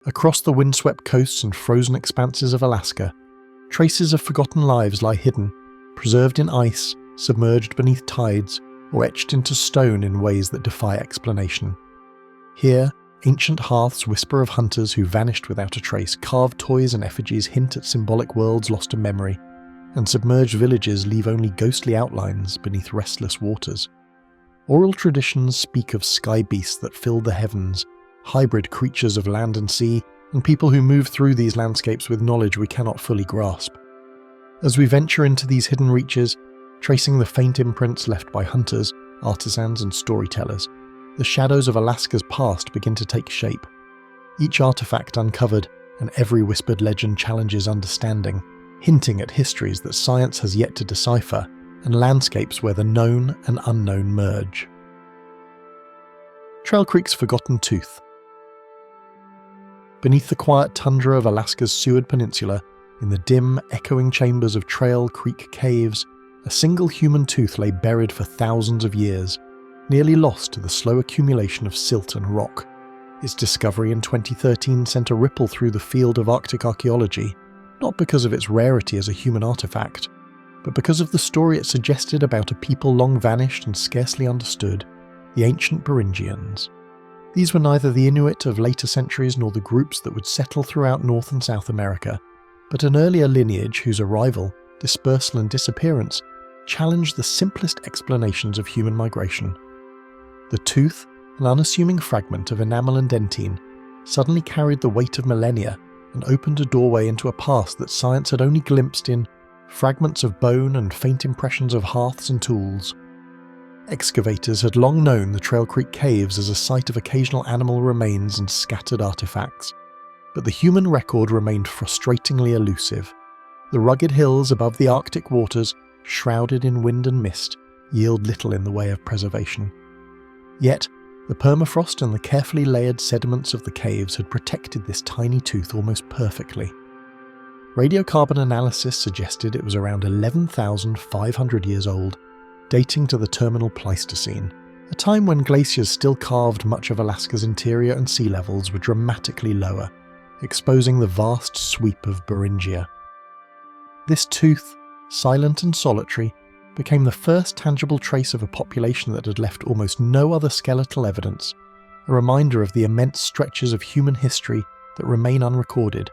Across the windswept coasts and frozen expanses of Alaska, traces of forgotten lives lie hidden, preserved in ice, submerged beneath tides, or etched into stone in ways that defy explanation. Here, ancient hearths whisper of hunters who vanished without a trace, carved toys and effigies hint at symbolic worlds lost to memory, and submerged villages leave only ghostly outlines beneath restless waters. Oral traditions speak of sky beasts that filled the heavens, hybrid creatures of land and sea, and people who move through these landscapes with knowledge we cannot fully grasp. As we venture into these hidden reaches, tracing the faint imprints left by hunters, artisans, and storytellers, the shadows of Alaska's past begin to take shape. Each artifact uncovered and every whispered legend challenges understanding, hinting at histories that science has yet to decipher and landscapes where the known and unknown merge. Trail Creek's Forgotten Tooth. Beneath the quiet tundra of Alaska's Seward Peninsula, in the dim, echoing chambers of Trail Creek caves, a single human tooth lay buried for thousands of years, nearly lost to the slow accumulation of silt and rock. Its discovery in 2013 sent a ripple through the field of Arctic archaeology, not because of its rarity as a human artifact, but because of the story it suggested about a people long vanished and scarcely understood, the ancient Beringians. These were neither the Inuit of later centuries nor the groups that would settle throughout North and South America, but an earlier lineage whose arrival, dispersal and disappearance challenged the simplest explanations of human migration. The tooth, an unassuming fragment of enamel and dentine, suddenly carried the weight of millennia and opened a doorway into a past that science had only glimpsed in fragments of bone and faint impressions of hearths and tools. Excavators had long known the Trail Creek caves as a site of occasional animal remains and scattered artifacts, but the human record remained frustratingly elusive. The rugged hills above the Arctic waters, shrouded in wind and mist, yield little in the way of preservation. Yet, the permafrost and the carefully layered sediments of the caves had protected this tiny tooth almost perfectly. Radiocarbon analysis suggested it was around 11,500 years old, dating to the terminal Pleistocene, a time when glaciers still carved much of Alaska's interior and sea levels were dramatically lower, exposing the vast sweep of Beringia. This tooth, silent and solitary, became the first tangible trace of a population that had left almost no other skeletal evidence, a reminder of the immense stretches of human history that remain unrecorded,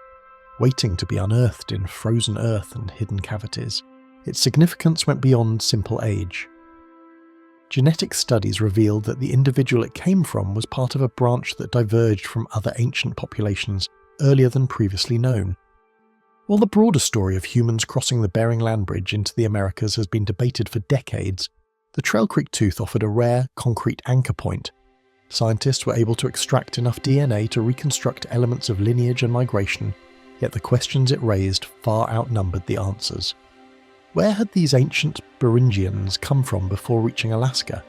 waiting to be unearthed in frozen earth and hidden cavities. Its significance went beyond simple age. Genetic studies revealed that the individual it came from was part of a branch that diverged from other ancient populations earlier than previously known. While the broader story of humans crossing the Bering Land Bridge into the Americas has been debated for decades, the Trail Creek tooth offered a rare, concrete anchor point. Scientists were able to extract enough DNA to reconstruct elements of lineage and migration, yet the questions it raised far outnumbered the answers. Where had these ancient Beringians come from before reaching Alaska?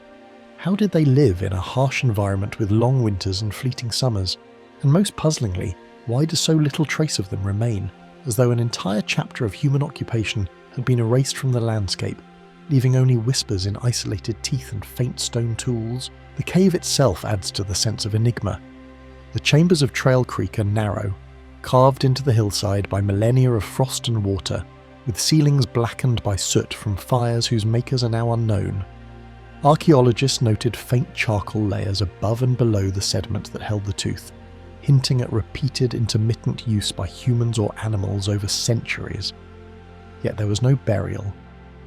How did they live in a harsh environment with long winters and fleeting summers? And most puzzlingly, why does so little trace of them remain, as though an entire chapter of human occupation had been erased from the landscape, leaving only whispers in isolated teeth and faint stone tools? The cave itself adds to the sense of enigma. The chambers of Trail Creek are narrow, carved into the hillside by millennia of frost and water, with ceilings blackened by soot from fires whose makers are now unknown. Archaeologists noted faint charcoal layers above and below the sediment that held the tooth, hinting at repeated intermittent use by humans or animals over centuries. Yet there was no burial,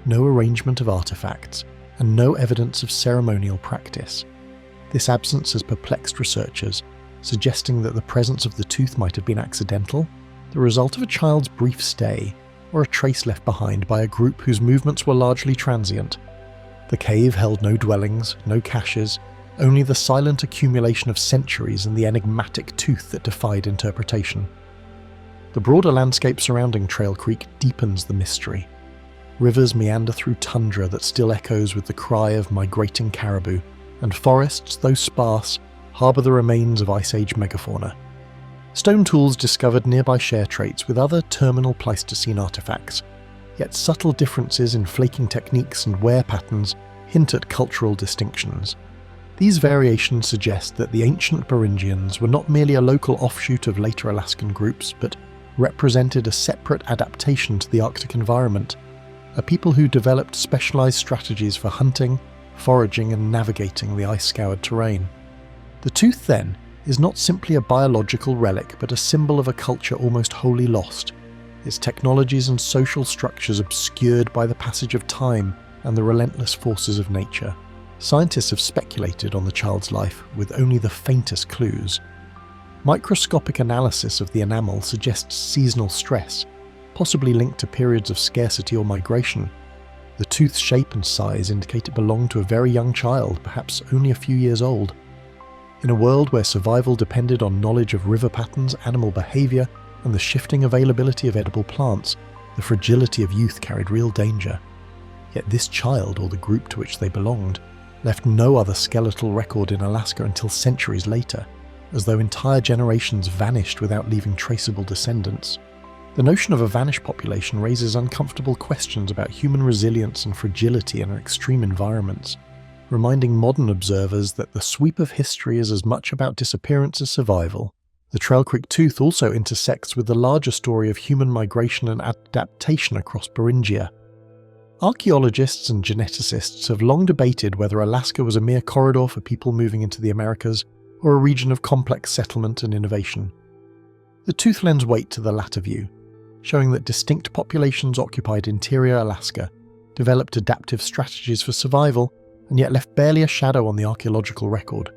no arrangement of artifacts, and no evidence of ceremonial practice. This absence has perplexed researchers, suggesting that the presence of the tooth might have been accidental, the result of a child's brief stay, or a trace left behind by a group whose movements were largely transient. The cave held no dwellings, no caches, only the silent accumulation of centuries and the enigmatic tooth that defied interpretation. The broader landscape surrounding Trail Creek deepens the mystery. Rivers meander through tundra that still echoes with the cry of migrating caribou, and forests, though sparse, harbour the remains of Ice Age megafauna. Stone tools discovered nearby share traits with other terminal Pleistocene artifacts, yet subtle differences in flaking techniques and wear patterns hint at cultural distinctions. These variations suggest that the ancient Beringians were not merely a local offshoot of later Alaskan groups, but represented a separate adaptation to the Arctic environment, a people who developed specialized strategies for hunting, foraging, and navigating the ice-scoured terrain. The tooth, then, is not simply a biological relic, but a symbol of a culture almost wholly lost, its technologies and social structures obscured by the passage of time and the relentless forces of nature. Scientists have speculated on the child's life with only the faintest clues. Microscopic analysis of the enamel suggests seasonal stress, possibly linked to periods of scarcity or migration. The tooth's shape and size indicate it belonged to a very young child, perhaps only a few years old. In a world where survival depended on knowledge of river patterns, animal behaviour, and the shifting availability of edible plants, the fragility of youth carried real danger. Yet this child, or the group to which they belonged, left no other skeletal record in Alaska until centuries later, as though entire generations vanished without leaving traceable descendants. The notion of a vanished population raises uncomfortable questions about human resilience and fragility in extreme environments, reminding modern observers that the sweep of history is as much about disappearance as survival. The Trail Creek tooth also intersects with the larger story of human migration and adaptation across Beringia. Archaeologists and geneticists have long debated whether Alaska was a mere corridor for people moving into the Americas or a region of complex settlement and innovation. The tooth lends weight to the latter view, showing that distinct populations occupied interior Alaska, developed adaptive strategies for survival, and yet left barely a shadow on the archaeological record.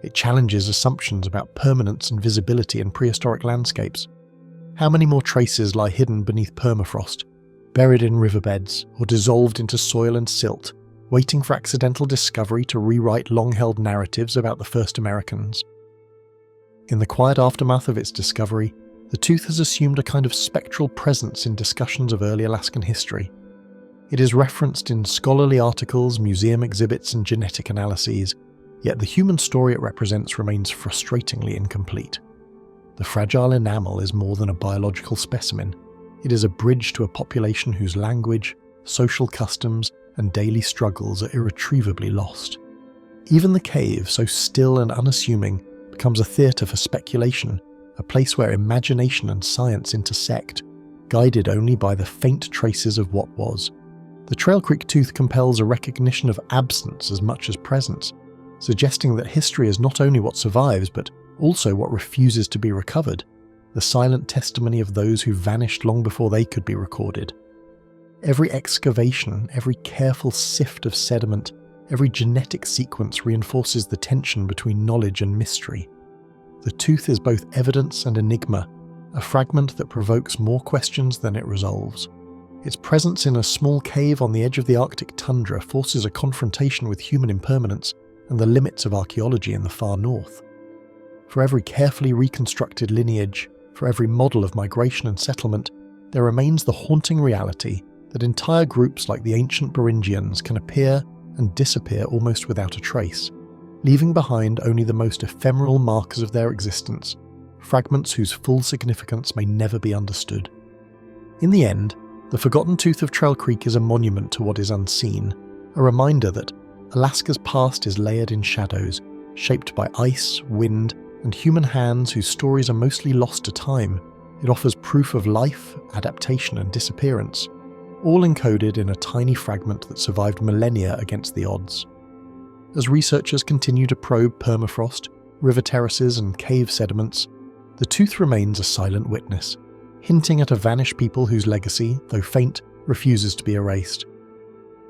It challenges assumptions about permanence and visibility in prehistoric landscapes. How many more traces lie hidden beneath permafrost, buried in riverbeds, or dissolved into soil and silt, waiting for accidental discovery to rewrite long-held narratives about the first Americans? In the quiet aftermath of its discovery, the tooth has assumed a kind of spectral presence in discussions of early Alaskan history. It is referenced in scholarly articles, museum exhibits, and genetic analyses, yet the human story it represents remains frustratingly incomplete. The fragile enamel is more than a biological specimen. It is a bridge to a population whose language, social customs, and daily struggles are irretrievably lost. Even the cave, so still and unassuming, becomes a theatre for speculation, a place where imagination and science intersect, guided only by the faint traces of what was. The Trail Creek tooth compels a recognition of absence as much as presence, suggesting that history is not only what survives, but also what refuses to be recovered, the silent testimony of those who vanished long before they could be recorded. Every excavation, every careful sift of sediment, every genetic sequence reinforces the tension between knowledge and mystery. The tooth is both evidence and enigma, a fragment that provokes more questions than it resolves. Its presence in a small cave on the edge of the Arctic tundra forces a confrontation with human impermanence and the limits of archaeology in the far north. For every carefully reconstructed lineage, for every model of migration and settlement, there remains the haunting reality that entire groups like the ancient Beringians can appear and disappear almost without a trace, leaving behind only the most ephemeral markers of their existence, fragments whose full significance may never be understood. In the end, the Forgotten Tooth of Trail Creek is a monument to what is unseen, a reminder that Alaska's past is layered in shadows, shaped by ice, wind, and human hands whose stories are mostly lost to time. It offers proof of life, adaptation, and disappearance, all encoded in a tiny fragment that survived millennia against the odds. As researchers continue to probe permafrost, river terraces, and cave sediments, the tooth remains a silent witness, hinting at a vanished people whose legacy, though faint, refuses to be erased.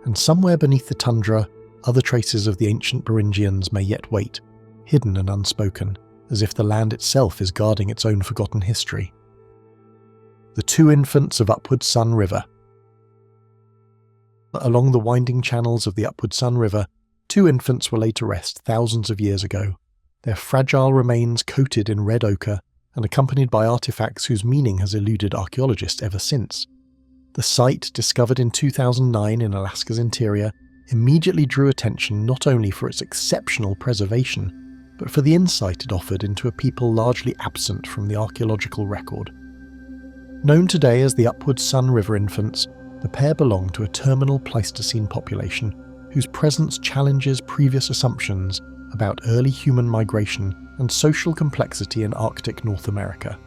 And somewhere beneath the tundra, other traces of the ancient Beringians may yet wait, hidden and unspoken, as if the land itself is guarding its own forgotten history. The two infants of Upward Sun River. Along the winding channels of the Upward Sun River, two infants were laid to rest thousands of years ago, their fragile remains coated in red ochre and accompanied by artifacts whose meaning has eluded archaeologists ever since. The site, discovered in 2009 in Alaska's interior, immediately drew attention not only for its exceptional preservation, but for the insight it offered into a people largely absent from the archaeological record. Known today as the Upward Sun River infants, the pair belong to a terminal Pleistocene population whose presence challenges previous assumptions about early human migration and social complexity in Arctic North America.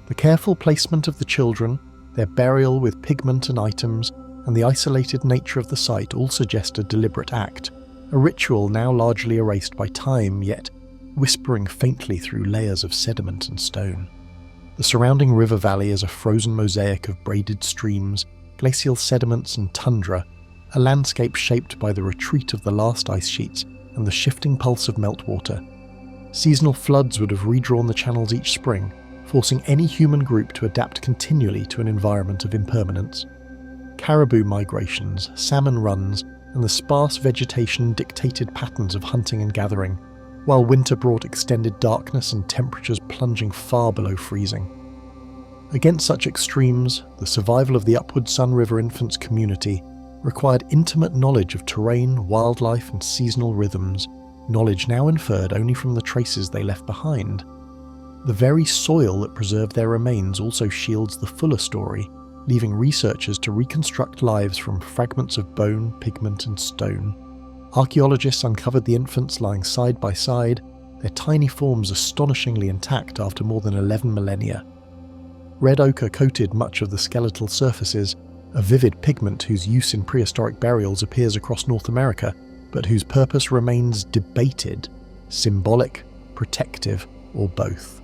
The careful placement of the children, their burial with pigment and items, and the isolated nature of the site all suggest a deliberate act, a ritual now largely erased by time, yet whispering faintly through layers of sediment and stone. The surrounding river valley is a frozen mosaic of braided streams, glacial sediments and tundra, a landscape shaped by the retreat of the last ice sheets and the shifting pulse of meltwater. Seasonal floods would have redrawn the channels each spring, forcing any human group to adapt continually to an environment of impermanence. Caribou migrations, salmon runs, and the sparse vegetation dictated patterns of hunting and gathering, while winter brought extended darkness and temperatures plunging far below freezing. Against such extremes, the survival of the Upward Sun River infants community required intimate knowledge of terrain, wildlife, and seasonal rhythms, knowledge now inferred only from the traces they left behind. The very soil that preserved their remains also shields the fuller story, leaving researchers to reconstruct lives from fragments of bone, pigment, and stone. Archaeologists uncovered the infants lying side by side, their tiny forms astonishingly intact after more than 11 millennia. Red ochre coated much of the skeletal surfaces, a vivid pigment whose use in prehistoric burials appears across North America, but whose purpose remains debated, symbolic, protective, or both.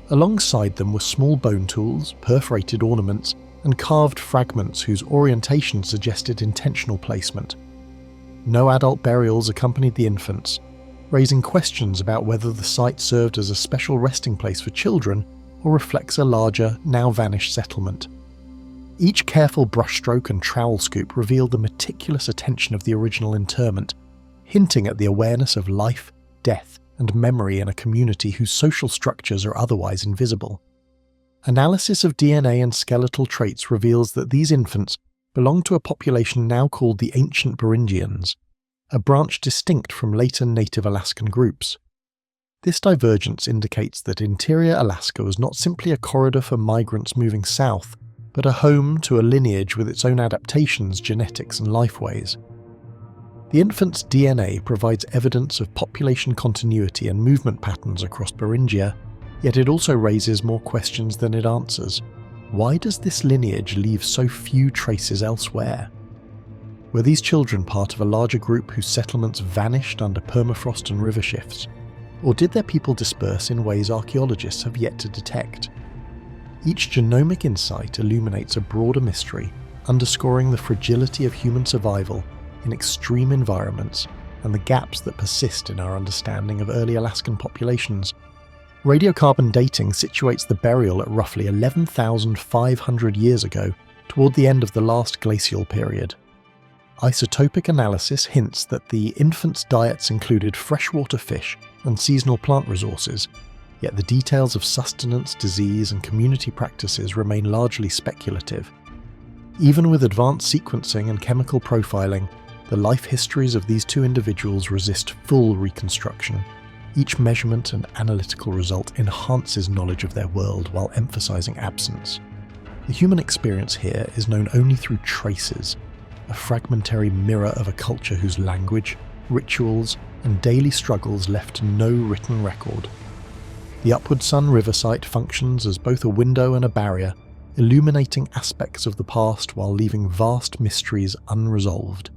Alongside them were small bone tools, perforated ornaments, and carved fragments whose orientation suggested intentional placement. No adult burials accompanied the infants, raising questions about whether the site served as a special resting place for children or reflects a larger, now vanished settlement. Each careful brushstroke and trowel scoop revealed the meticulous attention of the original interment, hinting at the awareness of life, death, and memory in a community whose social structures are otherwise invisible. Analysis of DNA and skeletal traits reveals that these infants belong to a population now called the ancient Beringians, a branch distinct from later native Alaskan groups. This divergence indicates that interior Alaska was not simply a corridor for migrants moving south, but a home to a lineage with its own adaptations, genetics, and lifeways. The infant's DNA provides evidence of population continuity and movement patterns across Beringia, yet it also raises more questions than it answers. Why does this lineage leave so few traces elsewhere? Were these children part of a larger group whose settlements vanished under permafrost and river shifts? Or did their people disperse in ways archaeologists have yet to detect? Each genomic insight illuminates a broader mystery, underscoring the fragility of human survival in extreme environments and the gaps that persist in our understanding of early Alaskan populations. Radiocarbon dating situates the burial at roughly 11,500 years ago, toward the end of the last glacial period. Isotopic analysis hints that the infants' diets included freshwater fish and seasonal plant resources, yet the details of sustenance, disease, and community practices remain largely speculative. Even with advanced sequencing and chemical profiling, the life histories of these two individuals resist full reconstruction. Each measurement and analytical result enhances knowledge of their world while emphasizing absence. The human experience here is known only through traces, a fragmentary mirror of a culture whose language, rituals, and daily struggles left no written record. The Upward Sun River site functions as both a window and a barrier, illuminating aspects of the past while leaving vast mysteries unresolved.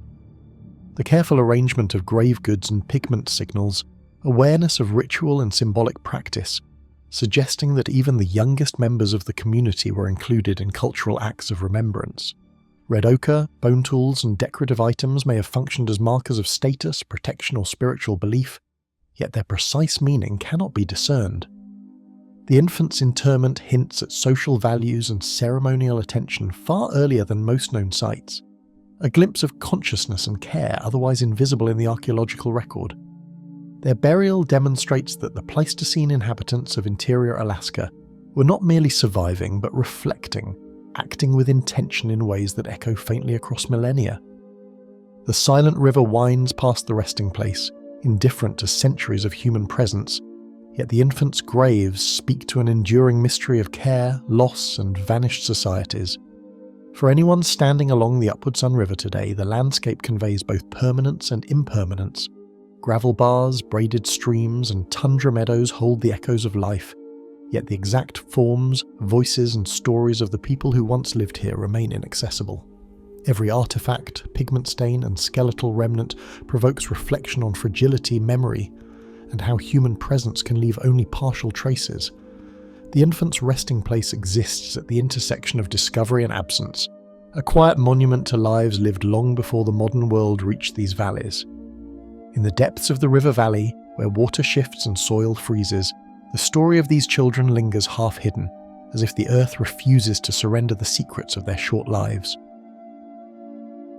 The careful arrangement of grave goods and pigment signals awareness of ritual and symbolic practice, suggesting that even the youngest members of the community were included in cultural acts of remembrance. Red ochre, bone tools, and decorative items may have functioned as markers of status, protection, or spiritual belief, yet their precise meaning cannot be discerned. The infant's interment hints at social values and ceremonial attention far earlier than most known sites, a glimpse of consciousness and care otherwise invisible in the archaeological record. Their burial demonstrates that the Pleistocene inhabitants of interior Alaska were not merely surviving but reflecting, acting with intention in ways that echo faintly across millennia. The silent river winds past the resting place, indifferent to centuries of human presence, yet the infants' graves speak to an enduring mystery of care, loss, and vanished societies. For anyone standing along the Upward Sun River today, the landscape conveys both permanence and impermanence, Gravel bars, braided streams, and tundra meadows hold the echoes of life, yet the exact forms, voices, and stories of the people who once lived here remain inaccessible. Every artifact, pigment stain, and skeletal remnant provokes reflection on fragility, memory, and how human presence can leave only partial traces. The infant's resting place exists at the intersection of discovery and absence, a quiet monument to lives lived long before the modern world reached these valleys. In the depths of the river valley, where water shifts and soil freezes, the story of these children lingers half-hidden, as if the earth refuses to surrender the secrets of their short lives.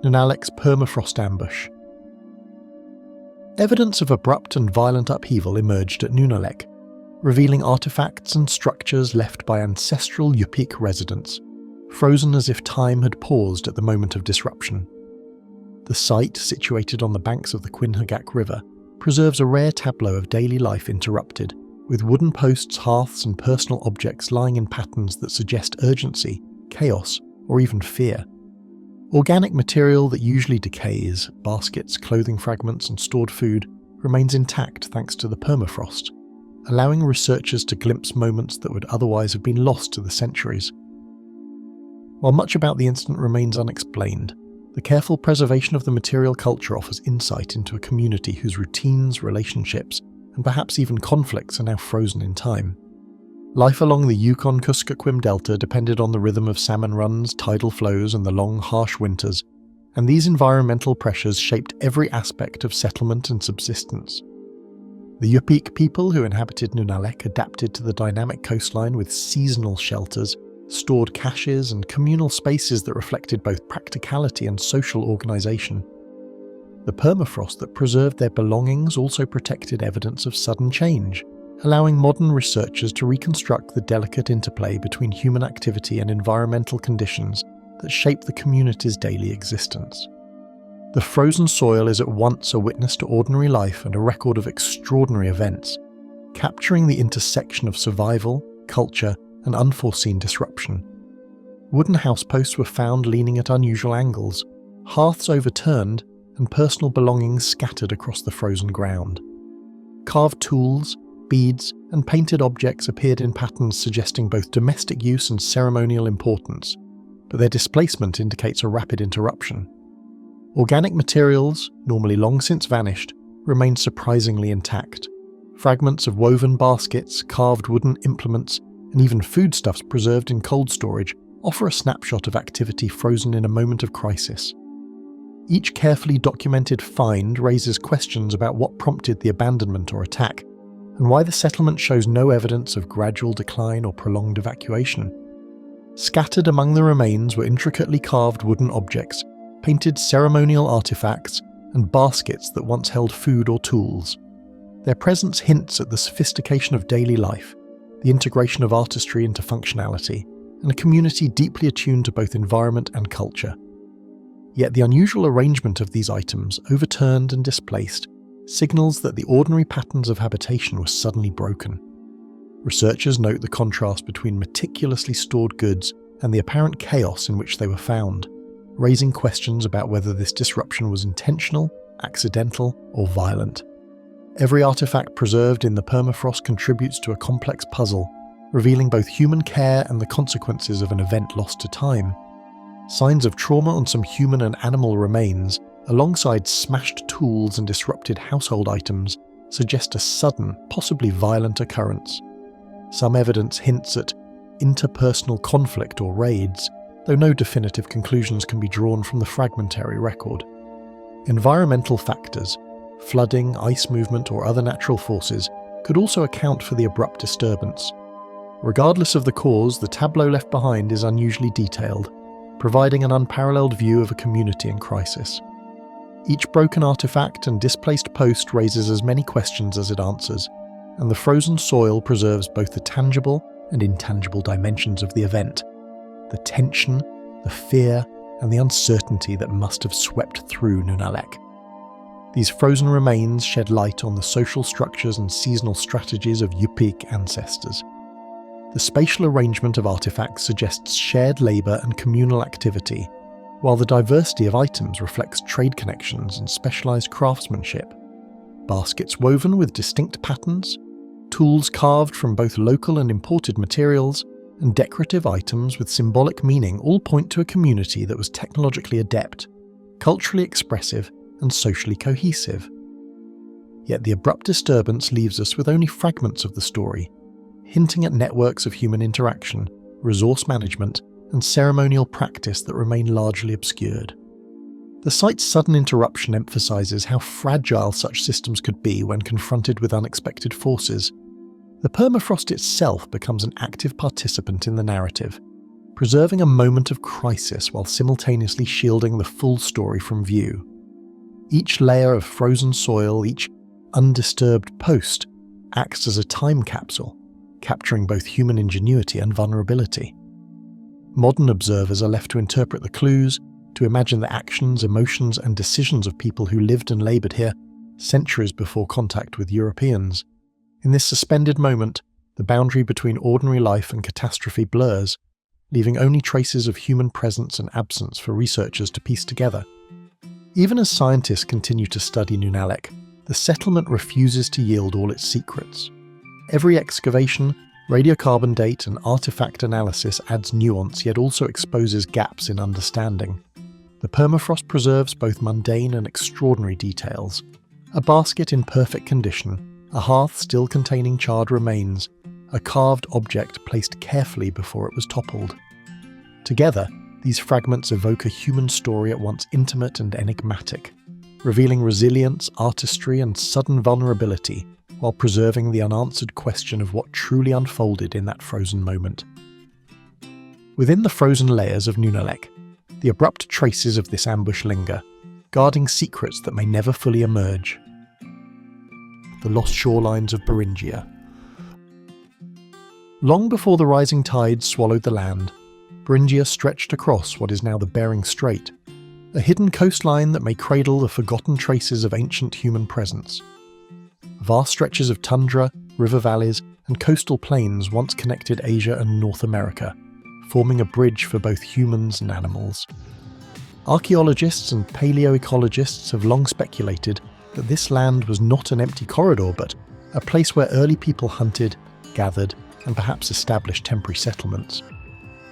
Nunalleq's permafrost ambush. Evidence of abrupt and violent upheaval emerged at Nunalleq, revealing artifacts and structures left by ancestral Yupik residents, frozen as if time had paused at the moment of disruption. The site, situated on the banks of the Nunangak River, preserves a rare tableau of daily life interrupted, with wooden posts, hearths, and personal objects lying in patterns that suggest urgency, chaos, or even fear. Organic material that usually decays, baskets, clothing fragments, and stored food, remains intact thanks to the permafrost, allowing researchers to glimpse moments that would otherwise have been lost to the centuries. While much about the incident remains unexplained, the careful preservation of the material culture offers insight into a community whose routines, relationships, and perhaps even conflicts are now frozen in time. Life along the Yukon-Kuskokwim delta depended on the rhythm of salmon runs, tidal flows, and the long, harsh winters, and these environmental pressures shaped every aspect of settlement and subsistence. The Yupik people who inhabited Nunalleq adapted to the dynamic coastline with seasonal shelters, stored caches, and communal spaces that reflected both practicality and social organisation. The permafrost that preserved their belongings also protected evidence of sudden change, allowing modern researchers to reconstruct the delicate interplay between human activity and environmental conditions that shape the community's daily existence. The frozen soil is at once a witness to ordinary life and a record of extraordinary events, capturing the intersection of survival, culture, and unforeseen disruption. Wooden houseposts were found leaning at unusual angles, hearths overturned, and personal belongings scattered across the frozen ground. Carved tools, beads, and painted objects appeared in patterns suggesting both domestic use and ceremonial importance, but their displacement indicates a rapid interruption. Organic materials, normally long since vanished, remained surprisingly intact. Fragments of woven baskets, carved wooden implements, and even foodstuffs preserved in cold storage offer a snapshot of activity frozen in a moment of crisis. Each carefully documented find raises questions about what prompted the abandonment or attack, and why the settlement shows no evidence of gradual decline or prolonged evacuation. Scattered among the remains were intricately carved wooden objects, painted ceremonial artifacts, and baskets that once held food or tools. Their presence hints at the sophistication of daily life, the integration of artistry into functionality, and a community deeply attuned to both environment and culture. Yet the unusual arrangement of these items, overturned and displaced, signals that the ordinary patterns of habitation were suddenly broken. Researchers note the contrast between meticulously stored goods and the apparent chaos in which they were found, raising questions about whether this disruption was intentional, accidental, or violent. Every artifact preserved in the permafrost contributes to a complex puzzle, revealing both human care and the consequences of an event lost to time. Signs of trauma on some human and animal remains, alongside smashed tools and disrupted household items, suggest a sudden, possibly violent occurrence. Some evidence hints at interpersonal conflict or raids, though no definitive conclusions can be drawn from the fragmentary record. Environmental factors, flooding, ice movement, or other natural forces, could also account for the abrupt disturbance. Regardless of the cause, the tableau left behind is unusually detailed, providing an unparalleled view of a community in crisis. Each broken artifact and displaced post raises as many questions as it answers, and the frozen soil preserves both the tangible and intangible dimensions of the event, the tension, the fear, and the uncertainty that must have swept through Nunalleq. These frozen remains shed light on the social structures and seasonal strategies of Yupik ancestors. The spatial arrangement of artifacts suggests shared labour and communal activity, while the diversity of items reflects trade connections and specialised craftsmanship. baskets woven with distinct patterns, tools carved from both local and imported materials, and decorative items with symbolic meaning all point to a community that was technologically adept, culturally expressive, and socially cohesive. Yet the abrupt disturbance leaves us with only fragments of the story, hinting at networks of human interaction, resource management, and ceremonial practice that remain largely obscured. The site's sudden interruption emphasises how fragile such systems could be when confronted with unexpected forces. The permafrost itself becomes an active participant in the narrative, preserving a moment of crisis while simultaneously shielding the full story from view. Each layer of frozen soil, each undisturbed post, acts as a time capsule, capturing both human ingenuity and vulnerability. Modern observers are left to interpret the clues, to imagine the actions, emotions, and decisions of people who lived and laboured here centuries before contact with Europeans. In this suspended moment, the boundary between ordinary life and catastrophe blurs, leaving only traces of human presence and absence for researchers to piece together. Even as scientists continue to study Nunalleq, the settlement refuses to yield all its secrets. Every excavation, radiocarbon date, and artifact analysis adds nuance yet also exposes gaps in understanding. The permafrost preserves both mundane and extraordinary details. A basket in perfect condition, a hearth still containing charred remains, a carved object placed carefully before it was toppled. Together, these fragments evoke a human story at once intimate and enigmatic, revealing resilience, artistry, and sudden vulnerability, while preserving the unanswered question of what truly unfolded in that frozen moment. Within the frozen layers of Nunalleq, the abrupt traces of this ambush linger, guarding secrets that may never fully emerge. The lost shorelines of Beringia. Long before the rising tides swallowed the land, Beringia stretched across what is now the Bering Strait, a hidden coastline that may cradle the forgotten traces of ancient human presence. Vast stretches of tundra, river valleys, and coastal plains once connected Asia and North America, forming a bridge for both humans and animals. Archaeologists and paleoecologists have long speculated that this land was not an empty corridor, but a place where early people hunted, gathered, and perhaps established temporary settlements.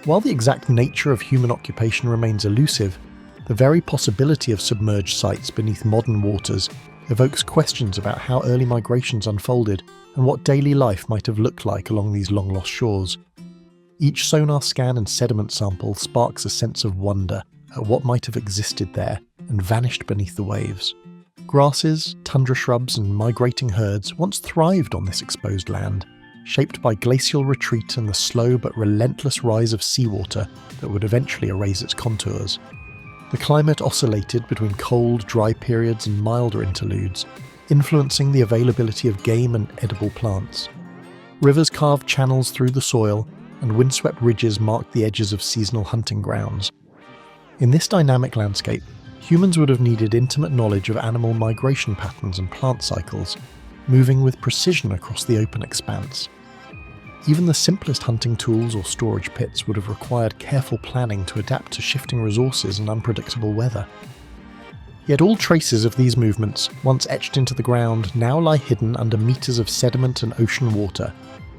While the exact nature of human occupation remains elusive, the very possibility of submerged sites beneath modern waters evokes questions about how early migrations unfolded and what daily life might have looked like along these long-lost shores. Each sonar scan and sediment sample sparks a sense of wonder at what might have existed there and vanished beneath the waves. Grasses, tundra shrubs, and migrating herds once thrived on this exposed land, shaped by glacial retreat and the slow but relentless rise of seawater that would eventually erase its contours. The climate oscillated between cold, dry periods and milder interludes, influencing the availability of game and edible plants. Rivers carved channels through the soil, and windswept ridges marked the edges of seasonal hunting grounds. In this dynamic landscape, humans would have needed intimate knowledge of animal migration patterns and plant cycles, moving with precision across the open expanse. Even the simplest hunting tools or storage pits would have required careful planning to adapt to shifting resources and unpredictable weather. Yet all traces of these movements, once etched into the ground, now lie hidden under meters of sediment and ocean water,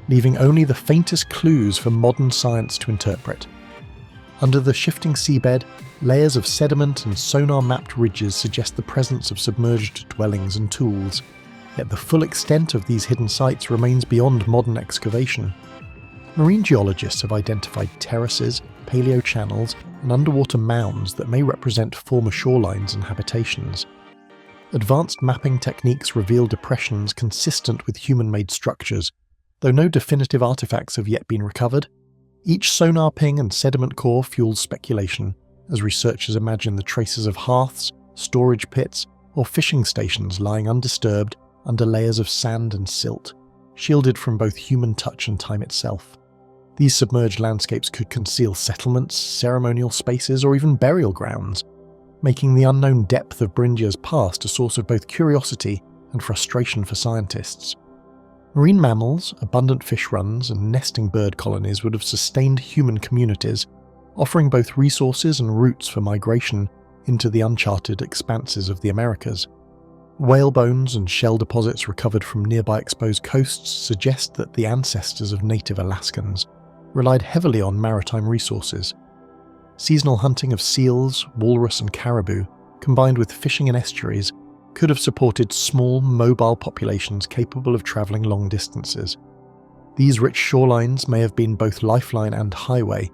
leaving only the faintest clues for modern science to interpret. Under the shifting seabed, layers of sediment and sonar-mapped ridges suggest the presence of submerged dwellings and tools, yet the full extent of these hidden sites remains beyond modern excavation. Marine geologists have identified terraces, paleo-channels, and underwater mounds that may represent former shorelines and habitations. Advanced mapping techniques reveal depressions consistent with human-made structures, though no definitive artifacts have yet been recovered. Each sonar ping and sediment core fuels speculation, as researchers imagine the traces of hearths, storage pits, or fishing stations lying undisturbed under layers of sand and silt, shielded from both human touch and time itself. These submerged landscapes could conceal settlements, ceremonial spaces, or even burial grounds, making the unknown depth of Beringia's past a source of both curiosity and frustration for scientists. Marine mammals, abundant fish runs, and nesting bird colonies would have sustained human communities, offering both resources and routes for migration into the uncharted expanses of the Americas. Whale bones and shell deposits recovered from nearby exposed coasts suggest that the ancestors of native Alaskans relied heavily on maritime resources. Seasonal hunting of seals, walrus and caribou, combined with fishing in estuaries, could have supported small, mobile populations capable of travelling long distances. These rich shorelines may have been both lifeline and highway,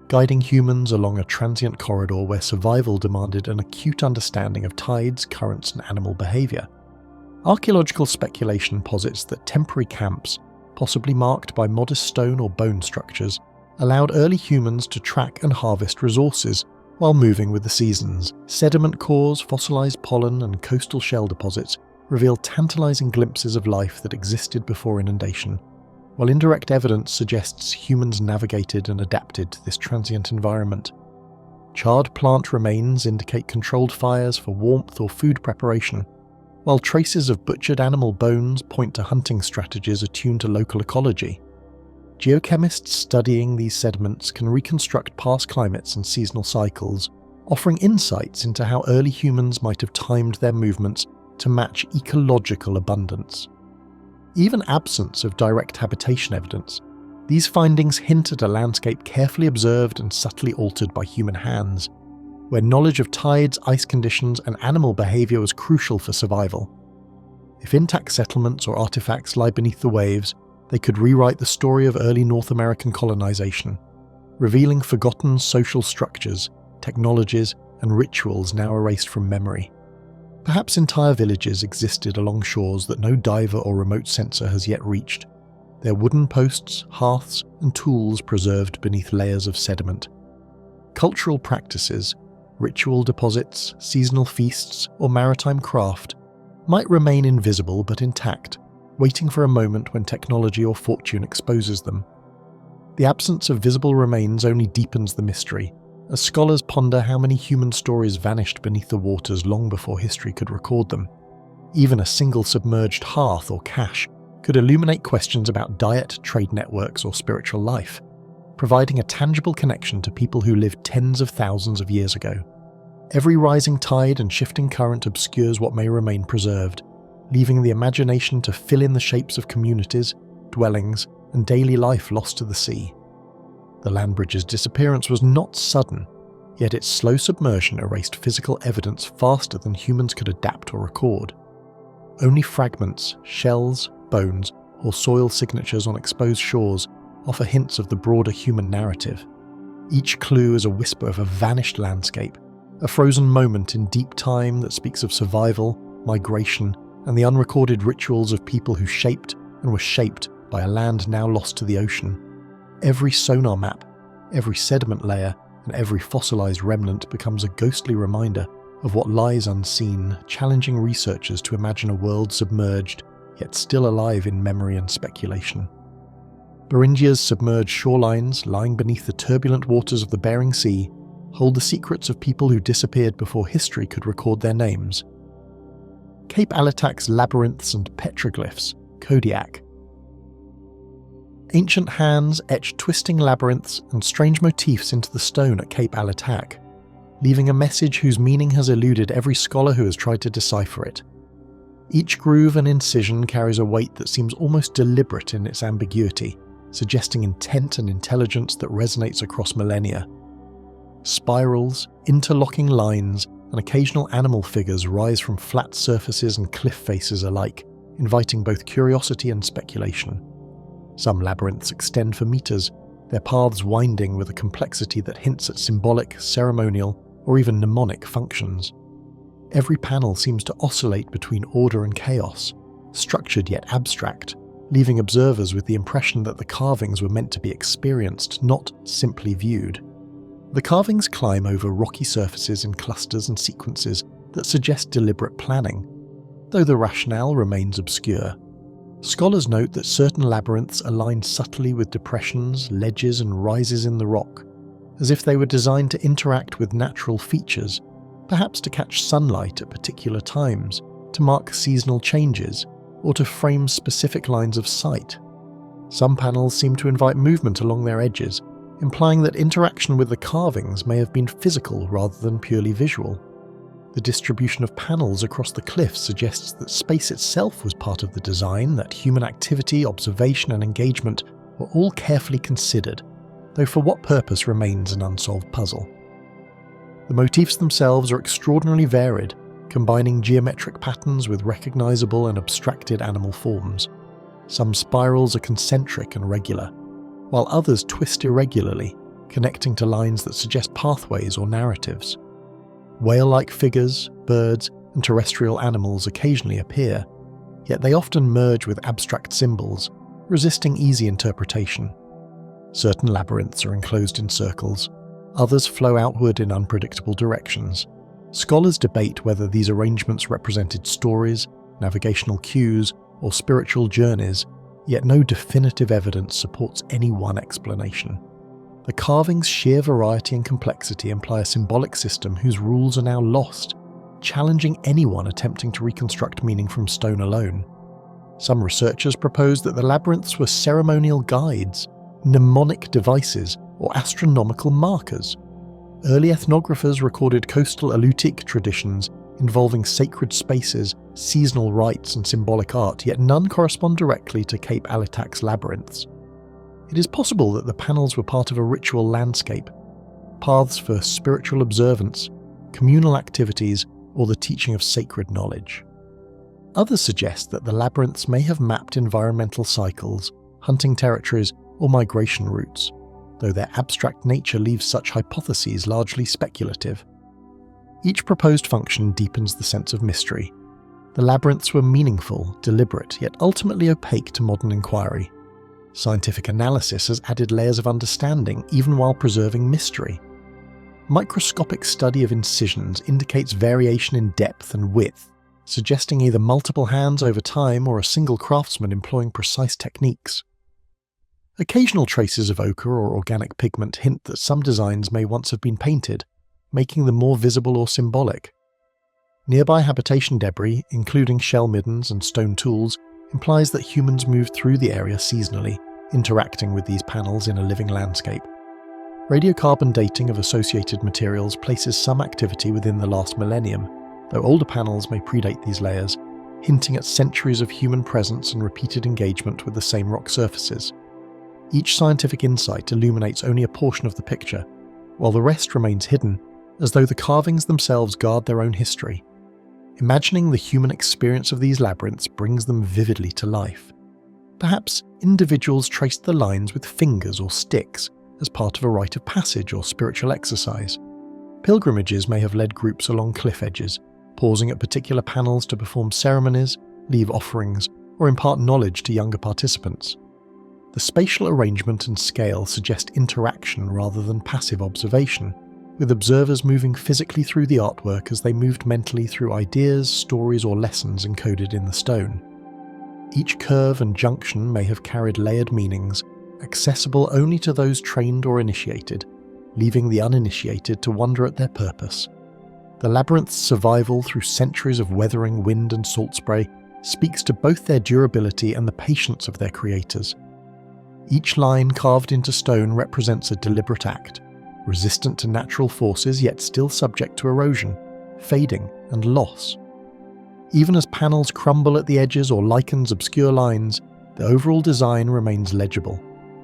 guiding humans along a transient corridor where survival demanded an acute understanding of tides, currents and animal behaviour. Archaeological speculation posits that temporary camps, possibly marked by modest stone or bone structures, allowed early humans to track and harvest resources while moving with the seasons. Sediment cores, fossilised pollen and coastal shell deposits reveal tantalising glimpses of life that existed before inundation, while indirect evidence suggests humans navigated and adapted to this transient environment. Charred plant remains indicate controlled fires for warmth or food preparation, while traces of butchered animal bones point to hunting strategies attuned to local ecology. Geochemists studying these sediments can reconstruct past climates and seasonal cycles, offering insights into how early humans might have timed their movements to match ecological abundance. Even absence of direct habitation evidence, these findings hint at a landscape carefully observed and subtly altered by human hands, where knowledge of tides, ice conditions, and animal behaviour was crucial for survival. If intact settlements or artefacts lie beneath the waves, they could rewrite the story of early North American colonisation, revealing forgotten social structures, technologies, and rituals now erased from memory. Perhaps entire villages existed along shores that no diver or remote sensor has yet reached, their wooden posts, hearths, and tools preserved beneath layers of sediment. Cultural practices, ritual deposits, seasonal feasts, or maritime craft might remain invisible but intact, waiting for a moment when technology or fortune exposes them. The absence of visible remains only deepens the mystery, as scholars ponder how many human stories vanished beneath the waters long before history could record them. Even a single submerged hearth or cache could illuminate questions about diet, trade networks, or spiritual life, providing a tangible connection to people who lived tens of thousands of years ago. Every rising tide and shifting current obscures what may remain preserved, leaving the imagination to fill in the shapes of communities, dwellings, and daily life lost to the sea. The land bridge's disappearance was not sudden, yet its slow submersion erased physical evidence faster than humans could adapt or record. Only fragments, shells, bones, or soil signatures on exposed shores offer hints of the broader human narrative. Each clue is a whisper of a vanished landscape, a frozen moment in deep time that speaks of survival, migration, and the unrecorded rituals of people who shaped and were shaped by a land now lost to the ocean. Every sonar map, every sediment layer, and every fossilised remnant becomes a ghostly reminder of what lies unseen, challenging researchers to imagine a world submerged, yet still alive in memory and speculation. Beringia's submerged shorelines, lying beneath the turbulent waters of the Bering Sea, hold the secrets of people who disappeared before history could record their names. Cape Alitak's labyrinths and petroglyphs, Kodiak. Ancient hands etch twisting labyrinths and strange motifs into the stone at Cape Alitak, leaving a message whose meaning has eluded every scholar who has tried to decipher it. Each groove and incision carries a weight that seems almost deliberate in its ambiguity, suggesting intent and intelligence that resonates across millennia. Spirals, interlocking lines, and occasional animal figures rise from flat surfaces and cliff faces alike, inviting both curiosity and speculation. Some labyrinths extend for meters, their paths winding with a complexity that hints at symbolic, ceremonial, or even mnemonic functions. Every panel seems to oscillate between order and chaos, structured yet abstract, leaving observers with the impression that the carvings were meant to be experienced, not simply viewed. The carvings climb over rocky surfaces in clusters and sequences that suggest deliberate planning, though the rationale remains obscure. Scholars note that certain labyrinths align subtly with depressions, ledges, and rises in the rock, as if they were designed to interact with natural features, perhaps to catch sunlight at particular times, to mark seasonal changes, or to frame specific lines of sight. Some panels seem to invite movement along their edges, implying that interaction with the carvings may have been physical rather than purely visual. The distribution of panels across the cliffs suggests that space itself was part of the design, that human activity, observation and engagement were all carefully considered, though for what purpose remains an unsolved puzzle. The motifs themselves are extraordinarily varied, combining geometric patterns with recognisable and abstracted animal forms. Some spirals are concentric and regular, while others twist irregularly, connecting to lines that suggest pathways or narratives. Whale-like figures, birds, and terrestrial animals occasionally appear, yet they often merge with abstract symbols, resisting easy interpretation. Certain labyrinths are enclosed in circles, others flow outward in unpredictable directions. Scholars debate whether these arrangements represented stories, navigational cues, or spiritual journeys, yet no definitive evidence supports any one explanation. The carving's sheer variety and complexity imply a symbolic system whose rules are now lost, challenging anyone attempting to reconstruct meaning from stone alone. Some researchers propose that the labyrinths were ceremonial guides, mnemonic devices, or astronomical markers. Early ethnographers recorded coastal Alitak traditions involving sacred spaces, seasonal rites and symbolic art, yet none correspond directly to Cape Alitak's labyrinths. It is possible that the panels were part of a ritual landscape, paths for spiritual observance, communal activities, or the teaching of sacred knowledge. Others suggest that the labyrinths may have mapped environmental cycles, hunting territories, or migration routes, though their abstract nature leaves such hypotheses largely speculative. Each proposed function deepens the sense of mystery. The labyrinths were meaningful, deliberate, yet ultimately opaque to modern inquiry. Scientific analysis has added layers of understanding even while preserving mystery. Microscopic study of incisions indicates variation in depth and width, suggesting either multiple hands over time or a single craftsman employing precise techniques. Occasional traces of ochre or organic pigment hint that some designs may once have been painted, making them more visible or symbolic. Nearby habitation debris, including shell middens and stone tools, implies that humans moved through the area seasonally, interacting with these panels in a living landscape. Radiocarbon dating of associated materials places some activity within the last millennium, though older panels may predate these layers, hinting at centuries of human presence and repeated engagement with the same rock surfaces. Each scientific insight illuminates only a portion of the picture, while the rest remains hidden, as though the carvings themselves guard their own history. Imagining the human experience of these labyrinths brings them vividly to life. Perhaps individuals traced the lines with fingers or sticks as part of a rite of passage or spiritual exercise. Pilgrimages may have led groups along cliff edges, pausing at particular panels to perform ceremonies, leave offerings, or impart knowledge to younger participants. The spatial arrangement and scale suggest interaction rather than passive observation, with observers moving physically through the artwork as they moved mentally through ideas, stories, or lessons encoded in the stone. Each curve and junction may have carried layered meanings, accessible only to those trained or initiated, leaving the uninitiated to wonder at their purpose. The labyrinth's survival through centuries of weathering, wind, and salt spray speaks to both their durability and the patience of their creators. Each line carved into stone represents a deliberate act, resistant to natural forces yet still subject to erosion, fading, and loss. Even as panels crumble at the edges or lichens obscure lines, the overall design remains legible,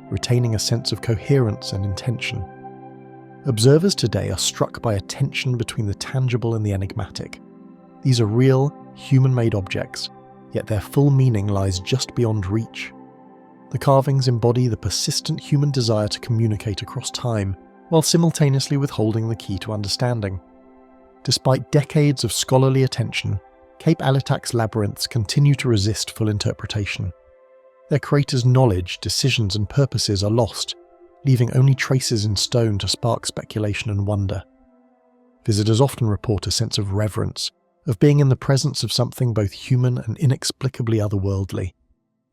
retaining a sense of coherence and intention. Observers today are struck by a tension between the tangible and the enigmatic. These are real, human-made objects, yet their full meaning lies just beyond reach. The carvings embody the persistent human desire to communicate across time, while simultaneously withholding the key to understanding. Despite decades of scholarly attention, Cape Alitak's labyrinths continue to resist full interpretation. Their creators' knowledge, decisions, and purposes are lost, leaving only traces in stone to spark speculation and wonder. Visitors often report a sense of reverence, of being in the presence of something both human and inexplicably otherworldly.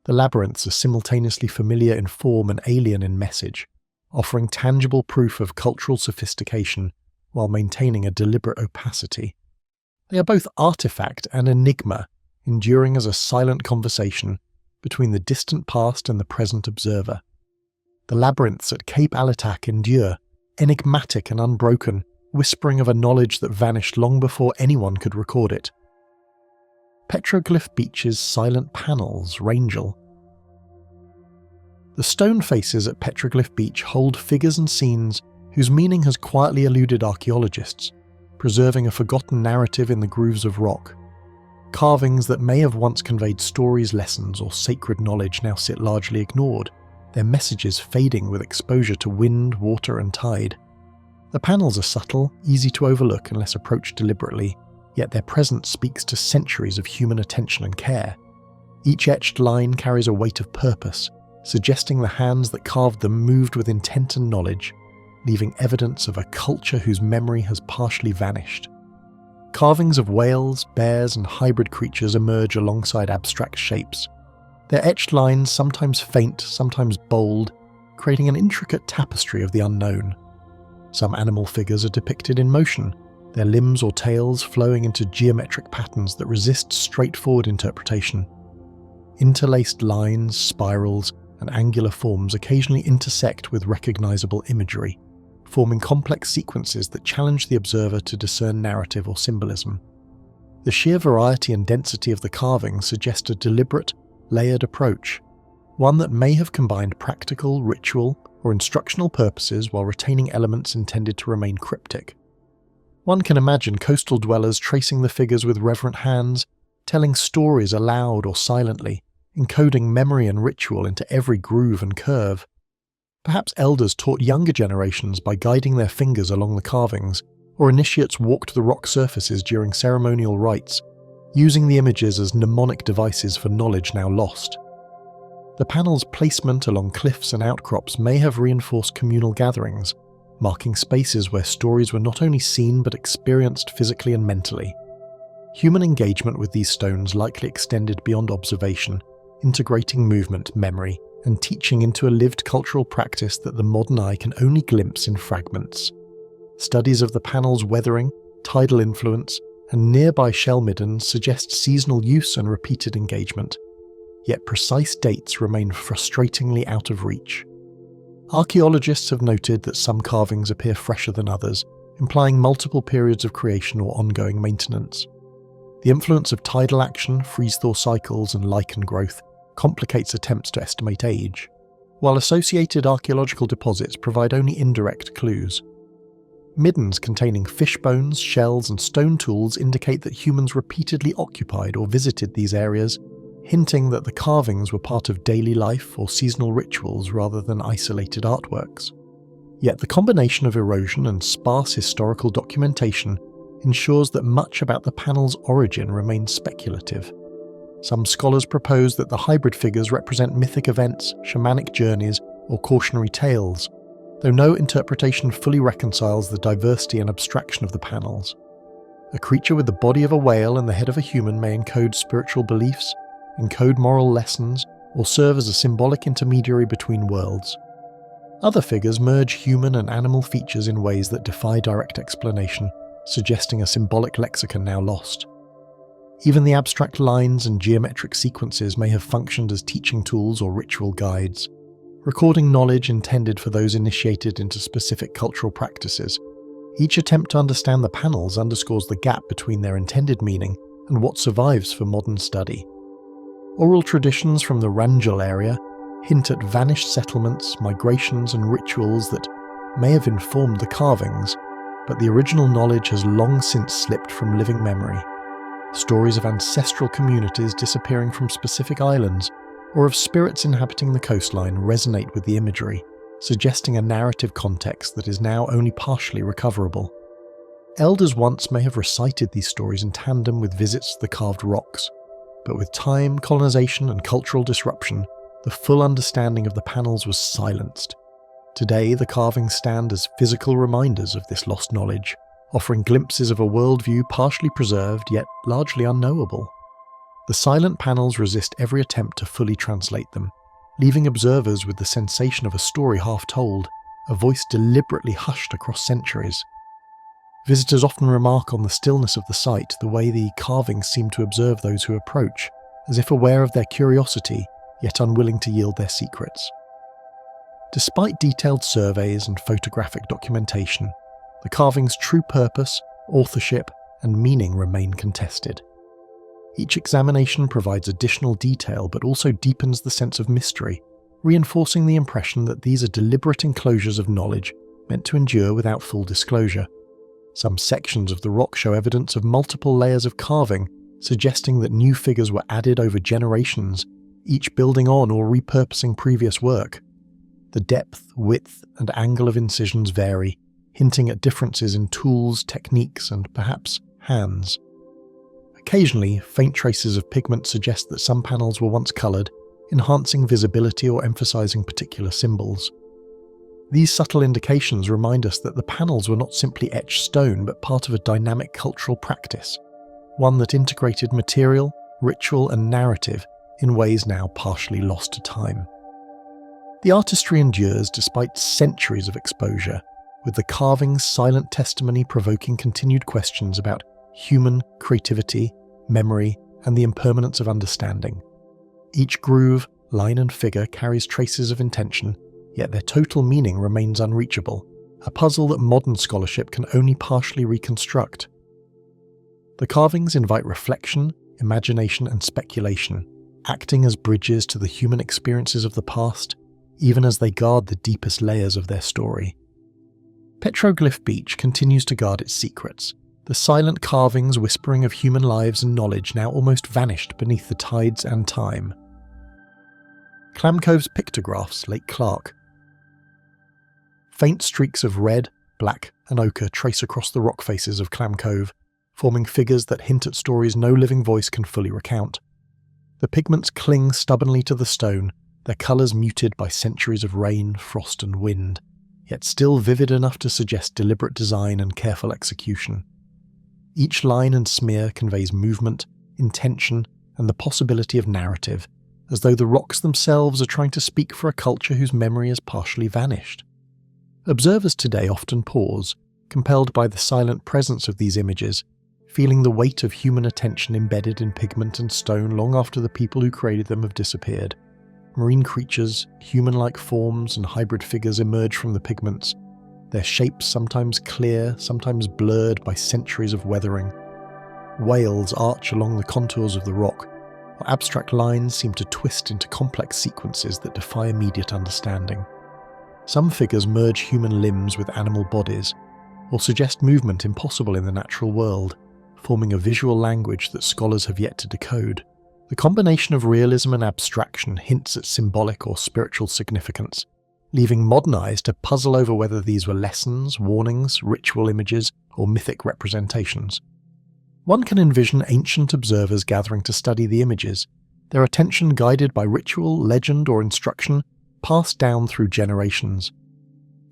The labyrinths are simultaneously familiar in form and alien in message, offering tangible proof of cultural sophistication while maintaining a deliberate opacity. They are both artifact and enigma, enduring as a silent conversation between the distant past and the present observer. The labyrinths at Cape Alitak endure, enigmatic and unbroken, whispering of a knowledge that vanished long before anyone could record it. Petroglyph Beach's silent panels, Rangel. The stone faces at Petroglyph Beach hold figures and scenes whose meaning has quietly eluded archaeologists, preserving a forgotten narrative in the grooves of rock. Carvings that may have once conveyed stories, lessons, or sacred knowledge now sit largely ignored, their messages fading with exposure to wind, water, and tide. The panels are subtle, easy to overlook unless approached deliberately, yet their presence speaks to centuries of human attention and care. Each etched line carries a weight of purpose, suggesting the hands that carved them moved with intent and knowledge, leaving evidence of a culture whose memory has partially vanished. Carvings of whales, bears, and hybrid creatures emerge alongside abstract shapes. Their etched lines, sometimes faint, sometimes bold, creating an intricate tapestry of the unknown. Some animal figures are depicted in motion, their limbs or tails flowing into geometric patterns that resist straightforward interpretation. Interlaced lines, spirals, and angular forms occasionally intersect with recognizable imagery, forming complex sequences that challenge the observer to discern narrative or symbolism. The sheer variety and density of the carvings suggest a deliberate, layered approach, one that may have combined practical, ritual, or instructional purposes while retaining elements intended to remain cryptic. One can imagine coastal dwellers tracing the figures with reverent hands, telling stories aloud or silently, encoding memory and ritual into every groove and curve. Perhaps elders taught younger generations by guiding their fingers along the carvings, or initiates walked the rock surfaces during ceremonial rites, using the images as mnemonic devices for knowledge now lost. The panel's placement along cliffs and outcrops may have reinforced communal gatherings, marking spaces where stories were not only seen but experienced physically and mentally. Human engagement with these stones likely extended beyond observation, integrating movement, memory, and teaching into a lived cultural practice that the modern eye can only glimpse in fragments. Studies of the panel's weathering, tidal influence, and nearby shell middens suggest seasonal use and repeated engagement, yet precise dates remain frustratingly out of reach. Archaeologists have noted that some carvings appear fresher than others, implying multiple periods of creation or ongoing maintenance. The influence of tidal action, freeze-thaw cycles, and lichen growth complicates attempts to estimate age, while associated archaeological deposits provide only indirect clues. Middens containing fish bones, shells, and stone tools indicate that humans repeatedly occupied or visited these areas, hinting that the carvings were part of daily life or seasonal rituals rather than isolated artworks. Yet the combination of erosion and sparse historical documentation ensures that much about the panel's origin remains speculative. Some scholars propose that the hybrid figures represent mythic events, shamanic journeys, or cautionary tales, though no interpretation fully reconciles the diversity and abstraction of the panels. A creature with the body of a whale and the head of a human may encode spiritual beliefs, encode moral lessons, or serve as a symbolic intermediary between worlds. Other figures merge human and animal features in ways that defy direct explanation, suggesting a symbolic lexicon now lost. Even the abstract lines and geometric sequences may have functioned as teaching tools or ritual guides, recording knowledge intended for those initiated into specific cultural practices. Each attempt to understand the panels underscores the gap between their intended meaning and what survives for modern study. Oral traditions from the Rangel area hint at vanished settlements, migrations, and rituals that may have informed the carvings, but the original knowledge has long since slipped from living memory. Stories of ancestral communities disappearing from specific islands, or of spirits inhabiting the coastline resonate with the imagery, suggesting a narrative context that is now only partially recoverable. Elders once may have recited these stories in tandem with visits to the carved rocks, but with time, colonization, and cultural disruption, the full understanding of the panels was silenced. Today, the carvings stand as physical reminders of this lost knowledge, offering glimpses of a worldview partially preserved yet largely unknowable. The silent panels resist every attempt to fully translate them, leaving observers with the sensation of a story half told, a voice deliberately hushed across centuries. Visitors often remark on the stillness of the site, the way the carvings seem to observe those who approach, as if aware of their curiosity, yet unwilling to yield their secrets. Despite detailed surveys and photographic documentation, the carving's true purpose, authorship, and meaning remain contested. Each examination provides additional detail but also deepens the sense of mystery, reinforcing the impression that these are deliberate enclosures of knowledge meant to endure without full disclosure. Some sections of the rock show evidence of multiple layers of carving, suggesting that new figures were added over generations, each building on or repurposing previous work. The depth, width, and angle of incisions vary, hinting at differences in tools, techniques, and perhaps hands. Occasionally, faint traces of pigment suggest that some panels were once coloured, enhancing visibility or emphasising particular symbols. These subtle indications remind us that the panels were not simply etched stone but part of a dynamic cultural practice, one that integrated material, ritual, and narrative in ways now partially lost to time. The artistry endures despite centuries of exposure, with the carving's silent testimony provoking continued questions about human creativity, memory, and the impermanence of understanding. Each groove, line, and figure carries traces of intention, yet their total meaning remains unreachable, a puzzle that modern scholarship can only partially reconstruct. The carvings invite reflection, imagination, and speculation, acting as bridges to the human experiences of the past, even as they guard the deepest layers of their story. Petroglyph Beach continues to guard its secrets, the silent carvings whispering of human lives and knowledge now almost vanished beneath the tides and time. Clam Cove's pictographs, Lake Clark. Faint streaks of red, black, and ochre trace across the rock faces of Clam Cove, forming figures that hint at stories no living voice can fully recount. The pigments cling stubbornly to the stone, their colours muted by centuries of rain, frost, and wind, yet still vivid enough to suggest deliberate design and careful execution. Each line and smear conveys movement, intention, and the possibility of narrative, as though the rocks themselves are trying to speak for a culture whose memory has partially vanished. Observers today often pause, compelled by the silent presence of these images, feeling the weight of human attention embedded in pigment and stone long after the people who created them have disappeared. Marine creatures, human-like forms, and hybrid figures emerge from the pigments, their shapes sometimes clear, sometimes blurred by centuries of weathering. Whales arch along the contours of the rock, while abstract lines seem to twist into complex sequences that defy immediate understanding. Some figures merge human limbs with animal bodies, or suggest movement impossible in the natural world, forming a visual language that scholars have yet to decode. The combination of realism and abstraction hints at symbolic or spiritual significance, leaving modern eyes to puzzle over whether these were lessons, warnings, ritual images, or mythic representations. One can envision ancient observers gathering to study the images, their attention guided by ritual, legend, or instruction passed down through generations.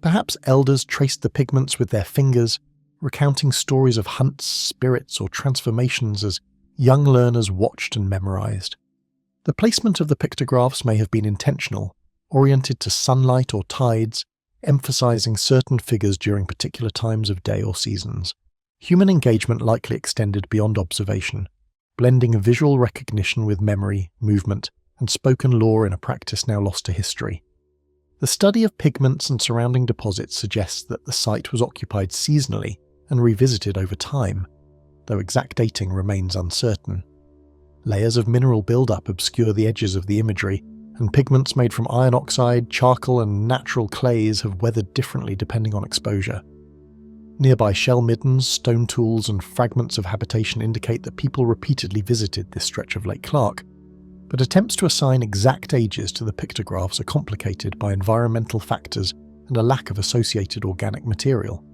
Perhaps elders traced the pigments with their fingers, recounting stories of hunts, spirits, or transformations as young learners watched and memorized. The placement of the pictographs may have been intentional, oriented to sunlight or tides, emphasizing certain figures during particular times of day or seasons. Human engagement likely extended beyond observation, blending visual recognition with memory, movement, and spoken lore in a practice now lost to history. The study of pigments and surrounding deposits suggests that the site was occupied seasonally and revisited over time, though exact dating remains uncertain. Layers of mineral buildup obscure the edges of the imagery, and pigments made from iron oxide, charcoal, and natural clays have weathered differently depending on exposure. Nearby shell middens, stone tools, and fragments of habitation indicate that people repeatedly visited this stretch of Lake Clark, but attempts to assign exact ages to the pictographs are complicated by environmental factors and a lack of associated organic material.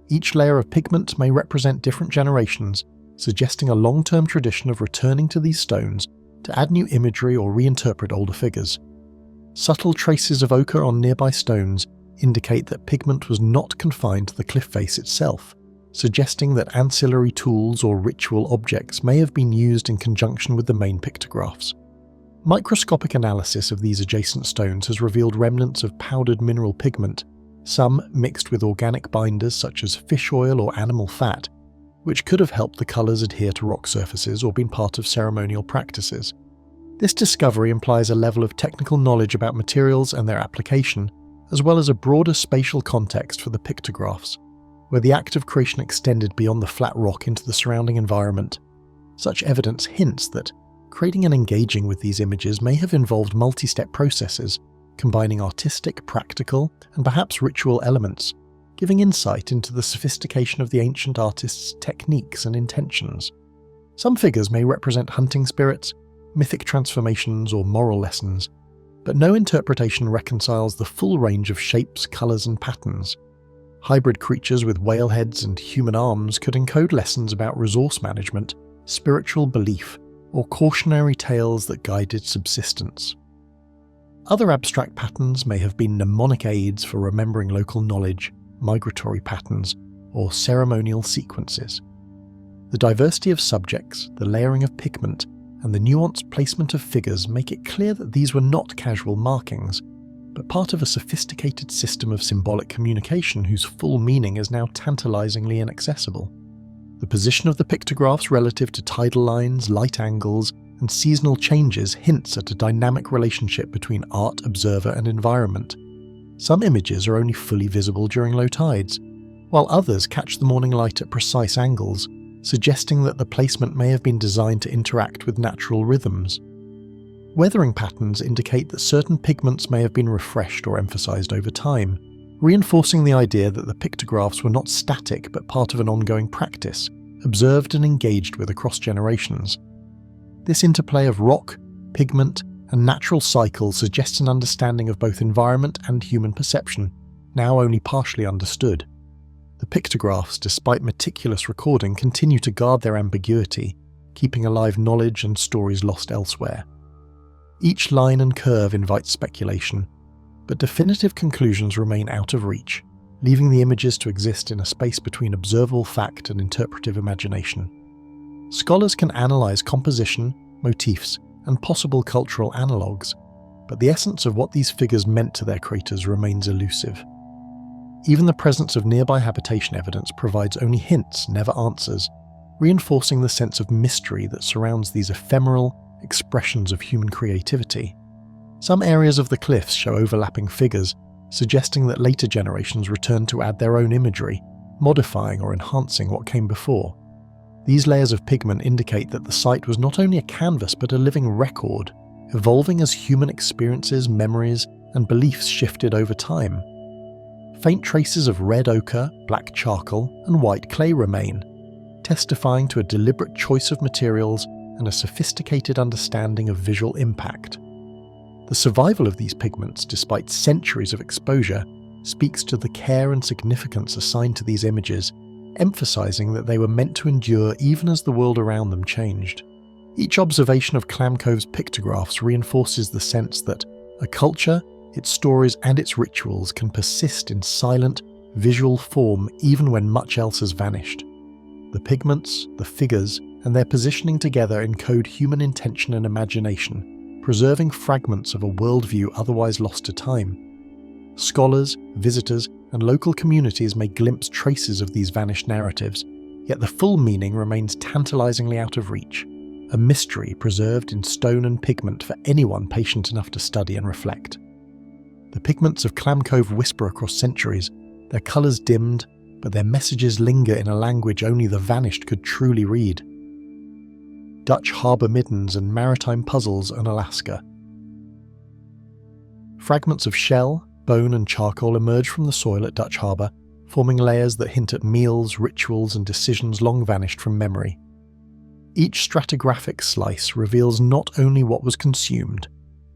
Each layer of pigment may represent different generations, suggesting a long-term tradition of returning to these stones to add new imagery or reinterpret older figures. Subtle traces of ochre on nearby stones indicate that pigment was not confined to the cliff face itself, suggesting that ancillary tools or ritual objects may have been used in conjunction with the main pictographs. Microscopic analysis of these adjacent stones has revealed remnants of powdered mineral pigment, some mixed with organic binders such as fish oil or animal fat, which could have helped the colours adhere to rock surfaces or been part of ceremonial practices. This discovery implies a level of technical knowledge about materials and their application, as well as a broader spatial context for the pictographs. where the act of creation extended beyond the flat rock into the surrounding environment. Such evidence hints that creating and engaging with these images may have involved multi-step processes, combining artistic, practical, and perhaps ritual elements, giving insight into the sophistication of the ancient artists' techniques and intentions. Some figures may represent hunting spirits, mythic transformations, or moral lessons, but no interpretation reconciles the full range of shapes, colours, and patterns. Hybrid creatures with whale heads and human arms could encode lessons about resource management, spiritual belief, or cautionary tales that guided subsistence. Other abstract patterns may have been mnemonic aids for remembering local knowledge, migratory patterns, or ceremonial sequences. The diversity of subjects, the layering of pigment, and the nuanced placement of figures make it clear that these were not casual markings, but part of a sophisticated system of symbolic communication whose full meaning is now tantalizingly inaccessible. The position of the pictographs relative to tidal lines, light angles, and seasonal changes hints at a dynamic relationship between art, observer, and environment. Some images are only fully visible during low tides, while others catch the morning light at precise angles, suggesting that the placement may have been designed to interact with natural rhythms. Weathering patterns indicate that certain pigments may have been refreshed or emphasized over time, reinforcing the idea that the pictographs were not static but part of an ongoing practice, observed and engaged with across generations. This interplay of rock, pigment, and natural cycles suggests an understanding of both environment and human perception, now only partially understood. The pictographs, despite meticulous recording, continue to guard their ambiguity, keeping alive knowledge and stories lost elsewhere. Each line and curve invites speculation, but definitive conclusions remain out of reach, leaving the images to exist in a space between observable fact and interpretive imagination. Scholars can analyze composition, motifs, and possible cultural analogues, but the essence of what these figures meant to their creators remains elusive. Even the presence of nearby habitation evidence provides only hints, never answers, reinforcing the sense of mystery that surrounds these ephemeral expressions of human creativity. Some areas of the cliffs show overlapping figures, suggesting that later generations returned to add their own imagery, modifying or enhancing what came before. These layers of pigment indicate that the site was not only a canvas but a living record, evolving as human experiences, memories, and beliefs shifted over time. Faint traces of red ochre, black charcoal, and white clay remain, testifying to a deliberate choice of materials and a sophisticated understanding of visual impact. The survival of these pigments, despite centuries of exposure, speaks to the care and significance assigned to these images, emphasizing that they were meant to endure even as the world around them changed. Each observation of Clam Cove's pictographs reinforces the sense that a culture, its stories, and its rituals can persist in silent, visual form even when much else has vanished. The pigments, the figures, and their positioning together encode human intention and imagination, preserving fragments of a worldview otherwise lost to time. Scholars, visitors, and local communities may glimpse traces of these vanished narratives, yet the full meaning remains tantalizingly out of reach, a mystery preserved in stone and pigment for anyone patient enough to study and reflect. The pigments of Clam Cove whisper across centuries, their colours dimmed, but their messages linger in a language only the vanished could truly read. Dutch harbour middens and maritime puzzles in Alaska. Fragments of shell, bone and charcoal emerge from the soil at Dutch Harbour, forming layers that hint at meals, rituals and decisions long vanished from memory. Each stratigraphic slice reveals not only what was consumed,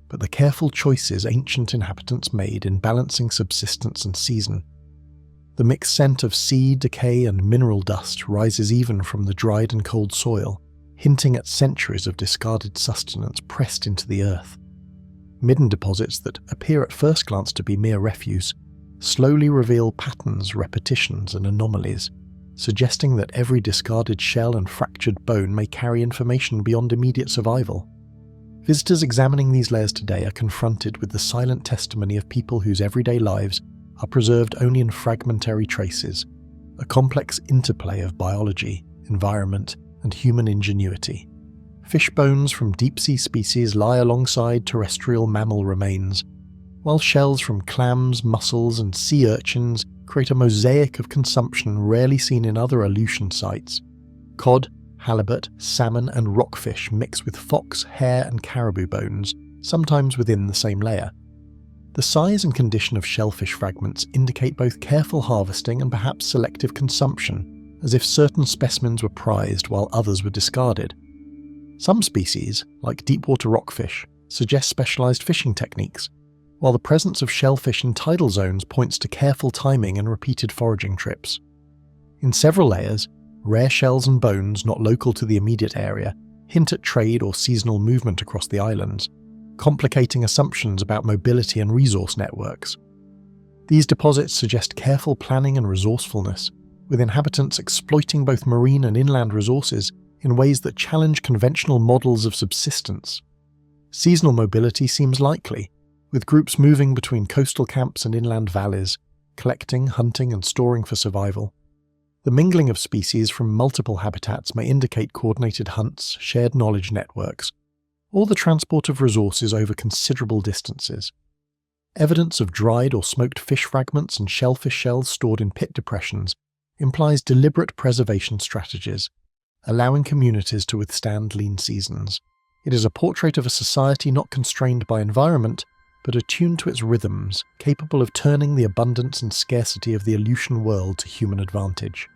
but the careful choices ancient inhabitants made in balancing subsistence and season. The mixed scent of sea, decay and mineral dust rises even from the dried and cold soil, hinting at centuries of discarded sustenance pressed into the earth. Midden deposits that appear at first glance to be mere refuse slowly reveal patterns, repetitions, and anomalies, suggesting that every discarded shell and fractured bone may carry information beyond immediate survival. Visitors examining these layers today are confronted with the silent testimony of people whose everyday lives are preserved only in fragmentary traces, a complex interplay of biology, environment, and human ingenuity. Fish bones from deep-sea species lie alongside terrestrial mammal remains, while shells from clams, mussels, and sea urchins create a mosaic of consumption rarely seen in other Aleutian sites. Cod, halibut, salmon and rockfish mix with fox, hare and caribou bones, sometimes within the same layer. The size and condition of shellfish fragments indicate both careful harvesting and perhaps selective consumption, as if certain specimens were prized while others were discarded. Some species, like deepwater rockfish, suggest specialized fishing techniques, while the presence of shellfish in tidal zones points to careful timing and repeated foraging trips. In several layers, rare shells and bones not local to the immediate area hint at trade or seasonal movement across the islands, complicating assumptions about mobility and resource networks. These deposits suggest careful planning and resourcefulness, with inhabitants exploiting both marine and inland resources in ways that challenge conventional models of subsistence. Seasonal mobility seems likely, with groups moving between coastal camps and inland valleys, collecting, hunting and storing for survival. The mingling of species from multiple habitats may indicate coordinated hunts, shared knowledge networks, or the transport of resources over considerable distances. Evidence of dried or smoked fish fragments and shellfish shells stored in pit depressions implies deliberate preservation strategies, allowing communities to withstand lean seasons. It is a portrait of a society not constrained by environment, but attuned to its rhythms, capable of turning the abundance and scarcity of the Aleutian world to human advantage.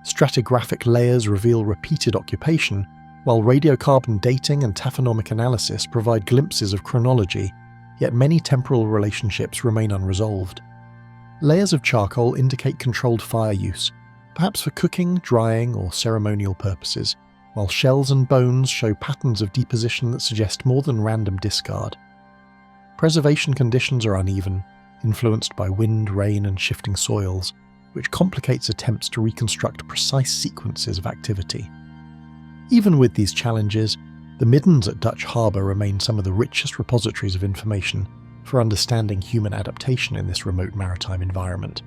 Stratigraphic layers reveal repeated occupation, while radiocarbon dating and taphonomic analysis provide glimpses of chronology, yet many temporal relationships remain unresolved. Layers of charcoal indicate controlled fire use, perhaps for cooking, drying, or ceremonial purposes, while shells and bones show patterns of deposition that suggest more than random discard. Preservation conditions are uneven, influenced by wind, rain, and shifting soils, which complicates attempts to reconstruct precise sequences of activity. Even with these challenges, the middens at Dutch Harbour remain some of the richest repositories of information for understanding human adaptation in this remote maritime environment.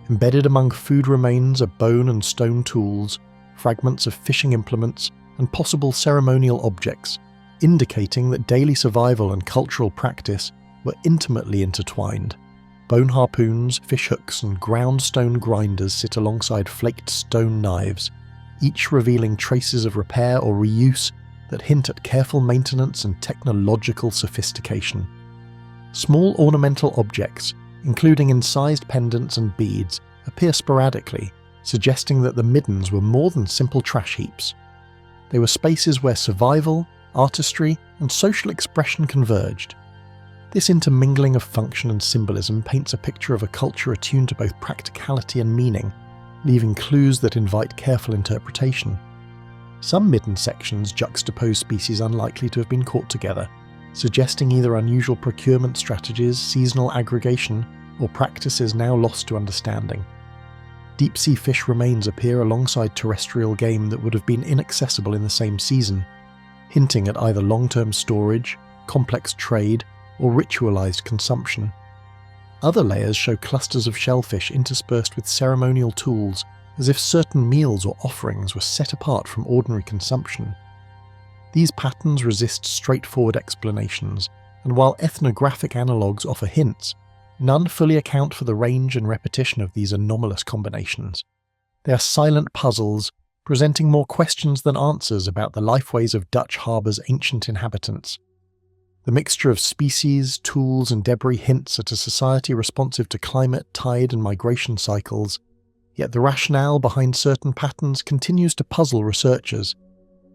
Embedded among food remains are bone and stone tools, fragments of fishing implements, and possible ceremonial objects, indicating that daily survival and cultural practice were intimately intertwined. Bone harpoons, fish hooks, and ground stone grinders sit alongside flaked stone knives, each revealing traces of repair or reuse that hint at careful maintenance and technological sophistication. Small ornamental objects, including incised pendants and beads, appear sporadically, suggesting that the middens were more than simple trash heaps. They were spaces where survival, artistry, and social expression converged. This intermingling of function and symbolism paints a picture of a culture attuned to both practicality and meaning, leaving clues that invite careful interpretation. Some midden sections juxtapose species unlikely to have been caught together, suggesting either unusual procurement strategies, seasonal aggregation, or practices now lost to understanding. Deep-sea fish remains appear alongside terrestrial game that would have been inaccessible in the same season, hinting at either long-term storage, complex trade, or ritualized consumption. Other layers show clusters of shellfish interspersed with ceremonial tools, as if certain meals or offerings were set apart from ordinary consumption. These patterns resist straightforward explanations, and while ethnographic analogues offer hints, none fully account for the range and repetition of these anomalous combinations. They are silent puzzles, presenting more questions than answers about the lifeways of Dutch Harbour's ancient inhabitants. The mixture of species, tools, and debris hints at a society responsive to climate, tide, and migration cycles, yet the rationale behind certain patterns continues to puzzle researchers.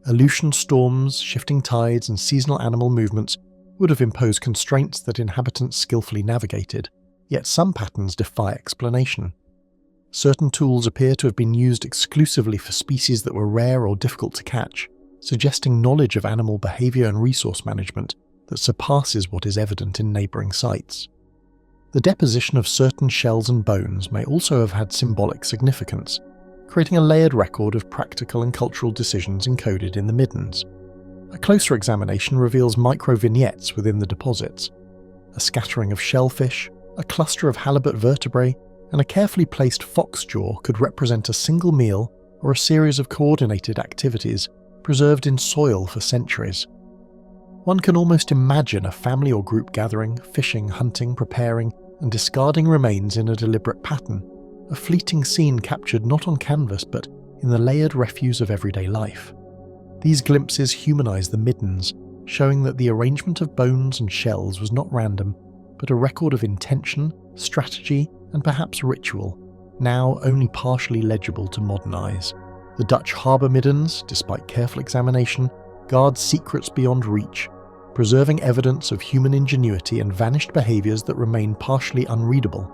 Aleutian storms, shifting tides, and seasonal animal movements would have imposed constraints that inhabitants skillfully navigated, yet some patterns defy explanation. Certain tools appear to have been used exclusively for species that were rare or difficult to catch, suggesting knowledge of animal behaviour and resource management that surpasses what is evident in neighbouring sites. The deposition of certain shells and bones may also have had symbolic significance, creating a layered record of practical and cultural decisions encoded in the middens. A closer examination reveals micro-vignettes within the deposits. A scattering of shellfish, a cluster of halibut vertebrae, and a carefully placed fox jaw could represent a single meal or a series of coordinated activities preserved in soil for centuries. One can almost imagine a family or group gathering, fishing, hunting, preparing, and discarding remains in a deliberate pattern, a fleeting scene captured not on canvas but in the layered refuse of everyday life. These glimpses humanise the middens, showing that the arrangement of bones and shells was not random, but a record of intention, strategy, and perhaps ritual, now only partially legible to modern eyes. The Dutch harbour middens, despite careful examination, guard secrets beyond reach, preserving evidence of human ingenuity and vanished behaviours that remain partially unreadable.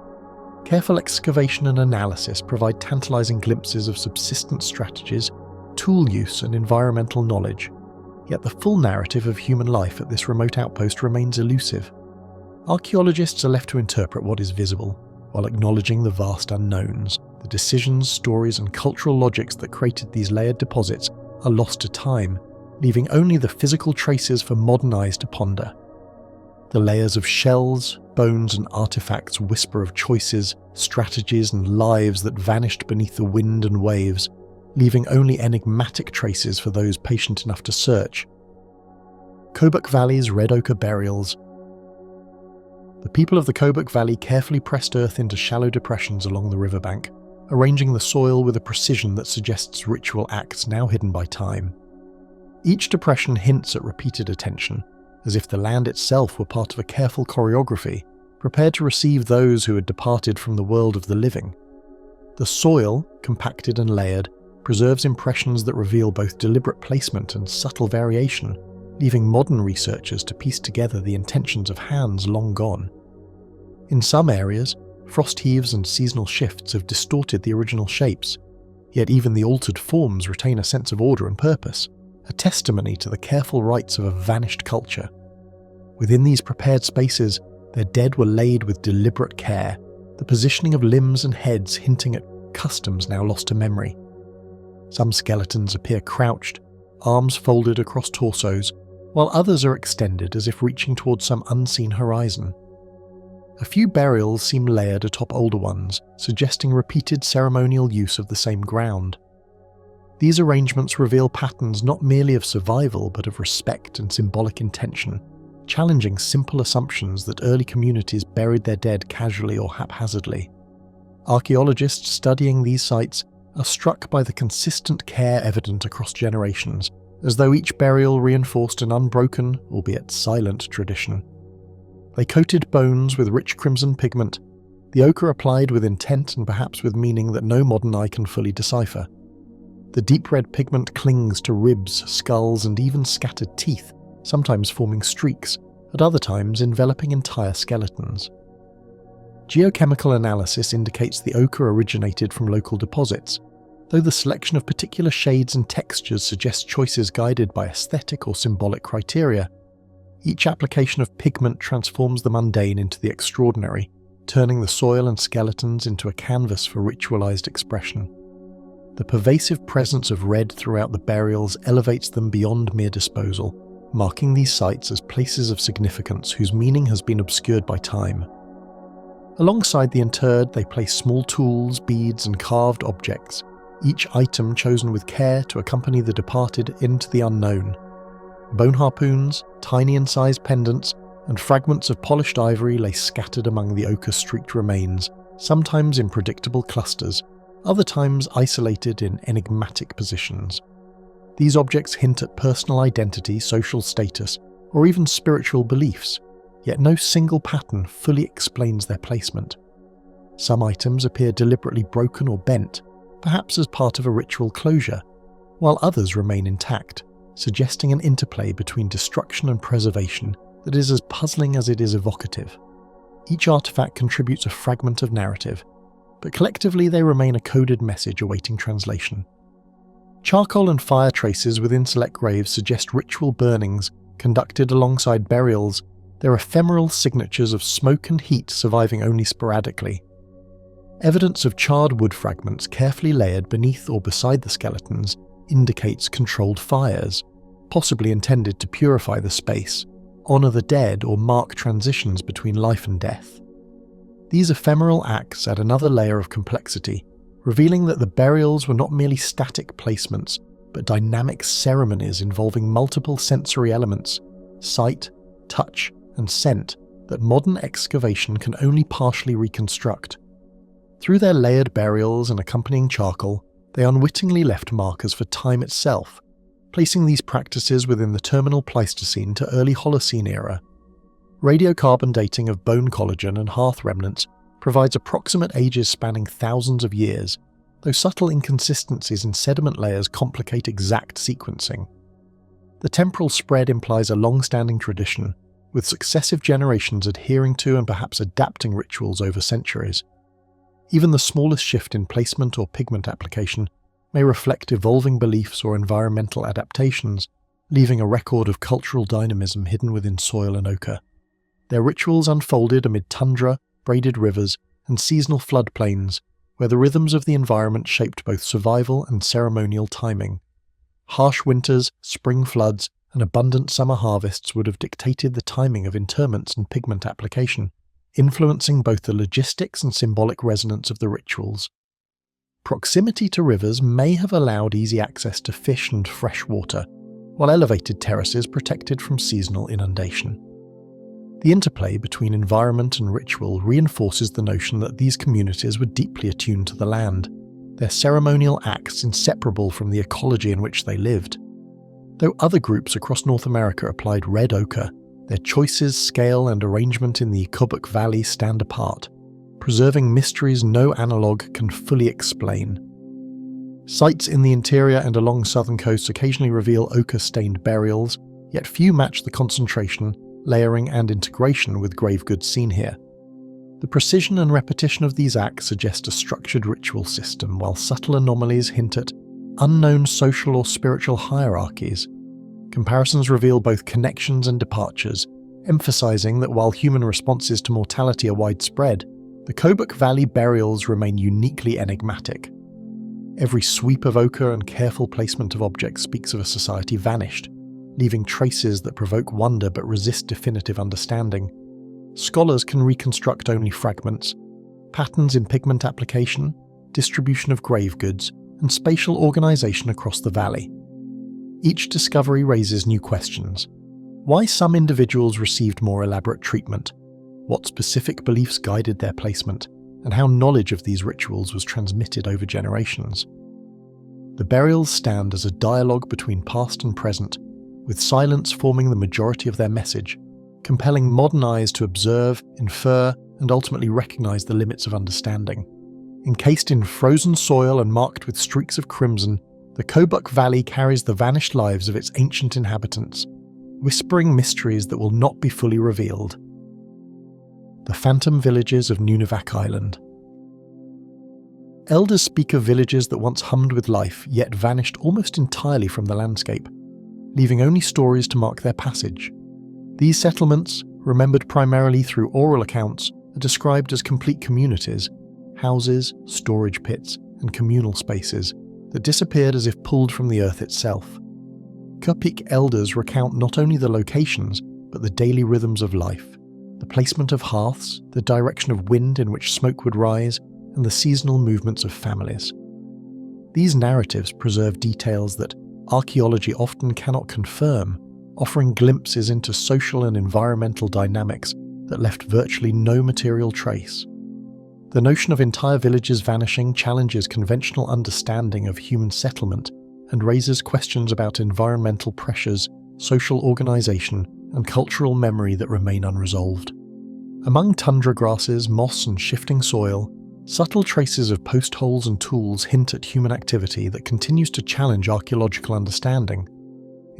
Careful excavation and analysis provide tantalising glimpses of subsistence strategies, tool use and environmental knowledge, yet the full narrative of human life at this remote outpost remains elusive. Archaeologists are left to interpret what is visible, while acknowledging the vast unknowns. The decisions, stories and cultural logics that created these layered deposits are lost to time, leaving only the physical traces for modern eyes to ponder. The layers of shells, bones and artifacts whisper of choices, strategies and lives that vanished beneath the wind and waves, leaving only enigmatic traces for those patient enough to search. Kobuk Valley's red ochre burials. The people of the Kobuk Valley carefully pressed earth into shallow depressions along the riverbank, arranging the soil with a precision that suggests ritual acts now hidden by time. Each depression hints at repeated attention, as if the land itself were part of a careful choreography, prepared to receive those who had departed from the world of the living. The soil, compacted and layered, preserves impressions that reveal both deliberate placement and subtle variation, leaving modern researchers to piece together the intentions of hands long gone. In some areas, frost heaves and seasonal shifts have distorted the original shapes, yet even the altered forms retain a sense of order and purpose, a testimony to the careful rites of a vanished culture. Within these prepared spaces, their dead were laid with deliberate care, the positioning of limbs and heads hinting at customs now lost to memory. Some skeletons appear crouched, arms folded across torsos, while others are extended as if reaching towards some unseen horizon. A few burials seem layered atop older ones, suggesting repeated ceremonial use of the same ground. These arrangements reveal patterns not merely of survival but of respect and symbolic intention, challenging simple assumptions that early communities buried their dead casually or haphazardly. Archaeologists studying these sites are struck by the consistent care evident across generations, as though each burial reinforced an unbroken, albeit silent, tradition. They coated bones with rich crimson pigment, the ochre applied with intent and perhaps with meaning that no modern eye can fully decipher. The deep red pigment clings to ribs, skulls, and even scattered teeth, sometimes forming streaks, at other times enveloping entire skeletons. Geochemical analysis indicates the ochre originated from local deposits, though the selection of particular shades and textures suggests choices guided by aesthetic or symbolic criteria. Each application of pigment transforms the mundane into the extraordinary, turning the soil and skeletons into a canvas for ritualized expression. The pervasive presence of red throughout the burials elevates them beyond mere disposal, marking these sites as places of significance whose meaning has been obscured by time. Alongside the interred, they place small tools, beads, and carved objects, each item chosen with care to accompany the departed into the unknown. Bone harpoons, tiny incised pendants, and fragments of polished ivory lay scattered among the ochre-streaked remains, sometimes in predictable clusters, other times isolated in enigmatic positions. These objects hint at personal identity, social status, or even spiritual beliefs, yet no single pattern fully explains their placement. Some items appear deliberately broken or bent, perhaps as part of a ritual closure, while others remain intact, suggesting an interplay between destruction and preservation that is as puzzling as it is evocative. Each artifact contributes a fragment of narrative, but collectively they remain a coded message awaiting translation. Charcoal and fire traces within select graves suggest ritual burnings conducted alongside burials, their ephemeral signatures of smoke and heat surviving only sporadically. Evidence of charred wood fragments carefully layered beneath or beside the skeletons indicates controlled fires, possibly intended to purify the space, honour the dead, or mark transitions between life and death. These ephemeral acts add another layer of complexity, revealing that the burials were not merely static placements, but dynamic ceremonies involving multiple sensory elements, sight, touch, and scent, that modern excavation can only partially reconstruct. Through their layered burials and accompanying charcoal, they unwittingly left markers for time itself, placing these practices within the terminal Pleistocene to early Holocene era. Radiocarbon dating of bone collagen and hearth remnants provides approximate ages spanning thousands of years, though subtle inconsistencies in sediment layers complicate exact sequencing. The temporal spread implies a long-standing tradition, with successive generations adhering to and perhaps adapting rituals over centuries. Even the smallest shift in placement or pigment application may reflect evolving beliefs or environmental adaptations, leaving a record of cultural dynamism hidden within soil and ochre. Their rituals unfolded amid tundra, braided rivers, and seasonal floodplains, where the rhythms of the environment shaped both survival and ceremonial timing. Harsh winters, spring floods, and abundant summer harvests would have dictated the timing of interments and pigment application, influencing both the logistics and symbolic resonance of the rituals. Proximity to rivers may have allowed easy access to fish and fresh water, while elevated terraces protected from seasonal inundation. The interplay between environment and ritual reinforces the notion that these communities were deeply attuned to the land, their ceremonial acts inseparable from the ecology in which they lived. Though other groups across North America applied red ochre, their choices, scale, and arrangement in the Kobuk Valley stand apart, preserving mysteries no analogue can fully explain. Sites in the interior and along southern coasts occasionally reveal ochre-stained burials, yet few match the concentration, layering, and integration with grave goods seen here. The precision and repetition of these acts suggest a structured ritual system, while subtle anomalies hint at unknown social or spiritual hierarchies. Comparisons reveal both connections and departures, emphasizing that while human responses to mortality are widespread, the Kobuk Valley burials remain uniquely enigmatic. Every sweep of ochre and careful placement of objects speaks of a society vanished, leaving traces that provoke wonder but resist definitive understanding. Scholars can reconstruct only fragments, patterns in pigment application, distribution of grave goods, and spatial organization across the valley. Each discovery raises new questions. Why some individuals received more elaborate treatment? What specific beliefs guided their placement? And how knowledge of these rituals was transmitted over generations? The burials stand as a dialogue between past and present, with silence forming the majority of their message, compelling modern eyes to observe, infer, and ultimately recognize the limits of understanding. Encased in frozen soil and marked with streaks of crimson, the Kobuk Valley carries the vanished lives of its ancient inhabitants, whispering mysteries that will not be fully revealed. The phantom villages of Nunivak Island. Elders speak of villages that once hummed with life, yet vanished almost entirely from the landscape, leaving only stories to mark their passage. These settlements, remembered primarily through oral accounts, are described as complete communities, houses, storage pits, and communal spaces that disappeared as if pulled from the earth itself. Kupik elders recount not only the locations, but the daily rhythms of life, the placement of hearths, the direction of wind in which smoke would rise, and the seasonal movements of families. These narratives preserve details that archaeology often cannot confirm, offering glimpses into social and environmental dynamics that left virtually no material trace. The notion of entire villages vanishing challenges conventional understanding of human settlement and raises questions about environmental pressures, social organization, and cultural memory that remain unresolved. Among tundra grasses, moss, and shifting soil, subtle traces of post holes and tools hint at human activity that continues to challenge archaeological understanding.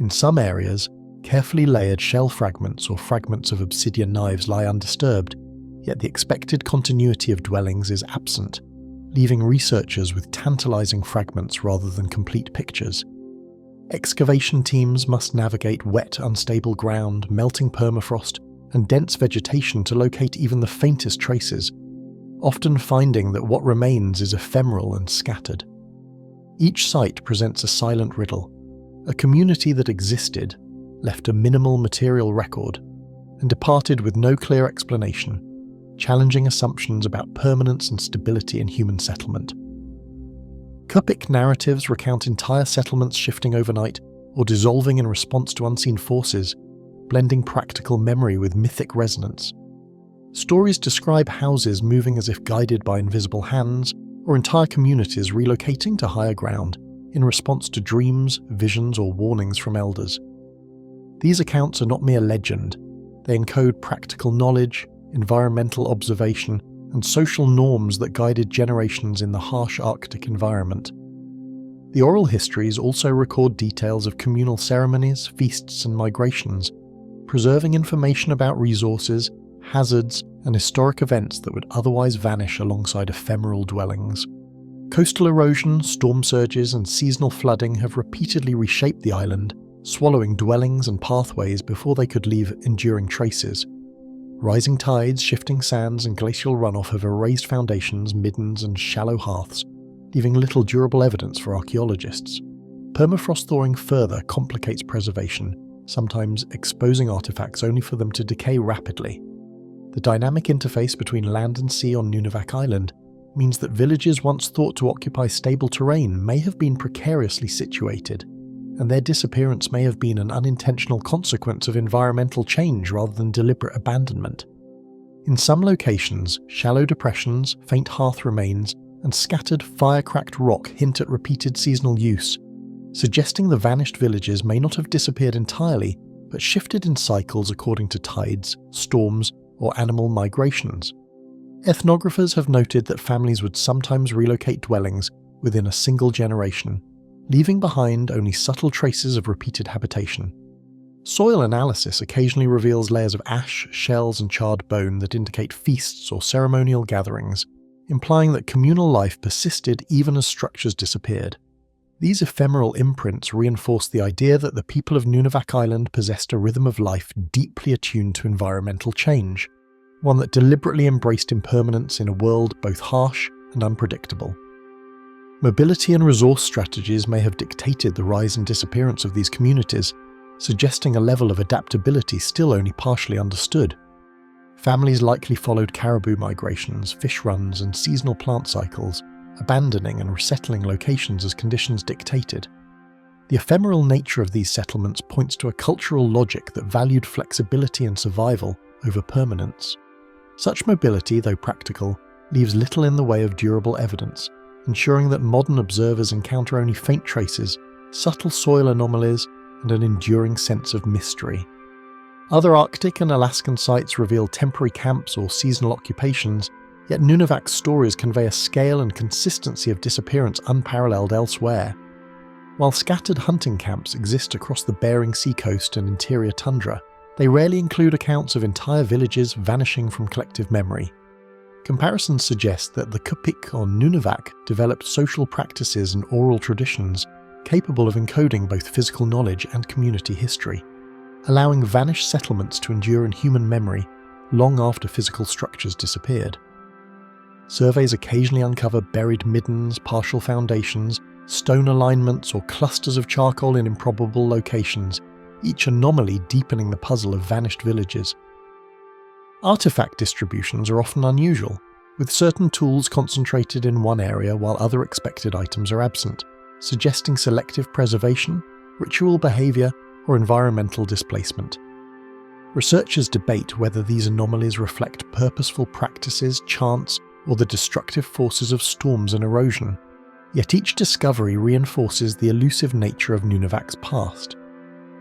In some areas, carefully layered shell fragments or fragments of obsidian knives lie undisturbed, yet the expected continuity of dwellings is absent, leaving researchers with tantalizing fragments rather than complete pictures. Excavation teams must navigate wet, unstable ground, melting permafrost, and dense vegetation to locate even the faintest traces, often finding that what remains is ephemeral and scattered. Each site presents a silent riddle. A community that existed, left a minimal material record, and departed with no clear explanation, challenging assumptions about permanence and stability in human settlement. Kupik narratives recount entire settlements shifting overnight or dissolving in response to unseen forces, blending practical memory with mythic resonance. Stories describe houses moving as if guided by invisible hands, or entire communities relocating to higher ground in response to dreams, visions, or warnings from elders. These accounts are not mere legend. They encode practical knowledge, environmental observation, and social norms that guided generations in the harsh Arctic environment. The oral histories also record details of communal ceremonies, feasts, and migrations, preserving information about resources, hazards, and historic events that would otherwise vanish alongside ephemeral dwellings. Coastal erosion, storm surges, and seasonal flooding have repeatedly reshaped the island, swallowing dwellings and pathways before they could leave enduring traces. Rising tides, shifting sands, and glacial runoff have erased foundations, middens, and shallow hearths, leaving little durable evidence for archaeologists. Permafrost thawing further complicates preservation, sometimes exposing artifacts only for them to decay rapidly. The dynamic interface between land and sea on Nunivak Island means that villages once thought to occupy stable terrain may have been precariously situated, and their disappearance may have been an unintentional consequence of environmental change rather than deliberate abandonment. In some locations, shallow depressions, faint hearth remains, and scattered fire-cracked rock hint at repeated seasonal use, suggesting the vanished villages may not have disappeared entirely, but shifted in cycles according to tides, storms, or animal migrations. Ethnographers have noted that families would sometimes relocate dwellings within a single generation, leaving behind only subtle traces of repeated habitation. Soil analysis occasionally reveals layers of ash, shells, and charred bone that indicate feasts or ceremonial gatherings, implying that communal life persisted even as structures disappeared. These ephemeral imprints reinforce the idea that the people of Nunivak Island possessed a rhythm of life deeply attuned to environmental change, one that deliberately embraced impermanence in a world both harsh and unpredictable. Mobility and resource strategies may have dictated the rise and disappearance of these communities, suggesting a level of adaptability still only partially understood. Families likely followed caribou migrations, fish runs, and seasonal plant cycles, abandoning and resettling locations as conditions dictated. The ephemeral nature of these settlements points to a cultural logic that valued flexibility and survival over permanence. Such mobility, though practical, leaves little in the way of durable evidence, ensuring that modern observers encounter only faint traces, subtle soil anomalies, and an enduring sense of mystery. Other Arctic and Alaskan sites reveal temporary camps or seasonal occupations, yet Nunivak's stories convey a scale and consistency of disappearance unparalleled elsewhere. While scattered hunting camps exist across the Bering Sea coast and interior tundra, they rarely include accounts of entire villages vanishing from collective memory. Comparisons suggest that the Kodiak on Nunivak developed social practices and oral traditions capable of encoding both physical knowledge and community history, allowing vanished settlements to endure in human memory long after physical structures disappeared. Surveys occasionally uncover buried middens, partial foundations, stone alignments, or clusters of charcoal in improbable locations, each anomaly deepening the puzzle of vanished villages. Artifact distributions are often unusual, with certain tools concentrated in one area while other expected items are absent, suggesting selective preservation, ritual behaviour, or environmental displacement. Researchers debate whether these anomalies reflect purposeful practices, chance, or the destructive forces of storms and erosion, yet each discovery reinforces the elusive nature of Nunivak's past.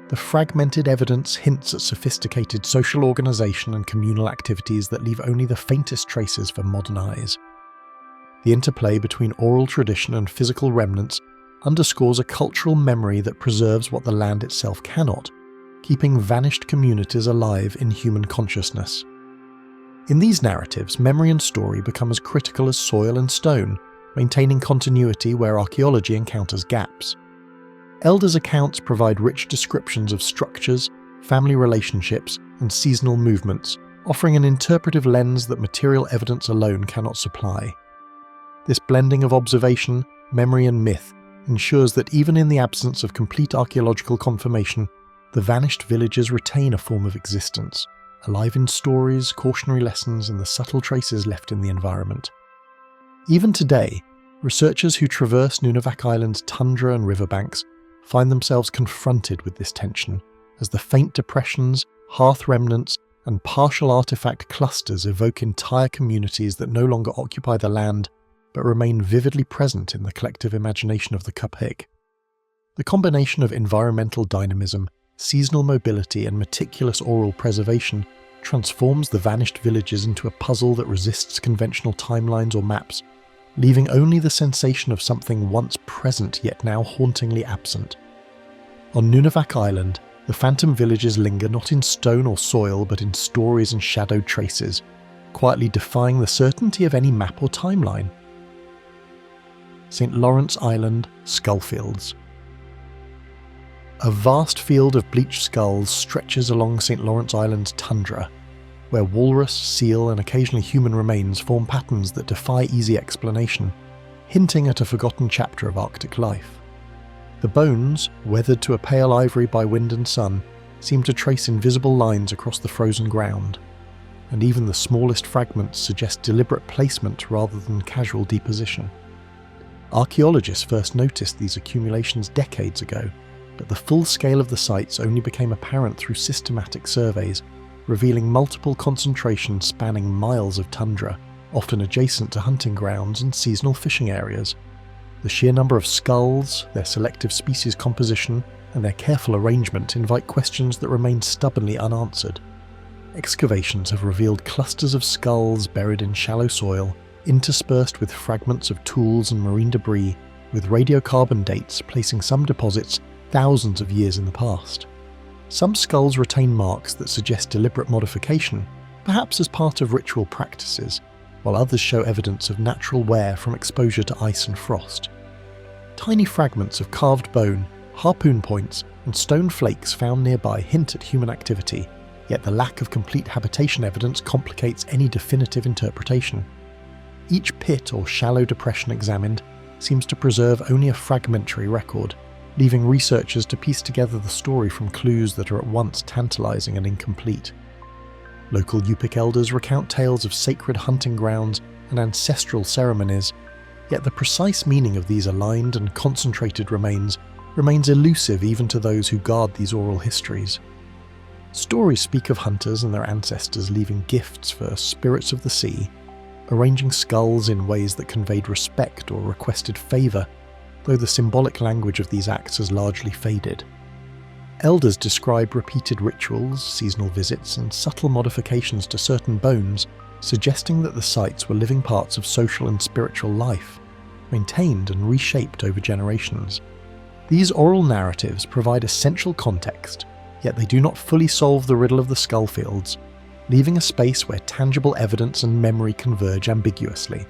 The fragmented evidence hints at sophisticated social organisation and communal activities that leave only the faintest traces for modern eyes. The interplay between oral tradition and physical remnants underscores a cultural memory that preserves what the land itself cannot, keeping vanished communities alive in human consciousness. In these narratives, memory and story become as critical as soil and stone, maintaining continuity where archaeology encounters gaps. Elders' accounts provide rich descriptions of structures, family relationships, and seasonal movements, offering an interpretive lens that material evidence alone cannot supply. This blending of observation, memory, and myth ensures that even in the absence of complete archaeological confirmation, the vanished villages retain a form of existence, alive in stories, cautionary lessons, and the subtle traces left in the environment. Even today, researchers who traverse Nunivak Island's tundra and riverbanks find themselves confronted with this tension, as the faint depressions, hearth remnants, and partial artifact clusters evoke entire communities that no longer occupy the land but remain vividly present in the collective imagination of the Kodiak. The combination of environmental dynamism, seasonal mobility, and meticulous oral preservation transforms the vanished villages into a puzzle that resists conventional timelines or maps, leaving only the sensation of something once present yet now hauntingly absent. On Nunivak Island, the phantom villages linger not in stone or soil but in stories and shadowed traces, quietly defying the certainty of any map or timeline. St. Lawrence Island, Skullfields. A vast field of bleached skulls stretches along St. Lawrence Island's tundra, where walrus, seal, and occasionally human remains form patterns that defy easy explanation, hinting at a forgotten chapter of Arctic life. The bones, weathered to a pale ivory by wind and sun, seem to trace invisible lines across the frozen ground, and even the smallest fragments suggest deliberate placement rather than casual deposition. Archaeologists first noticed these accumulations decades ago, but the full scale of the sites only became apparent through systematic surveys, revealing multiple concentrations spanning miles of tundra, often adjacent to hunting grounds and seasonal fishing areas. The sheer number of skulls, their selective species composition, and their careful arrangement invite questions that remain stubbornly unanswered. Excavations have revealed clusters of skulls buried in shallow soil, interspersed with fragments of tools and marine debris, with radiocarbon dates placing some deposits thousands of years in the past. Some skulls retain marks that suggest deliberate modification, perhaps as part of ritual practices, while others show evidence of natural wear from exposure to ice and frost. Tiny fragments of carved bone, harpoon points, and stone flakes found nearby hint at human activity, yet the lack of complete habitation evidence complicates any definitive interpretation. Each pit or shallow depression examined seems to preserve only a fragmentary record, leaving researchers to piece together the story from clues that are at once tantalizing and incomplete. Local Yupik elders recount tales of sacred hunting grounds and ancestral ceremonies, yet the precise meaning of these aligned and concentrated remains remains elusive even to those who guard these oral histories. Stories speak of hunters and their ancestors leaving gifts for spirits of the sea, arranging skulls in ways that conveyed respect or requested favour, though the symbolic language of these acts has largely faded. Elders describe repeated rituals, seasonal visits, and subtle modifications to certain bones, suggesting that the sites were living parts of social and spiritual life, maintained and reshaped over generations. These oral narratives provide essential context, yet they do not fully solve the riddle of the skullfields, leaving a space where tangible evidence and memory converge ambiguously.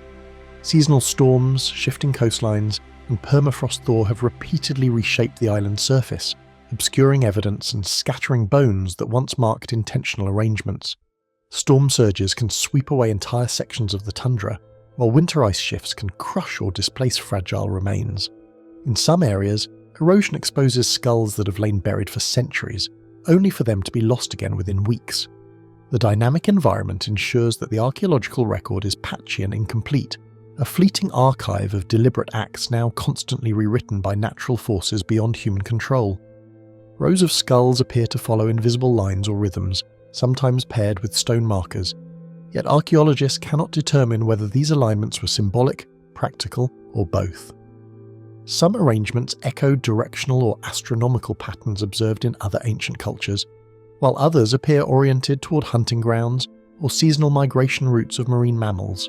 Seasonal storms, shifting coastlines, and permafrost thaw have repeatedly reshaped the island's surface, obscuring evidence and scattering bones that once marked intentional arrangements. Storm surges can sweep away entire sections of the tundra, while winter ice shifts can crush or displace fragile remains. In some areas, erosion exposes skulls that have lain buried for centuries, only for them to be lost again within weeks. The dynamic environment ensures that the archaeological record is patchy and incomplete, a fleeting archive of deliberate acts now constantly rewritten by natural forces beyond human control. Rows of skulls appear to follow invisible lines or rhythms, sometimes paired with stone markers, yet archaeologists cannot determine whether these alignments were symbolic, practical, or both. Some arrangements echo directional or astronomical patterns observed in other ancient cultures, while others appear oriented toward hunting grounds or seasonal migration routes of marine mammals.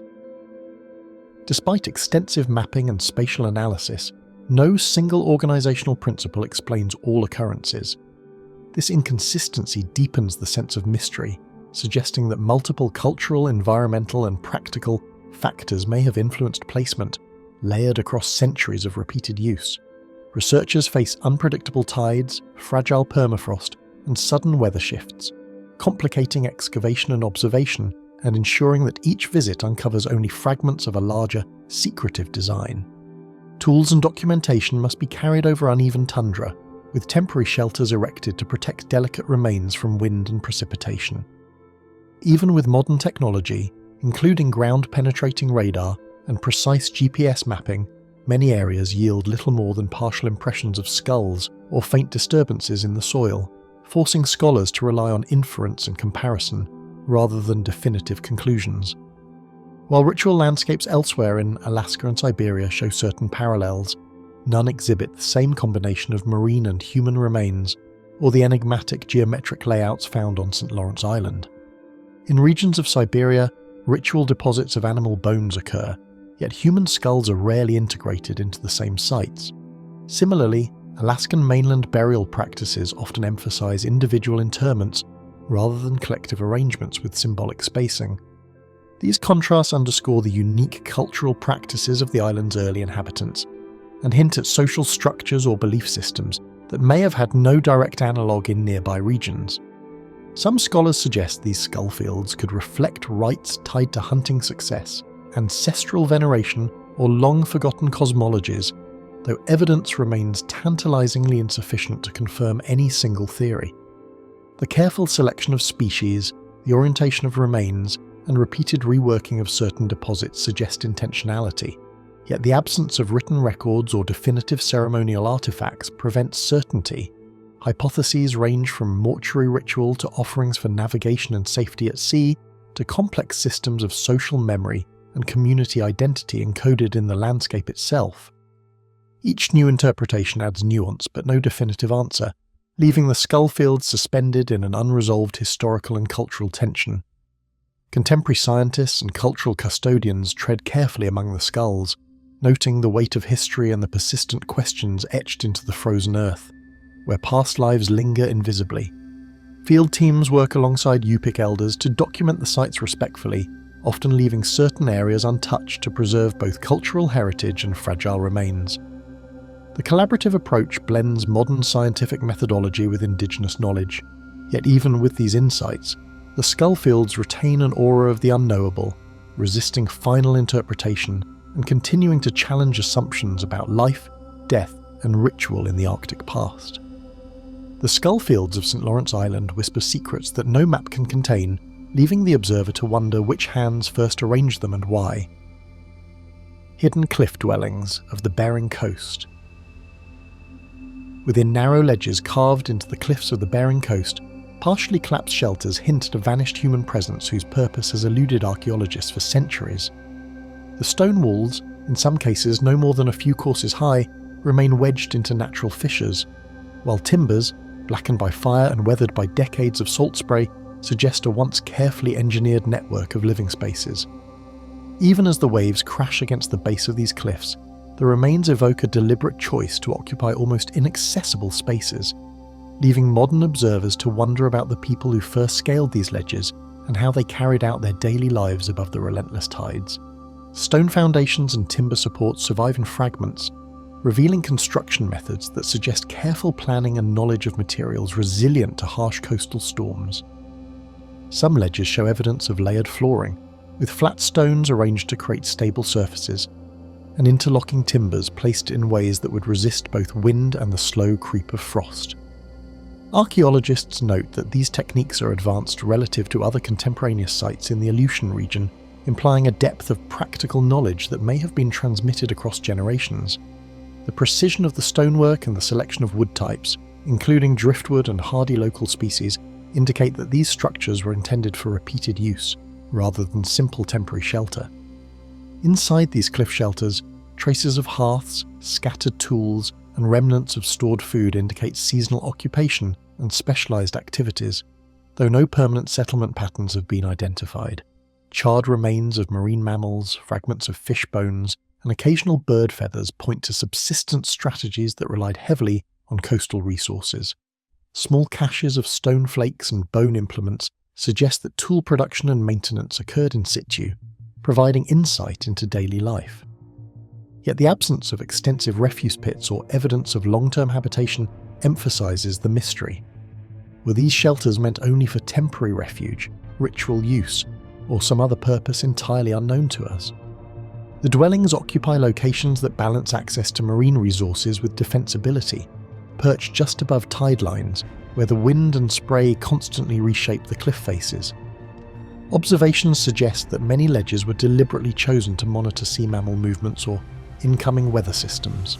Despite extensive mapping and spatial analysis, no single organizational principle explains all occurrences. This inconsistency deepens the sense of mystery, suggesting that multiple cultural, environmental, and practical factors may have influenced placement, layered across centuries of repeated use. Researchers face unpredictable tides, fragile permafrost, and sudden weather shifts, complicating excavation and observation and ensuring that each visit uncovers only fragments of a larger, secretive design. Tools and documentation must be carried over uneven tundra, with temporary shelters erected to protect delicate remains from wind and precipitation. Even with modern technology, including ground-penetrating radar and precise GPS mapping, many areas yield little more than partial impressions of skulls or faint disturbances in the soil, forcing scholars to rely on inference and comparison rather than definitive conclusions. While ritual landscapes elsewhere in Alaska and Siberia show certain parallels, none exhibit the same combination of marine and human remains or the enigmatic geometric layouts found on St. Lawrence Island. In regions of Siberia, ritual deposits of animal bones occur, yet human skulls are rarely integrated into the same sites. Similarly, Alaskan mainland burial practices often emphasize individual interments rather than collective arrangements with symbolic spacing. These contrasts underscore the unique cultural practices of the island's early inhabitants, and hint at social structures or belief systems that may have had no direct analogue in nearby regions. Some scholars suggest these skullfields could reflect rites tied to hunting success, ancestral veneration, or long-forgotten cosmologies, though evidence remains tantalizingly insufficient to confirm any single theory. The careful selection of species, the orientation of remains, and repeated reworking of certain deposits suggest intentionality, yet the absence of written records or definitive ceremonial artifacts prevents certainty. Hypotheses range from mortuary ritual to offerings for navigation and safety at sea, to complex systems of social memory and community identity encoded in the landscape itself. Each new interpretation adds nuance but no definitive answer, leaving the skullfields suspended in an unresolved historical and cultural tension. Contemporary scientists and cultural custodians tread carefully among the skulls, noting the weight of history and the persistent questions etched into the frozen earth, where past lives linger invisibly. Field teams work alongside Yupik elders to document the sites respectfully, often leaving certain areas untouched to preserve both cultural heritage and fragile remains. The collaborative approach blends modern scientific methodology with indigenous knowledge, yet even with these insights, the skullfields retain an aura of the unknowable, resisting final interpretation and continuing to challenge assumptions about life, death, and ritual in the Arctic past. The skullfields of St. Lawrence Island whisper secrets that no map can contain, leaving the observer to wonder which hands first arranged them and why. Hidden cliff dwellings of the Bering Coast. Within narrow ledges carved into the cliffs of the Bering Coast, partially collapsed shelters hint at a vanished human presence whose purpose has eluded archaeologists for centuries. The stone walls, in some cases no more than a few courses high, remain wedged into natural fissures, while timbers, blackened by fire and weathered by decades of salt spray, suggest a once carefully engineered network of living spaces. Even as the waves crash against the base of these cliffs, the remains evoke a deliberate choice to occupy almost inaccessible spaces, leaving modern observers to wonder about the people who first scaled these ledges and how they carried out their daily lives above the relentless tides. Stone foundations and timber supports survive in fragments, revealing construction methods that suggest careful planning and knowledge of materials resilient to harsh coastal storms. Some ledges show evidence of layered flooring, with flat stones arranged to create stable surfaces, and interlocking timbers placed in ways that would resist both wind and the slow creep of frost. Archaeologists note that these techniques are advanced relative to other contemporaneous sites in the Aleutian region, implying a depth of practical knowledge that may have been transmitted across generations. The precision of the stonework and the selection of wood types, including driftwood and hardy local species, indicate that these structures were intended for repeated use, rather than simple temporary shelter. Inside these cliff shelters, traces of hearths, scattered tools, and remnants of stored food indicate seasonal occupation and specialized activities, though no permanent settlement patterns have been identified. Charred remains of marine mammals, fragments of fish bones, and occasional bird feathers point to subsistence strategies that relied heavily on coastal resources. Small caches of stone flakes and bone implements suggest that tool production and maintenance occurred in situ, providing insight into daily life. Yet the absence of extensive refuse pits or evidence of long-term habitation emphasizes the mystery. Were these shelters meant only for temporary refuge, ritual use, or some other purpose entirely unknown to us? The dwellings occupy locations that balance access to marine resources with defensibility, perched just above tide lines, where the wind and spray constantly reshape the cliff faces. Observations suggest that many ledges were deliberately chosen to monitor sea mammal movements or incoming weather systems.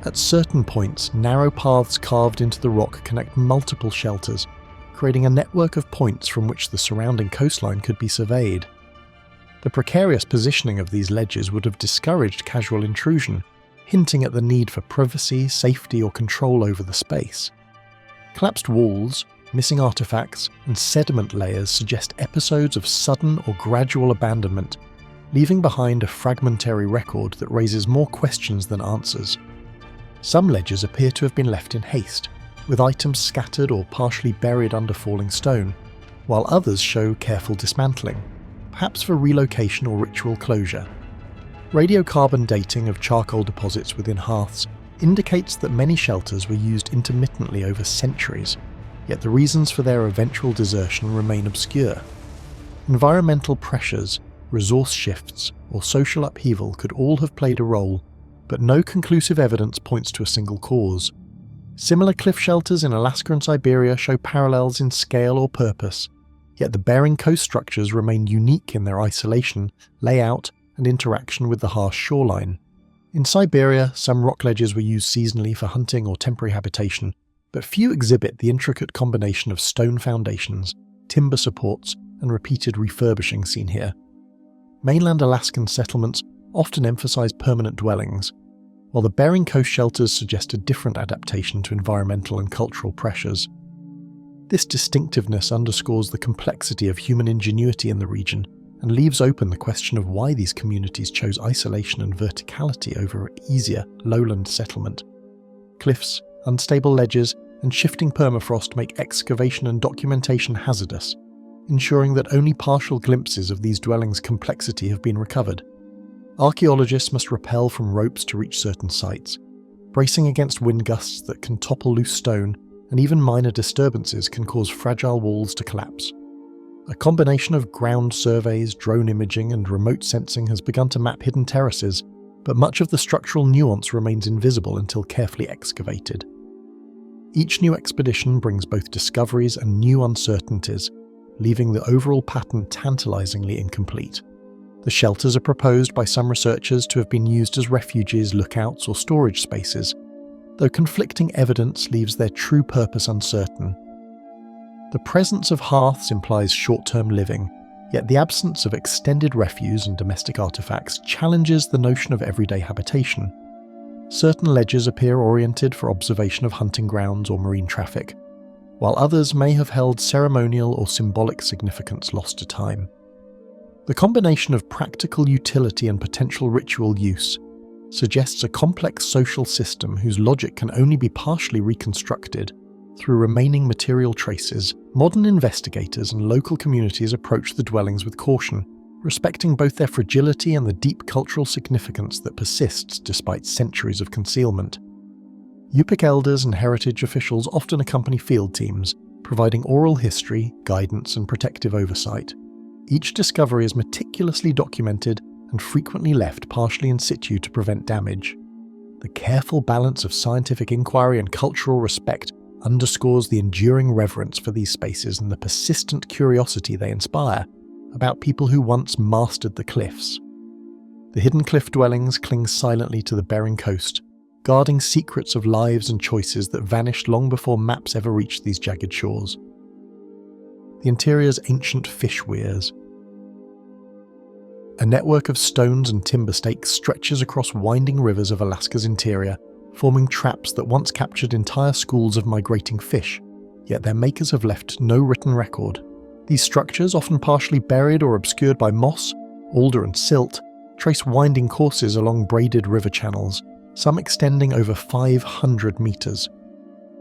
At certain points, narrow paths carved into the rock connect multiple shelters, creating a network of points from which the surrounding coastline could be surveyed. The precarious positioning of these ledges would have discouraged casual intrusion, hinting at the need for privacy, safety, or control over the space. Collapsed walls, missing artifacts, and sediment layers suggest episodes of sudden or gradual abandonment, leaving behind a fragmentary record that raises more questions than answers. Some ledges appear to have been left in haste, with items scattered or partially buried under falling stone, while others show careful dismantling, perhaps for relocation or ritual closure. Radiocarbon dating of charcoal deposits within hearths indicates that many shelters were used intermittently over centuries, yet the reasons for their eventual desertion remain obscure. Environmental pressures, resource shifts, or social upheaval could all have played a role, but no conclusive evidence points to a single cause. Similar cliff shelters in Alaska and Siberia show parallels in scale or purpose, yet the Bering Coast structures remain unique in their isolation, layout, and interaction with the harsh shoreline. In Siberia, some rock ledges were used seasonally for hunting or temporary habitation, but few exhibit the intricate combination of stone foundations, timber supports, and repeated refurbishing seen here. Mainland Alaskan settlements often emphasize permanent dwellings, while the Bering Coast shelters suggest a different adaptation to environmental and cultural pressures. This distinctiveness underscores the complexity of human ingenuity in the region and leaves open the question of why these communities chose isolation and verticality over easier lowland settlement. Cliffs, unstable ledges, and shifting permafrost make excavation and documentation hazardous, ensuring that only partial glimpses of these dwellings' complexity have been recovered. Archaeologists must rappel from ropes to reach certain sites, bracing against wind gusts that can topple loose stone, and even minor disturbances can cause fragile walls to collapse. A combination of ground surveys, drone imaging, and remote sensing has begun to map hidden terraces, but much of the structural nuance remains invisible until carefully excavated. Each new expedition brings both discoveries and new uncertainties, leaving the overall pattern tantalizingly incomplete. The shelters are proposed by some researchers to have been used as refuges, lookouts, or storage spaces, though conflicting evidence leaves their true purpose uncertain. The presence of hearths implies short-term living, yet the absence of extended refuse and domestic artifacts challenges the notion of everyday habitation. Certain ledges appear oriented for observation of hunting grounds or marine traffic, while others may have held ceremonial or symbolic significance lost to time. The combination of practical utility and potential ritual use suggests a complex social system whose logic can only be partially reconstructed through remaining material traces. Modern investigators and local communities approach the dwellings with caution, respecting both their fragility and the deep cultural significance that persists despite centuries of concealment. Yupik elders and heritage officials often accompany field teams, providing oral history, guidance, and protective oversight. Each discovery is meticulously documented and frequently left partially in situ to prevent damage. The careful balance of scientific inquiry and cultural respect underscores the enduring reverence for these spaces and the persistent curiosity they inspire about people who once mastered the cliffs. The hidden cliff dwellings cling silently to the Bering Coast, guarding secrets of lives and choices that vanished long before maps ever reached these jagged shores. The interior's ancient fish weirs. A network of stones and timber stakes stretches across winding rivers of Alaska's interior, forming traps that once captured entire schools of migrating fish, yet their makers have left no written record. These structures, often partially buried or obscured by moss, alder and silt, trace winding courses along braided river channels, some extending over 500 meters.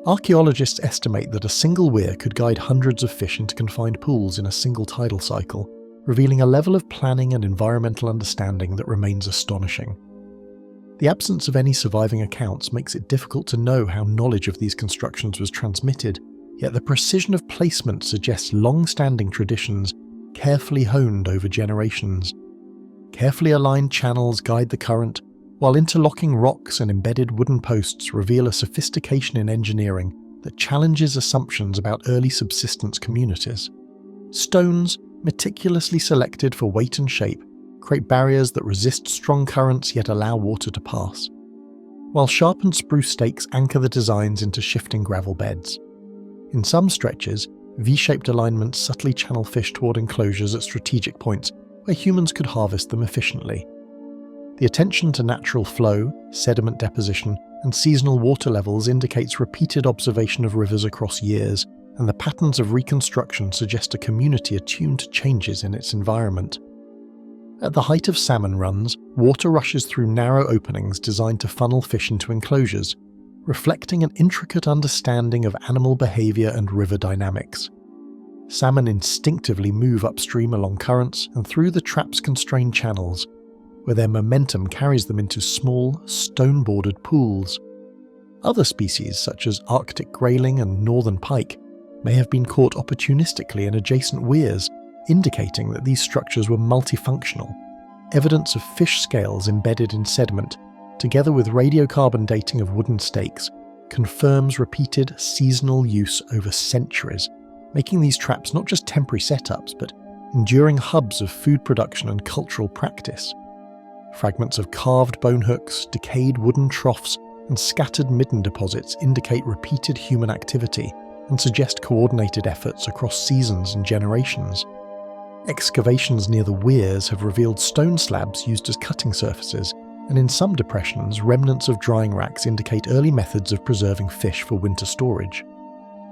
Archaeologists estimate that a single weir could guide hundreds of fish into confined pools in a single tidal cycle, revealing a level of planning and environmental understanding that remains astonishing. The absence of any surviving accounts makes it difficult to know how knowledge of these constructions was transmitted, yet the precision of placement suggests long-standing traditions carefully honed over generations. Carefully aligned channels guide the current, while interlocking rocks and embedded wooden posts reveal a sophistication in engineering that challenges assumptions about early subsistence communities. Stones, meticulously selected for weight and shape, create barriers that resist strong currents yet allow water to pass, while sharpened spruce stakes anchor the designs into shifting gravel beds. In some stretches, V-shaped alignments subtly channel fish toward enclosures at strategic points where humans could harvest them efficiently. The attention to natural flow, sediment deposition, and seasonal water levels indicates repeated observation of rivers across years, and the patterns of reconstruction suggest a community attuned to changes in its environment. At the height of salmon runs, water rushes through narrow openings designed to funnel fish into enclosures, reflecting an intricate understanding of animal behavior and river dynamics. Salmon instinctively move upstream along currents and through the trap's constrained channels, where their momentum carries them into small, stone-bordered pools. Other species, such as Arctic grayling and northern pike, may have been caught opportunistically in adjacent weirs, indicating that these structures were multifunctional. Evidence of fish scales embedded in sediment, together with radiocarbon dating of wooden stakes, confirms repeated seasonal use over centuries, making these traps not just temporary setups, but enduring hubs of food production and cultural practice. Fragments of carved bone hooks, decayed wooden troughs, and scattered midden deposits indicate repeated human activity and suggest coordinated efforts across seasons and generations. Excavations near the weirs have revealed stone slabs used as cutting surfaces, and in some depressions, remnants of drying racks indicate early methods of preserving fish for winter storage.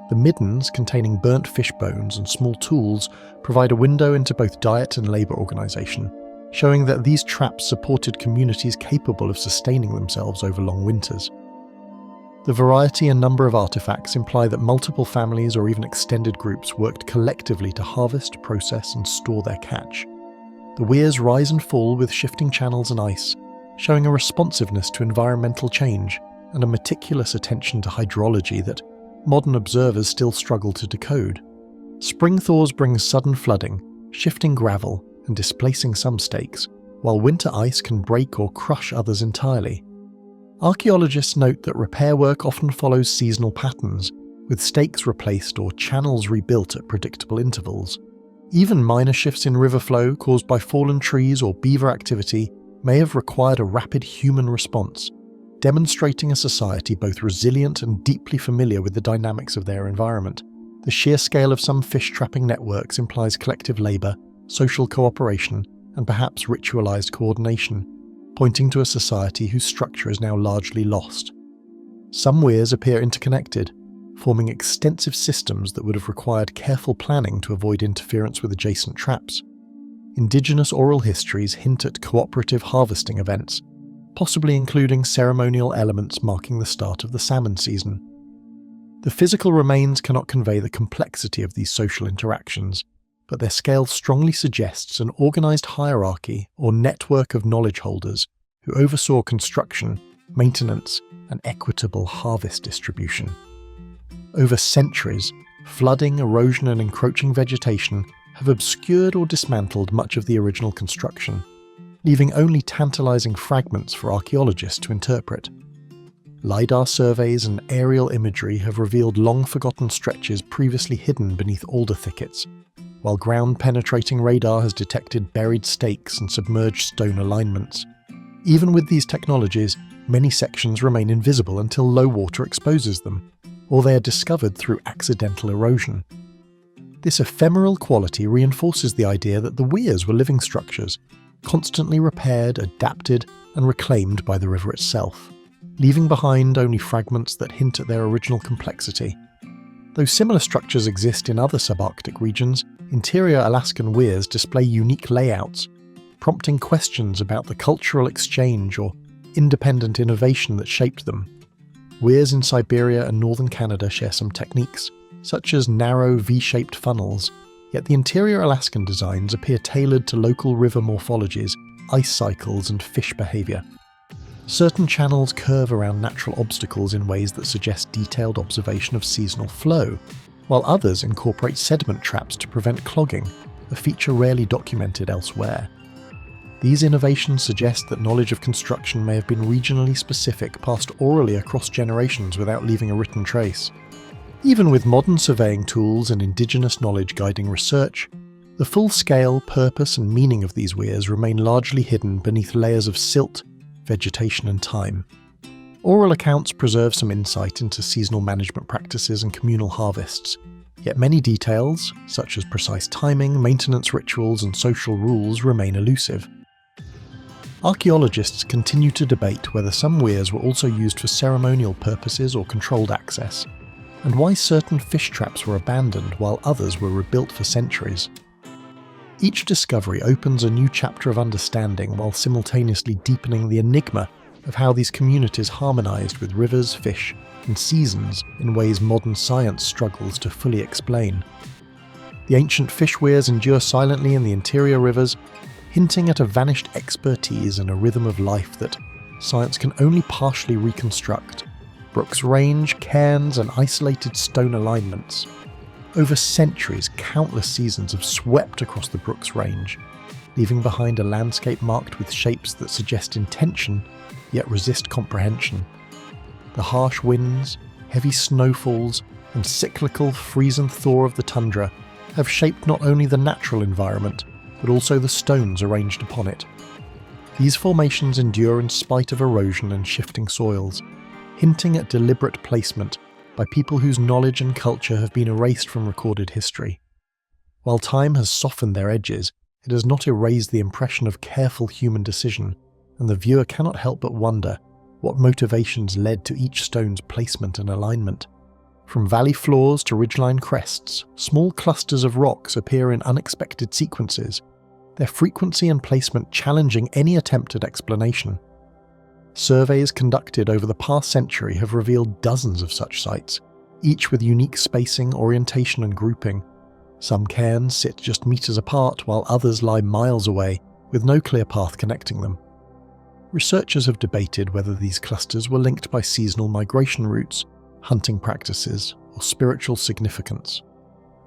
The middens, containing burnt fish bones and small tools, provide a window into both diet and labour organisation, showing that these traps supported communities capable of sustaining themselves over long winters. The variety and number of artefacts imply that multiple families or even extended groups worked collectively to harvest, process, and store their catch. The weirs rise and fall with shifting channels and ice, showing a responsiveness to environmental change and a meticulous attention to hydrology that modern observers still struggle to decode. Spring thaws bring sudden flooding, shifting gravel, and displacing some stakes, while winter ice can break or crush others entirely. Archaeologists note that repair work often follows seasonal patterns, with stakes replaced or channels rebuilt at predictable intervals. Even minor shifts in river flow caused by fallen trees or beaver activity may have required a rapid human response, demonstrating a society both resilient and deeply familiar with the dynamics of their environment. The sheer scale of some fish-trapping networks implies collective labour, social cooperation, and perhaps ritualised coordination, pointing to a society whose structure is now largely lost. Some weirs appear interconnected, forming extensive systems that would have required careful planning to avoid interference with adjacent traps. Indigenous oral histories hint at cooperative harvesting events, possibly including ceremonial elements marking the start of the salmon season. The physical remains cannot convey the complexity of these social interactions, but their scale strongly suggests an organised hierarchy or network of knowledge holders who oversaw construction, maintenance, and equitable harvest distribution. Over centuries, flooding, erosion, and encroaching vegetation have obscured or dismantled much of the original construction, leaving only tantalising fragments for archaeologists to interpret. LiDAR surveys and aerial imagery have revealed long-forgotten stretches previously hidden beneath alder thickets, while ground-penetrating radar has detected buried stakes and submerged stone alignments. Even with these technologies, many sections remain invisible until low water exposes them, or they are discovered through accidental erosion. This ephemeral quality reinforces the idea that the weirs were living structures, constantly repaired, adapted, and reclaimed by the river itself, leaving behind only fragments that hint at their original complexity. Though similar structures exist in other subarctic regions, interior Alaskan weirs display unique layouts, prompting questions about the cultural exchange or independent innovation that shaped them. Weirs in Siberia and northern Canada share some techniques, such as narrow V-shaped funnels, yet the interior Alaskan designs appear tailored to local river morphologies, ice cycles, and fish behaviour. Certain channels curve around natural obstacles in ways that suggest detailed observation of seasonal flow, while others incorporate sediment traps to prevent clogging, a feature rarely documented elsewhere. These innovations suggest that knowledge of construction may have been regionally specific, passed orally across generations without leaving a written trace. Even with modern surveying tools and indigenous knowledge guiding research, the full scale, purpose, and meaning of these weirs remain largely hidden beneath layers of silt, vegetation, and time. Oral accounts preserve some insight into seasonal management practices and communal harvests, Yet many details, such as precise timing, maintenance rituals, and social rules, remain elusive. Archaeologists continue to debate whether some weirs were also used for ceremonial purposes or controlled access, and why certain fish traps were abandoned while others were rebuilt for centuries. Each discovery opens a new chapter of understanding while simultaneously deepening the enigma of how these communities harmonized with rivers, fish, and seasons in ways modern science struggles to fully explain. The ancient fish weirs endure silently in the interior rivers, hinting at a vanished expertise and a rhythm of life that science can only partially reconstruct. Brooks Range, cairns, and isolated stone alignments. Over centuries, countless seasons have swept across the Brooks Range, leaving behind a landscape marked with shapes that suggest intention, yet resist comprehension. The harsh winds, heavy snowfalls, and cyclical freeze and thaw of the tundra have shaped not only the natural environment, but also the stones arranged upon it. These formations endure in spite of erosion and shifting soils, hinting at deliberate placement by people whose knowledge and culture have been erased from recorded history. While time has softened their edges, it has not erased the impression of careful human decision, and the viewer cannot help but wonder what motivations led to each stone's placement and alignment. From valley floors to ridgeline crests, small clusters of rocks appear in unexpected sequences, their frequency and placement challenging any attempt at explanation. Surveys conducted over the past century have revealed dozens of such sites, each with unique spacing, orientation, and grouping. Some cairns sit just meters apart, while others lie miles away, with no clear path connecting them. Researchers have debated whether these clusters were linked by seasonal migration routes, hunting practices, or spiritual significance.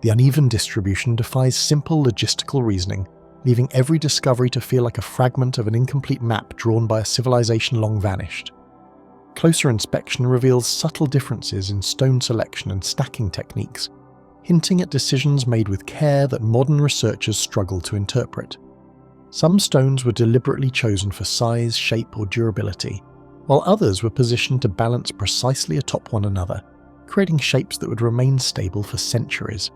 The uneven distribution defies simple logistical reasoning, leaving every discovery to feel like a fragment of an incomplete map drawn by a civilization long vanished. Closer inspection reveals subtle differences in stone selection and stacking techniques, hinting at decisions made with care that modern researchers struggle to interpret. Some stones were deliberately chosen for size, shape, or durability, while others were positioned to balance precisely atop one another, creating shapes that would remain stable for centuries.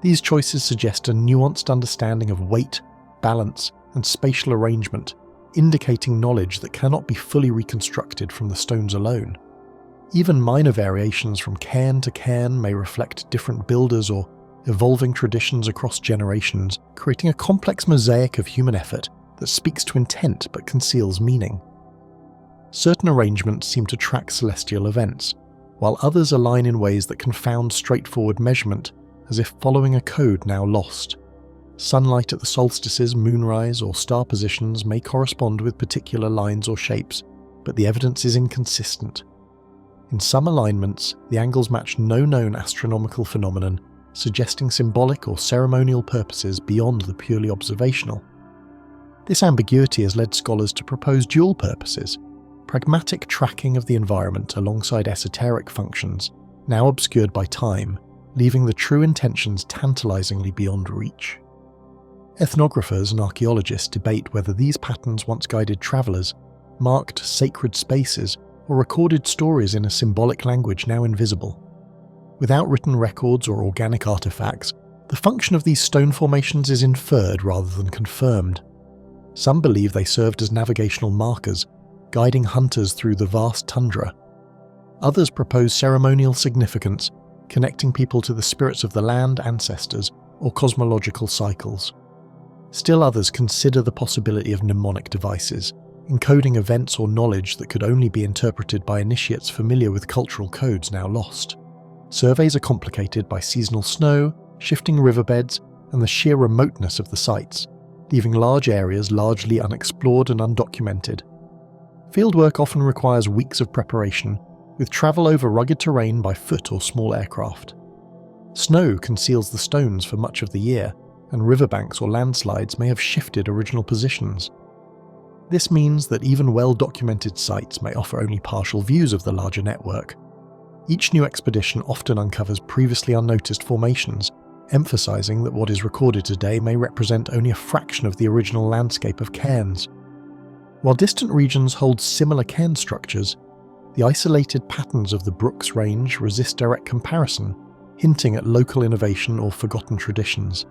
These choices suggest a nuanced understanding of weight, balance, and spatial arrangement, indicating knowledge that cannot be fully reconstructed from the stones alone. Even minor variations from cairn to cairn may reflect different builders or evolving traditions across generations, creating a complex mosaic of human effort that speaks to intent but conceals meaning. Certain arrangements seem to track celestial events, while others align in ways that confound straightforward measurement, as if following a code now lost. Sunlight at the solstices, moonrise, or star positions may correspond with particular lines or shapes, but the evidence is inconsistent. In some alignments, the angles match no known astronomical phenomenon, suggesting symbolic or ceremonial purposes beyond the purely observational. This ambiguity has led scholars to propose dual purposes: pragmatic tracking of the environment alongside esoteric functions, now obscured by time, leaving the true intentions tantalizingly beyond reach. Ethnographers and archaeologists debate whether these patterns once guided travelers, marked sacred spaces, or recorded stories in a symbolic language now invisible. Without written records or organic artifacts, the function of these stone formations is inferred rather than confirmed. Some believe they served as navigational markers, guiding hunters through the vast tundra. Others propose ceremonial significance, connecting people to the spirits of the land, ancestors, or cosmological cycles. Still others consider the possibility of mnemonic devices, encoding events or knowledge that could only be interpreted by initiates familiar with cultural codes now lost. Surveys are complicated by seasonal snow, shifting riverbeds, and the sheer remoteness of the sites, leaving large areas largely unexplored and undocumented. Fieldwork often requires weeks of preparation, with travel over rugged terrain by foot or small aircraft. Snow conceals the stones for much of the year, and riverbanks or landslides may have shifted original positions. This means that even well-documented sites may offer only partial views of the larger network. Each new expedition often uncovers previously unnoticed formations, emphasizing that what is recorded today may represent only a fraction of the original landscape of cairns. While distant regions hold similar cairn structures, the isolated patterns of the Brooks Range resist direct comparison, hinting at local innovation or forgotten traditions.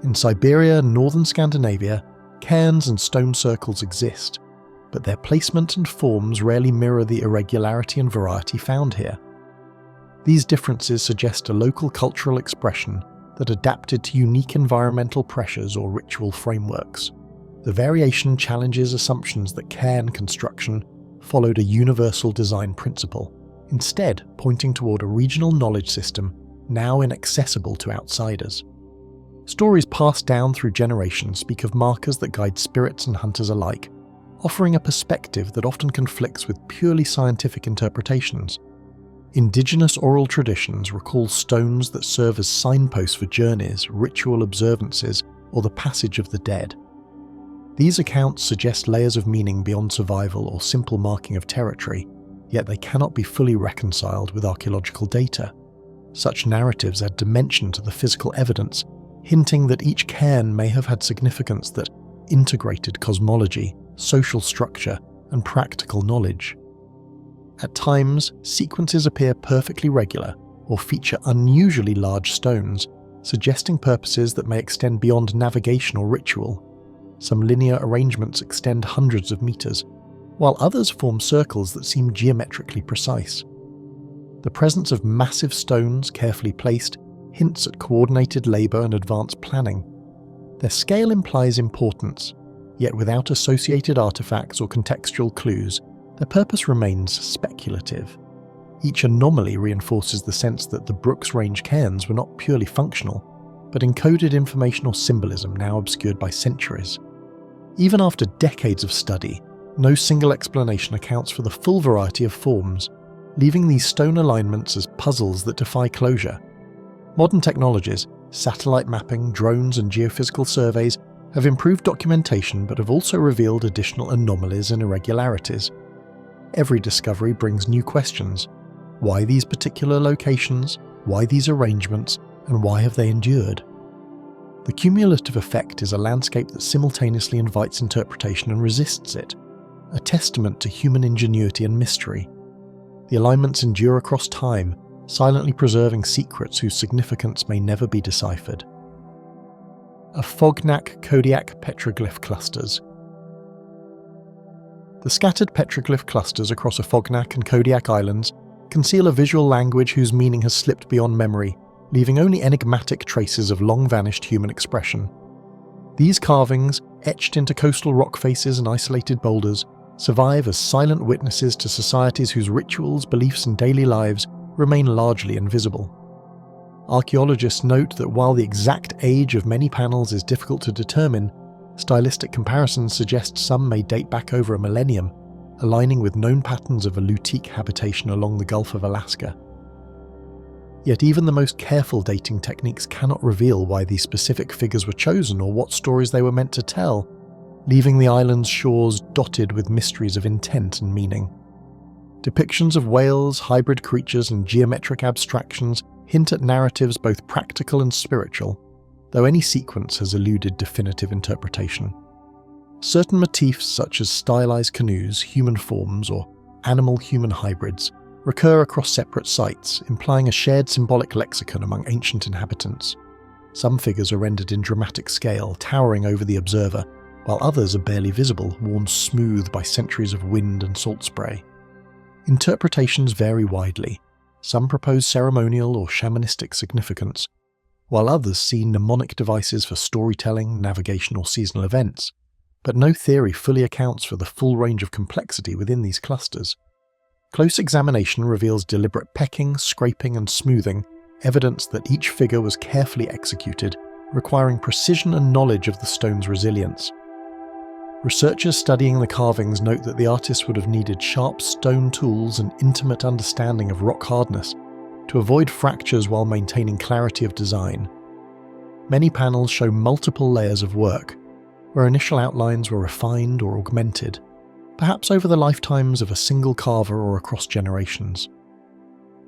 In Siberia and northern Scandinavia, cairns and stone circles exist, but their placement and forms rarely mirror the irregularity and variety found here. These differences suggest a local cultural expression that adapted to unique environmental pressures or ritual frameworks. The variation challenges assumptions that cairn construction followed a universal design principle, instead pointing toward a regional knowledge system now inaccessible to outsiders. Stories passed down through generations speak of markers that guide spirits and hunters alike, offering a perspective that often conflicts with purely scientific interpretations. Indigenous oral traditions recall stones that serve as signposts for journeys, ritual observances, or the passage of the dead. These accounts suggest layers of meaning beyond survival or simple marking of territory, yet they cannot be fully reconciled with archaeological data. Such narratives add dimension to the physical evidence, hinting that each cairn may have had significance that integrated cosmology, social structure, and practical knowledge. At times, sequences appear perfectly regular or feature unusually large stones, suggesting purposes that may extend beyond navigation or ritual. Some linear arrangements extend hundreds of meters, while others form circles that seem geometrically precise. The presence of massive stones carefully placed hints at coordinated labour and advanced planning. Their scale implies importance, yet without associated artefacts or contextual clues, their purpose remains speculative. Each anomaly reinforces the sense that the Brooks Range cairns were not purely functional, but encoded information or symbolism now obscured by centuries. Even after decades of study, no single explanation accounts for the full variety of forms, leaving these stone alignments as puzzles that defy closure. Modern technologies, satellite mapping, drones, and geophysical surveys have improved documentation but have also revealed additional anomalies and irregularities. Every discovery brings new questions. Why these particular locations? Why these arrangements? And why have they endured? The cumulative effect is a landscape that simultaneously invites interpretation and resists it, a testament to human ingenuity and mystery. The alignments endure across time, silently preserving secrets whose significance may never be deciphered. Kodiak petroglyph clusters. The scattered petroglyph clusters across Afognak and Kodiak Islands conceal a visual language whose meaning has slipped beyond memory, leaving only enigmatic traces of long-vanished human expression. These carvings, etched into coastal rock faces and isolated boulders, survive as silent witnesses to societies whose rituals, beliefs, and daily lives remain largely invisible. Archaeologists note that while the exact age of many panels is difficult to determine, stylistic comparisons suggest some may date back over a millennium, aligning with known patterns of Alitak habitation along the Gulf of Alaska. Yet even the most careful dating techniques cannot reveal why these specific figures were chosen or what stories they were meant to tell, leaving the island's shores dotted with mysteries of intent and meaning. Depictions of whales, hybrid creatures, and geometric abstractions hint at narratives both practical and spiritual, though any sequence has eluded definitive interpretation. Certain motifs such as stylized canoes, human forms, or animal-human hybrids recur across separate sites, implying a shared symbolic lexicon among ancient inhabitants. Some figures are rendered in dramatic scale, towering over the observer, while others are barely visible, worn smooth by centuries of wind and salt spray. Interpretations vary widely. Some propose ceremonial or shamanistic significance, while others see mnemonic devices for storytelling, navigation, or seasonal events. But no theory fully accounts for the full range of complexity within these clusters. Close examination reveals deliberate pecking, scraping, and smoothing, evidence that each figure was carefully executed, requiring precision and knowledge of the stone's resilience. Researchers studying the carvings note that the artists would have needed sharp stone tools and intimate understanding of rock hardness to avoid fractures while maintaining clarity of design. Many panels show multiple layers of work, where initial outlines were refined or augmented, perhaps over the lifetimes of a single carver or across generations.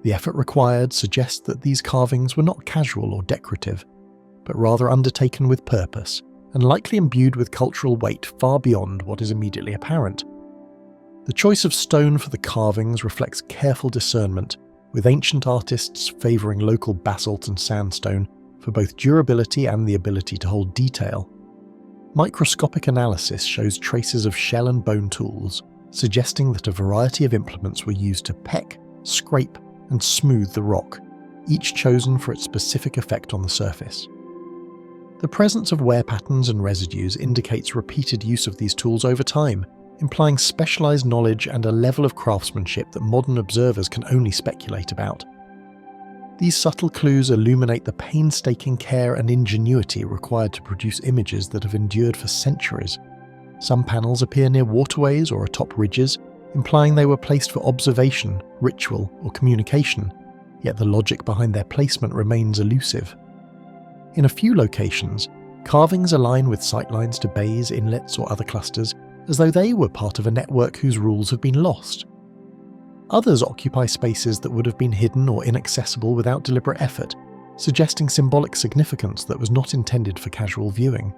The effort required suggests that these carvings were not casual or decorative, but rather undertaken with purpose, and likely imbued with cultural weight far beyond what is immediately apparent. The choice of stone for the carvings reflects careful discernment, with ancient artists favouring local basalt and sandstone for both durability and the ability to hold detail. Microscopic analysis shows traces of shell and bone tools, suggesting that a variety of implements were used to peck, scrape, and smooth the rock, each chosen for its specific effect on the surface. The presence of wear patterns and residues indicates repeated use of these tools over time, implying specialised knowledge and a level of craftsmanship that modern observers can only speculate about. These subtle clues illuminate the painstaking care and ingenuity required to produce images that have endured for centuries. Some panels appear near waterways or atop ridges, implying they were placed for observation, ritual, or communication, yet the logic behind their placement remains elusive. In a few locations, carvings align with sightlines to bays, inlets, or other clusters, as though they were part of a network whose rules have been lost. Others occupy spaces that would have been hidden or inaccessible without deliberate effort, suggesting symbolic significance that was not intended for casual viewing.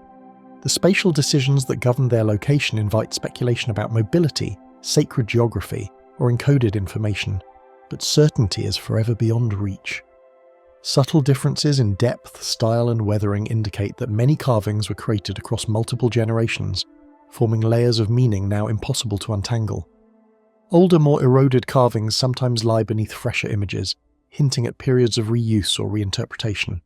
The spatial decisions that govern their location invite speculation about mobility, sacred geography, or encoded information, but certainty is forever beyond reach. Subtle differences in depth, style, and weathering indicate that many carvings were created across multiple generations, forming layers of meaning now impossible to untangle. Older, more eroded carvings sometimes lie beneath fresher images, hinting at periods of reuse or reinterpretation.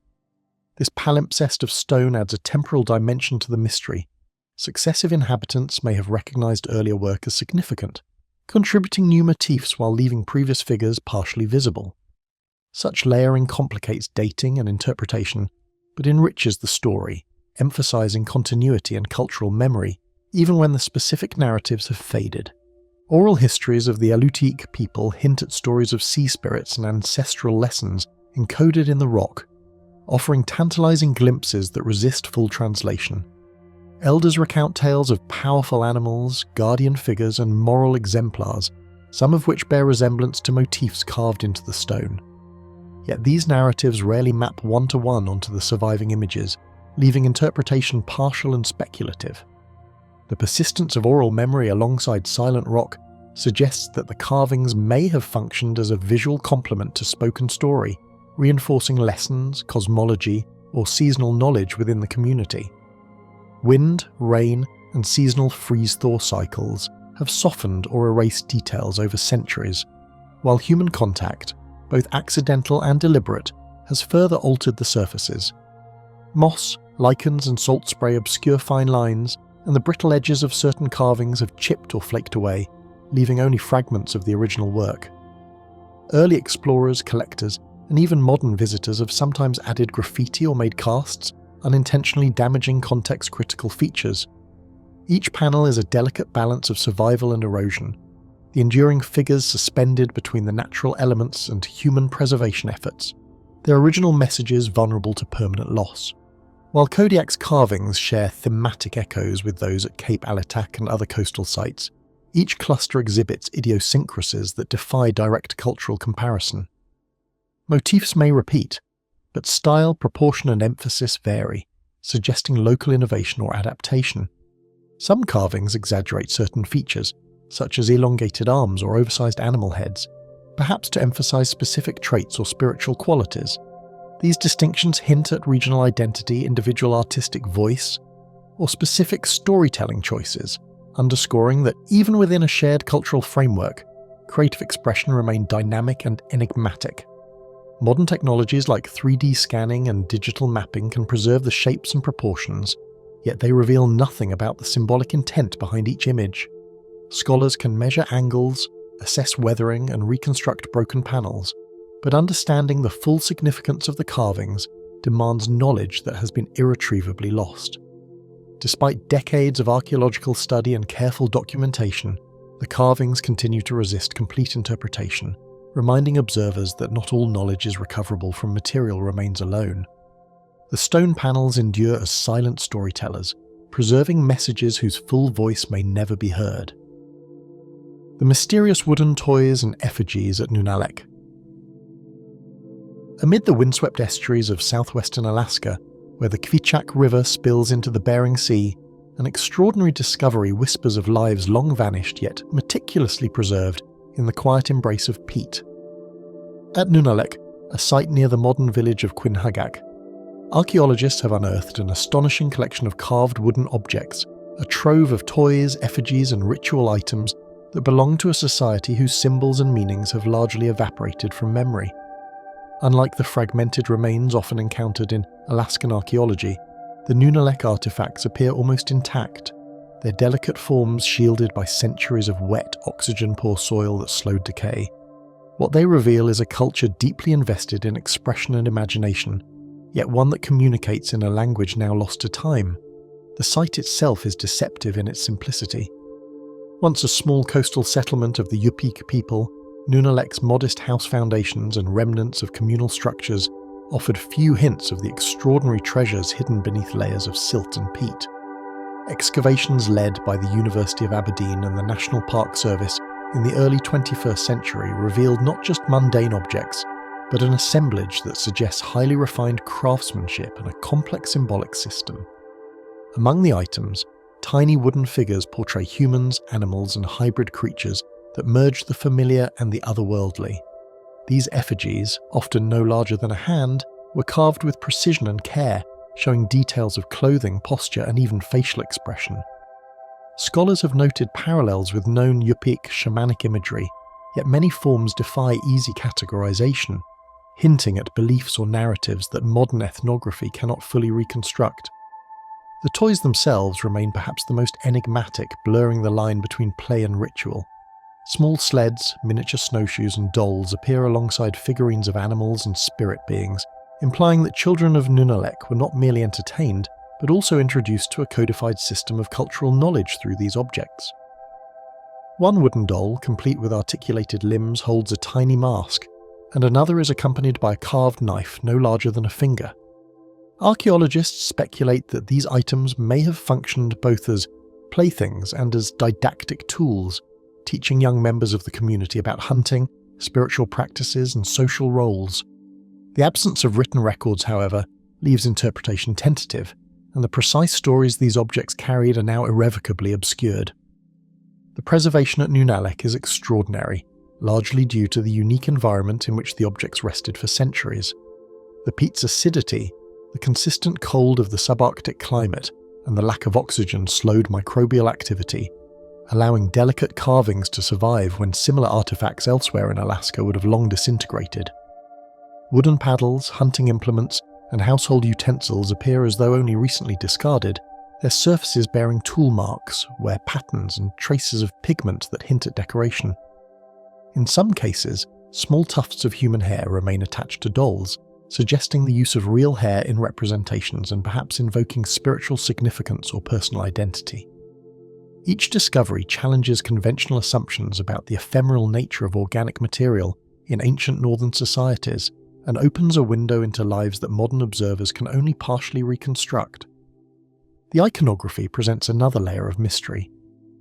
This palimpsest of stone adds a temporal dimension to the mystery. Successive inhabitants may have recognized earlier work as significant, contributing new motifs while leaving previous figures partially visible. Such layering complicates dating and interpretation, but enriches the story, emphasizing continuity and cultural memory, even when the specific narratives have faded. Oral histories of the Alitak people hint at stories of sea spirits and ancestral lessons encoded in the rock, offering tantalizing glimpses that resist full translation. Elders recount tales of powerful animals, guardian figures, and moral exemplars, some of which bear resemblance to motifs carved into the stone. Yet these narratives rarely map one-to-one onto the surviving images, leaving interpretation partial and speculative. The persistence of oral memory alongside silent rock suggests that the carvings may have functioned as a visual complement to spoken story, reinforcing lessons, cosmology, or seasonal knowledge within the community. Wind, rain, and seasonal freeze-thaw cycles have softened or erased details over centuries, while human contact, both accidental and deliberate, has further altered the surfaces. Moss, lichens, and salt spray obscure fine lines, and the brittle edges of certain carvings have chipped or flaked away, leaving only fragments of the original work. Early explorers, collectors, and even modern visitors have sometimes added graffiti or made casts, unintentionally damaging context-critical features. Each panel is a delicate balance of survival and erosion, the enduring figures suspended between the natural elements and human preservation efforts, their original messages vulnerable to permanent loss. While Kodiak's carvings share thematic echoes with those at Cape Alitak and other coastal sites, each cluster exhibits idiosyncrasies that defy direct cultural comparison. Motifs may repeat, but style, proportion, and emphasis vary, suggesting local innovation or adaptation. Some carvings exaggerate certain features, such as elongated arms or oversized animal heads, perhaps to emphasize specific traits or spiritual qualities. These distinctions hint at regional identity, individual artistic voice, or specific storytelling choices, underscoring that even within a shared cultural framework, creative expression remained dynamic and enigmatic. Modern technologies like 3D scanning and digital mapping can preserve the shapes and proportions, yet they reveal nothing about the symbolic intent behind each image. Scholars can measure angles, assess weathering, and reconstruct broken panels, but understanding the full significance of the carvings demands knowledge that has been irretrievably lost. Despite decades of archaeological study and careful documentation, the carvings continue to resist complete interpretation, reminding observers that not all knowledge is recoverable from material remains alone. The stone panels endure as silent storytellers, preserving messages whose full voice may never be heard. The mysterious wooden toys and effigies at Nunalleq. Amid the windswept estuaries of southwestern Alaska, where the Kvichak River spills into the Bering Sea, an extraordinary discovery whispers of lives long vanished yet meticulously preserved in the quiet embrace of peat. At Nunalleq, a site near the modern village of Quinhagak, archaeologists have unearthed an astonishing collection of carved wooden objects, a trove of toys, effigies and ritual items that belong to a society whose symbols and meanings have largely evaporated from memory. Unlike the fragmented remains often encountered in Alaskan archaeology, the Nunalleq artifacts appear almost intact, their delicate forms shielded by centuries of wet, oxygen-poor soil that slowed decay. What they reveal is a culture deeply invested in expression and imagination, yet one that communicates in a language now lost to time. The site itself is deceptive in its simplicity. Once a small coastal settlement of the Yupik people, Nunalleq's modest house foundations and remnants of communal structures offered few hints of the extraordinary treasures hidden beneath layers of silt and peat. Excavations led by the University of Aberdeen and the National Park Service in the early 21st century revealed not just mundane objects, but an assemblage that suggests highly refined craftsmanship and a complex symbolic system. Among the items, tiny wooden figures portray humans, animals, and hybrid creatures that merge the familiar and the otherworldly. These effigies, often no larger than a hand, were carved with precision and care, showing details of clothing, posture, and even facial expression. Scholars have noted parallels with known Yupik shamanic imagery, yet many forms defy easy categorization, hinting at beliefs or narratives that modern ethnography cannot fully reconstruct. The toys themselves remain perhaps the most enigmatic, blurring the line between play and ritual. Small sleds, miniature snowshoes and dolls appear alongside figurines of animals and spirit beings, implying that children of Nunalleq were not merely entertained, but also introduced to a codified system of cultural knowledge through these objects. One wooden doll, complete with articulated limbs, holds a tiny mask, and another is accompanied by a carved knife no larger than a finger. Archaeologists speculate that these items may have functioned both as playthings and as didactic tools, teaching young members of the community about hunting, spiritual practices, and social roles. The absence of written records, however, leaves interpretation tentative, and the precise stories these objects carried are now irrevocably obscured. The preservation at Nunalleq is extraordinary, largely due to the unique environment in which the objects rested for centuries. The peat's acidity, the consistent cold of the subarctic climate, and the lack of oxygen slowed microbial activity, allowing delicate carvings to survive when similar artifacts elsewhere in Alaska would have long disintegrated. Wooden paddles, hunting implements, and household utensils appear as though only recently discarded, their surfaces bearing tool marks, wear patterns, and traces of pigment that hint at decoration. In some cases, small tufts of human hair remain attached to dolls, suggesting the use of real hair in representations and perhaps invoking spiritual significance or personal identity. Each discovery challenges conventional assumptions about the ephemeral nature of organic material in ancient northern societies and opens a window into lives that modern observers can only partially reconstruct. The iconography presents another layer of mystery.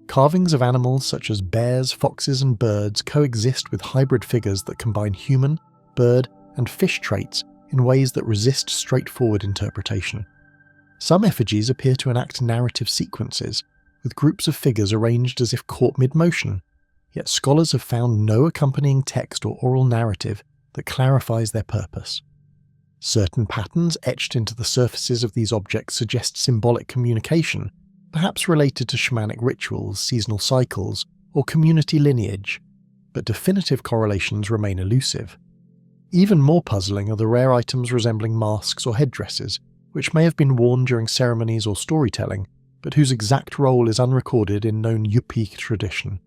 Carvings of animals such as bears, foxes, and birds coexist with hybrid figures that combine human, bird, and fish traits in ways that resist straightforward interpretation. Some effigies appear to enact narrative sequences, with groups of figures arranged as if caught mid-motion, yet scholars have found no accompanying text or oral narrative that clarifies their purpose. Certain patterns etched into the surfaces of these objects suggest symbolic communication, perhaps related to shamanic rituals, seasonal cycles, or community lineage, but definitive correlations remain elusive. Even more puzzling are the rare items resembling masks or headdresses, which may have been worn during ceremonies or storytelling, but whose exact role is unrecorded in known Yupik tradition.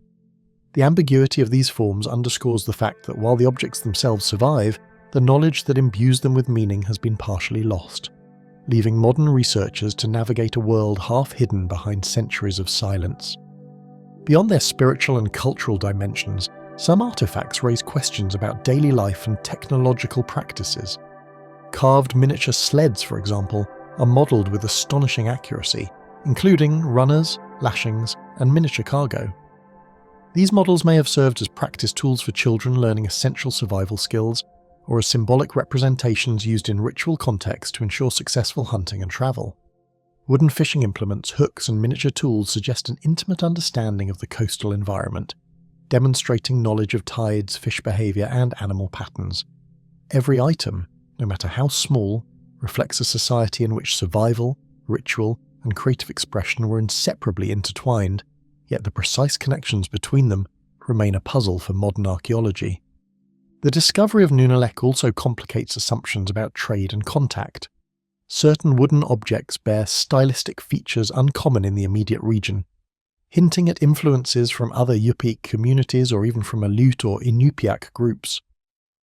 The ambiguity of these forms underscores the fact that while the objects themselves survive, the knowledge that imbues them with meaning has been partially lost, leaving modern researchers to navigate a world half hidden behind centuries of silence. Beyond their spiritual and cultural dimensions, some artifacts raise questions about daily life and technological practices. Carved miniature sleds, for example, are modelled with astonishing accuracy, including runners, lashings, and miniature cargo. These models may have served as practice tools for children learning essential survival skills, or as symbolic representations used in ritual context to ensure successful hunting and travel. Wooden fishing implements, hooks, and miniature tools suggest an intimate understanding of the coastal environment, demonstrating knowledge of tides, fish behaviour, and animal patterns, Every item, no matter how small, reflects a society in which survival, ritual, and creative expression were inseparably intertwined, yet the precise connections between them remain a puzzle for modern archaeology. The discovery of Nunalleq also complicates assumptions about trade and contact. Certain wooden objects bear stylistic features uncommon in the immediate region, hinting at influences from other Yupik communities or even from Aleut or Inupiaq groups.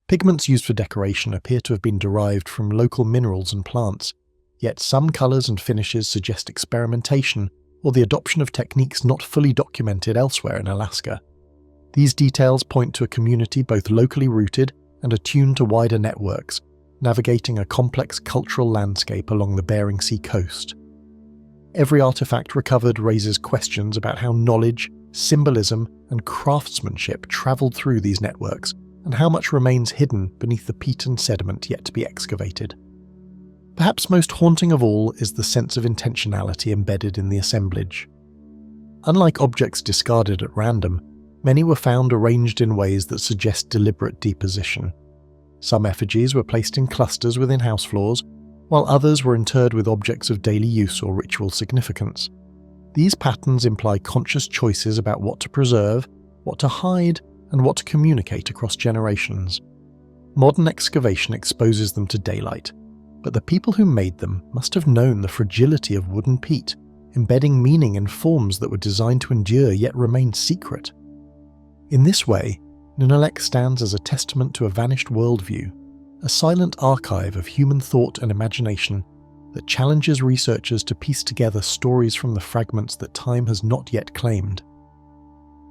Pigments used for decoration appear to have been derived from local minerals and plants, yet some colours and finishes suggest experimentation or the adoption of techniques not fully documented elsewhere in Alaska. These details point to a community both locally rooted and attuned to wider networks, navigating a complex cultural landscape along the Bering Sea coast. Every artifact recovered raises questions about how knowledge, symbolism, and craftsmanship travelled through these networks, and how much remains hidden beneath the peat and sediment yet to be excavated. Perhaps most haunting of all is the sense of intentionality embedded in the assemblage. Unlike objects discarded at random, many were found arranged in ways that suggest deliberate deposition. Some effigies were placed in clusters within house floors, while others were interred with objects of daily use or ritual significance. These patterns imply conscious choices about what to preserve, what to hide, and what to communicate across generations. Modern excavation exposes them to daylight, but the people who made them must have known the fragility of wooden peat, embedding meaning in forms that were designed to endure yet remained secret. In this way, Nunalleq stands as a testament to a vanished worldview, a silent archive of human thought and imagination that challenges researchers to piece together stories from the fragments that time has not yet claimed.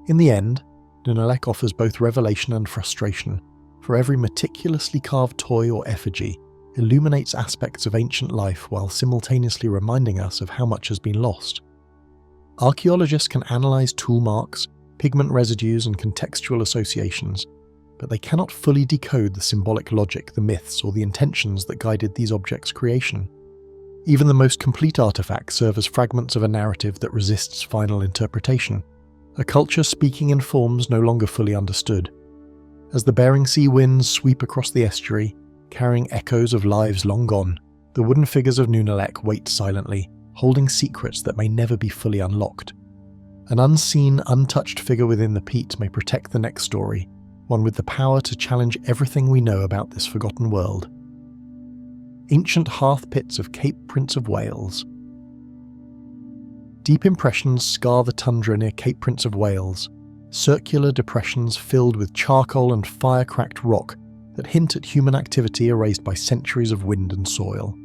In the end, Nunalleq offers both revelation and frustration, for every meticulously carved toy or effigy illuminates aspects of ancient life while simultaneously reminding us of how much has been lost. Archaeologists can analyse tool marks, pigment residues, and contextual associations, but they cannot fully decode the symbolic logic, the myths, or the intentions that guided these objects' creation. Even the most complete artefacts serve as fragments of a narrative that resists final interpretation, a culture speaking in forms no longer fully understood. As the Bering Sea winds sweep across the estuary, carrying echoes of lives long gone, the wooden figures of Nunalleq wait silently, holding secrets that may never be fully unlocked. An unseen, untouched figure within the peat may protect the next story, one with the power to challenge everything we know about this forgotten world. Ancient hearth pits of Cape Prince of Wales. Deep impressions scar the tundra near Cape Prince of Wales, circular depressions filled with charcoal and fire-cracked rock that hint at human activity erased by centuries of wind and soil.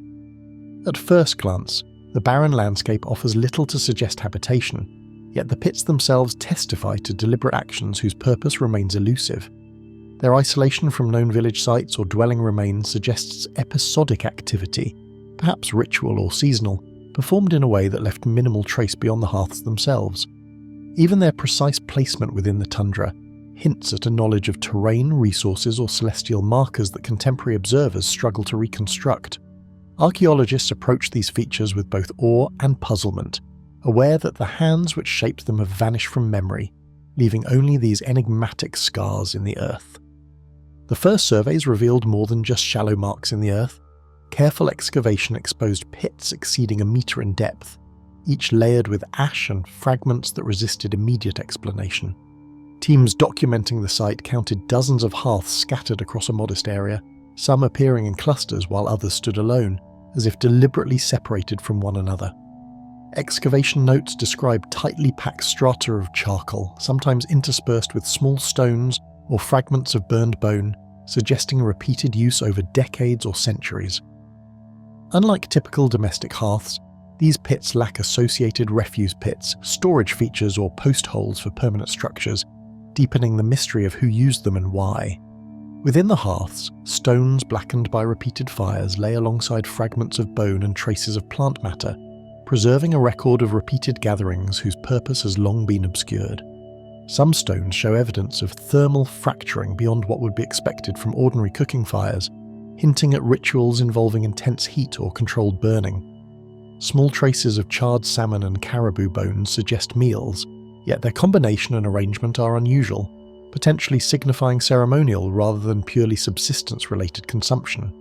At first glance, the barren landscape offers little to suggest habitation, yet the pits themselves testify to deliberate actions whose purpose remains elusive. Their isolation from known village sites or dwelling remains suggests episodic activity, perhaps ritual or seasonal, performed in a way that left minimal trace beyond the hearths themselves. Even their precise placement within the tundra hints at a knowledge of terrain, resources, or celestial markers that contemporary observers struggle to reconstruct. Archaeologists approach these features with both awe and puzzlement, aware that the hands which shaped them have vanished from memory, leaving only these enigmatic scars in the earth. The first surveys revealed more than just shallow marks in the earth. Careful excavation exposed pits exceeding 1 meter in depth, each layered with ash and fragments that resisted immediate explanation. Teams documenting the site counted dozens of hearths scattered across a modest area, some appearing in clusters while others stood alone, as if deliberately separated from one another. Excavation notes describe tightly packed strata of charcoal, sometimes interspersed with small stones or fragments of burned bone, suggesting repeated use over decades or centuries. Unlike typical domestic hearths, these pits lack associated refuse pits, storage features, or post holes for permanent structures, deepening the mystery of who used them and why. Within the hearths, stones blackened by repeated fires lay alongside fragments of bone and traces of plant matter, preserving a record of repeated gatherings whose purpose has long been obscured. Some stones show evidence of thermal fracturing beyond what would be expected from ordinary cooking fires, hinting at rituals involving intense heat or controlled burning. Small traces of charred salmon and caribou bones suggest meals, yet their combination and arrangement are unusual, potentially signifying ceremonial rather than purely subsistence-related consumption.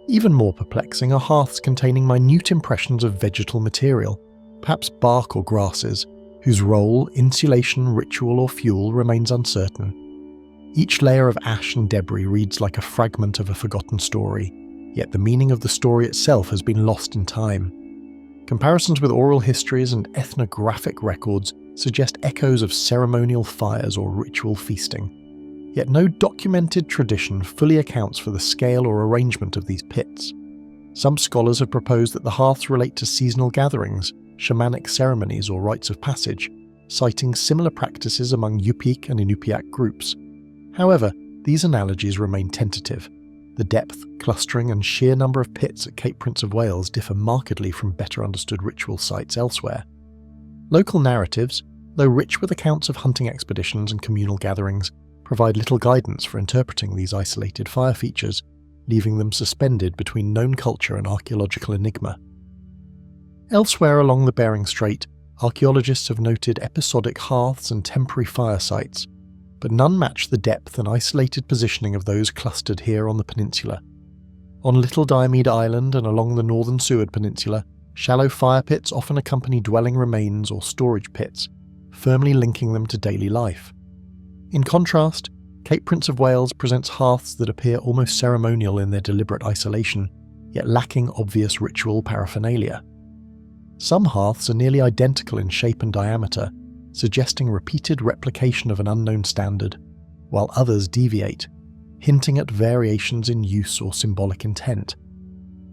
Even more perplexing are hearths containing minute impressions of vegetal material, perhaps bark or grasses, whose role, insulation, ritual or fuel remains uncertain. Each layer of ash and debris reads like a fragment of a forgotten story, yet the meaning of the story itself has been lost in time. Comparisons with oral histories and ethnographic records suggest echoes of ceremonial fires or ritual feasting, yet no documented tradition fully accounts for the scale or arrangement of these pits. Some scholars have proposed that the hearths relate to seasonal gatherings, shamanic ceremonies or rites of passage, citing similar practices among Yupik and Inupiaq groups. However, these analogies remain tentative. The depth, clustering and sheer number of pits at Cape Prince of Wales differ markedly from better understood ritual sites elsewhere. Local narratives, though rich with accounts of hunting expeditions and communal gatherings, provide little guidance for interpreting these isolated fire features, leaving them suspended between known culture and archaeological enigma. Elsewhere along the Bering Strait, archaeologists have noted episodic hearths and temporary fire sites, but none match the depth and isolated positioning of those clustered here on the peninsula. On Little Diomede Island and along the northern Seward Peninsula, shallow fire pits often accompany dwelling remains or storage pits, firmly linking them to daily life. In contrast, Cape Prince of Wales presents hearths that appear almost ceremonial in their deliberate isolation, yet lacking obvious ritual paraphernalia. Some hearths are nearly identical in shape and diameter, suggesting repeated replication of an unknown standard, while others deviate, hinting at variations in use or symbolic intent.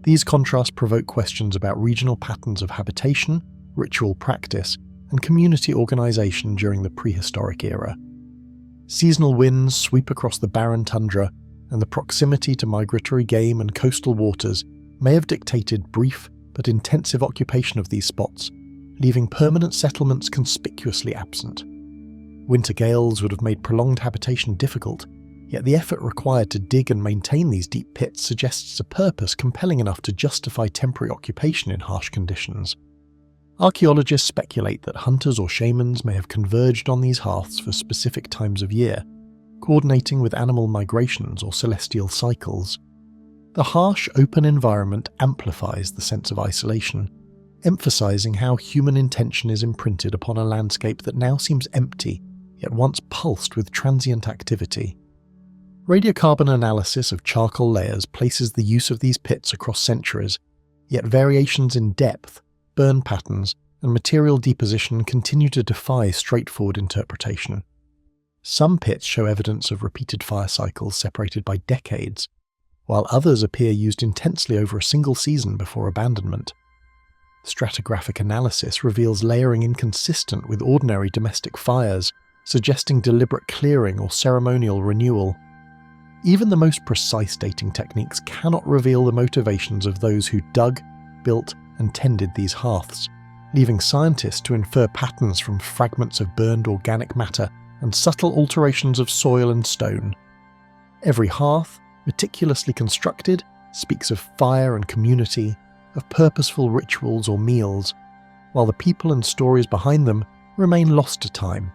These contrasts provoke questions about regional patterns of habitation, ritual practice, and community organisation during the prehistoric era. Seasonal winds sweep across the barren tundra, and the proximity to migratory game and coastal waters may have dictated brief but intensive occupation of these spots, leaving permanent settlements conspicuously absent. Winter gales would have made prolonged habitation difficult, yet the effort required to dig and maintain these deep pits suggests a purpose compelling enough to justify temporary occupation in harsh conditions. Archaeologists speculate that hunters or shamans may have converged on these hearths for specific times of year, coordinating with animal migrations or celestial cycles. The harsh, open environment amplifies the sense of isolation, emphasizing how human intention is imprinted upon a landscape that now seems empty, yet once pulsed with transient activity. Radiocarbon analysis of charcoal layers places the use of these pits across centuries, yet variations in depth, burn patterns, and material deposition continue to defy straightforward interpretation. Some pits show evidence of repeated fire cycles separated by decades, while others appear used intensely over a single season before abandonment. Stratigraphic analysis reveals layering inconsistent with ordinary domestic fires, suggesting deliberate clearing or ceremonial renewal. Even the most precise dating techniques cannot reveal the motivations of those who dug, built, and tended these hearths, leaving scientists to infer patterns from fragments of burned organic matter and subtle alterations of soil and stone. Every hearth, meticulously constructed, speaks of fire and community, of purposeful rituals or meals, while the people and stories behind them remain lost to time.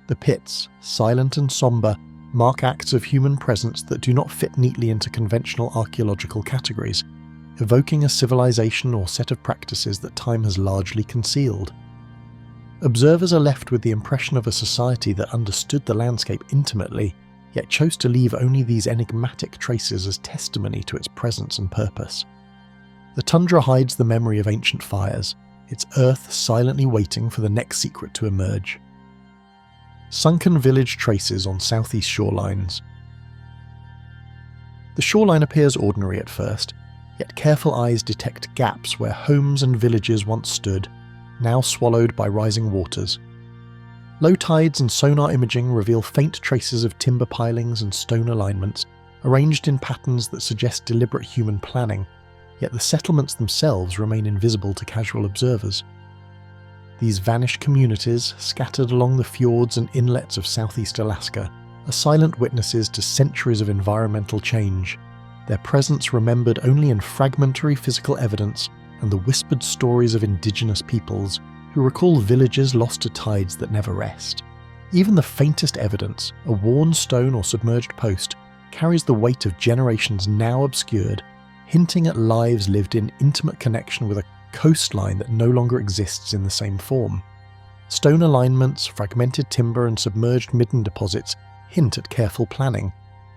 The pits, silent and sombre, mark acts of human presence that do not fit neatly into conventional archaeological categories, evoking a civilization or set of practices that time has largely concealed. Observers are left with the impression of a society that understood the landscape intimately, yet chose to leave only these enigmatic traces as testimony to its presence and purpose. The tundra hides the memory of ancient fires, its earth silently waiting for the next secret to emerge. Sunken village traces on southeast shorelines. The shoreline appears ordinary at first, yet careful eyes detect gaps where homes and villages once stood, now swallowed by rising waters. Low tides and sonar imaging reveal faint traces of timber pilings and stone alignments, arranged in patterns that suggest deliberate human planning, yet the settlements themselves remain invisible to casual observers. These vanished communities, scattered along the fjords and inlets of southeast Alaska, are silent witnesses to centuries of environmental change, their presence remembered only in fragmentary physical evidence and the whispered stories of indigenous peoples who recall villages lost to tides that never rest. Even the faintest evidence, a worn stone or submerged post, carries the weight of generations now obscured, hinting at lives lived in intimate connection with a coastline that no longer exists in the same form. Stone alignments, fragmented timber and submerged midden deposits hint at careful planning,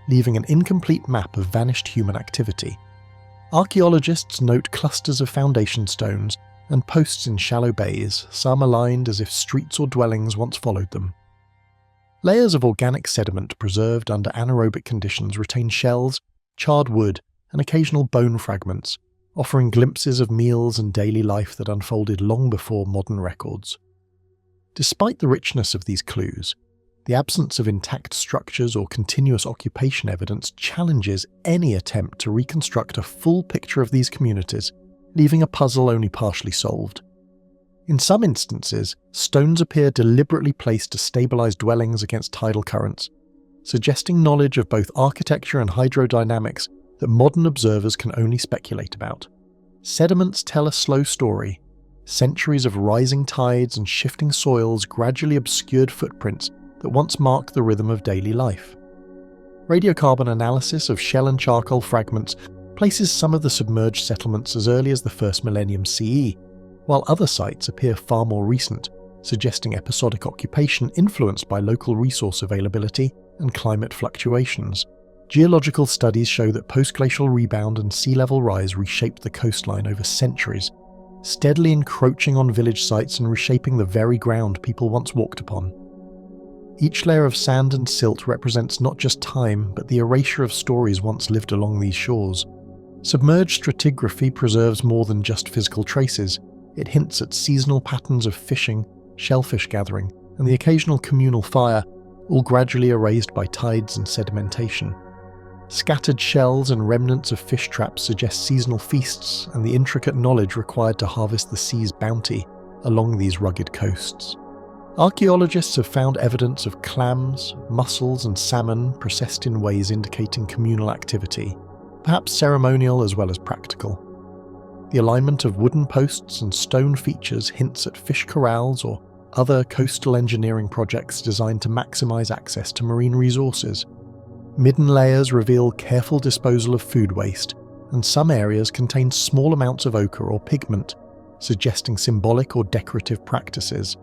leaving an incomplete map of vanished human activity. Archaeologists note clusters of foundation stones and posts in shallow bays, some aligned as if streets or dwellings once followed them. Layers of organic sediment preserved under anaerobic conditions retain shells, charred wood, and occasional bone fragments, offering glimpses of meals and daily life that unfolded long before modern records. Despite the richness of these clues, the absence of intact structures or continuous occupation evidence challenges any attempt to reconstruct a full picture of these communities, leaving a puzzle only partially solved. In some instances, stones appear deliberately placed to stabilize dwellings against tidal currents, suggesting knowledge of both architecture and hydrodynamics that modern observers can only speculate about. Sediments tell a slow story. Centuries of rising tides and shifting soils gradually obscured footprints that once marked the rhythm of daily life. Radiocarbon analysis of shell and charcoal fragments places some of the submerged settlements as early as the first millennium CE, while other sites appear far more recent, suggesting episodic occupation influenced by local resource availability and climate fluctuations. Geological studies show that post-glacial rebound and sea level rise reshaped the coastline over centuries, steadily encroaching on village sites and reshaping the very ground people once walked upon. Each layer of sand and silt represents not just time, but the erasure of stories once lived along these shores. Submerged stratigraphy preserves more than just physical traces. It hints at seasonal patterns of fishing, shellfish gathering, and the occasional communal fire, all gradually erased by tides and sedimentation. Scattered shells and remnants of fish traps suggest seasonal feasts and the intricate knowledge required to harvest the sea's bounty along these rugged coasts. Archaeologists have found evidence of clams, mussels and salmon processed in ways indicating communal activity, perhaps ceremonial as well as practical. The alignment of wooden posts and stone features hints at fish corrals or other coastal engineering projects designed to maximize access to marine resources. Midden layers reveal careful disposal of food waste, and some areas contain small amounts of ochre or pigment, suggesting symbolic or decorative practices.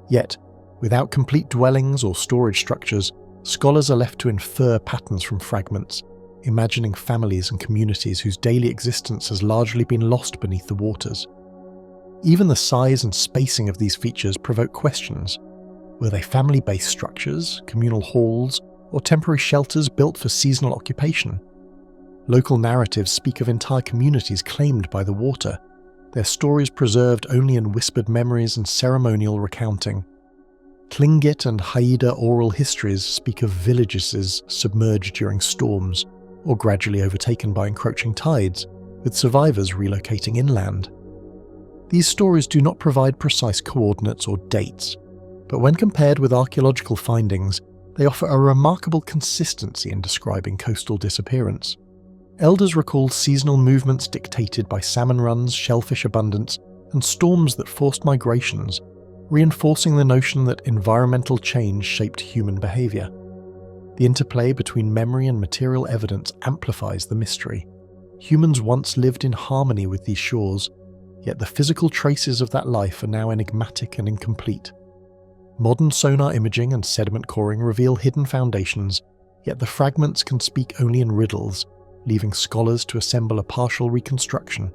Yet, without complete dwellings or storage structures, scholars are left to infer patterns from fragments, imagining families and communities whose daily existence has largely been lost beneath the waters. Even the size and spacing of these features provoke questions. Were they family-based structures, communal halls, or temporary shelters built for seasonal occupation? Local narratives speak of entire communities claimed by the water, their stories preserved only in whispered memories and ceremonial recounting. Tlingit and Haida oral histories speak of villages submerged during storms, or gradually overtaken by encroaching tides, with survivors relocating inland. These stories do not provide precise coordinates or dates, but when compared with archaeological findings, they offer a remarkable consistency in describing coastal disappearance. Elders recall seasonal movements dictated by salmon runs, shellfish abundance, and storms that forced migrations, reinforcing the notion that environmental change shaped human behavior. The interplay between memory and material evidence amplifies the mystery. Humans once lived in harmony with these shores, yet the physical traces of that life are now enigmatic and incomplete. Modern sonar imaging and sediment coring reveal hidden foundations, yet the fragments can speak only in riddles, leaving scholars to assemble a partial reconstruction.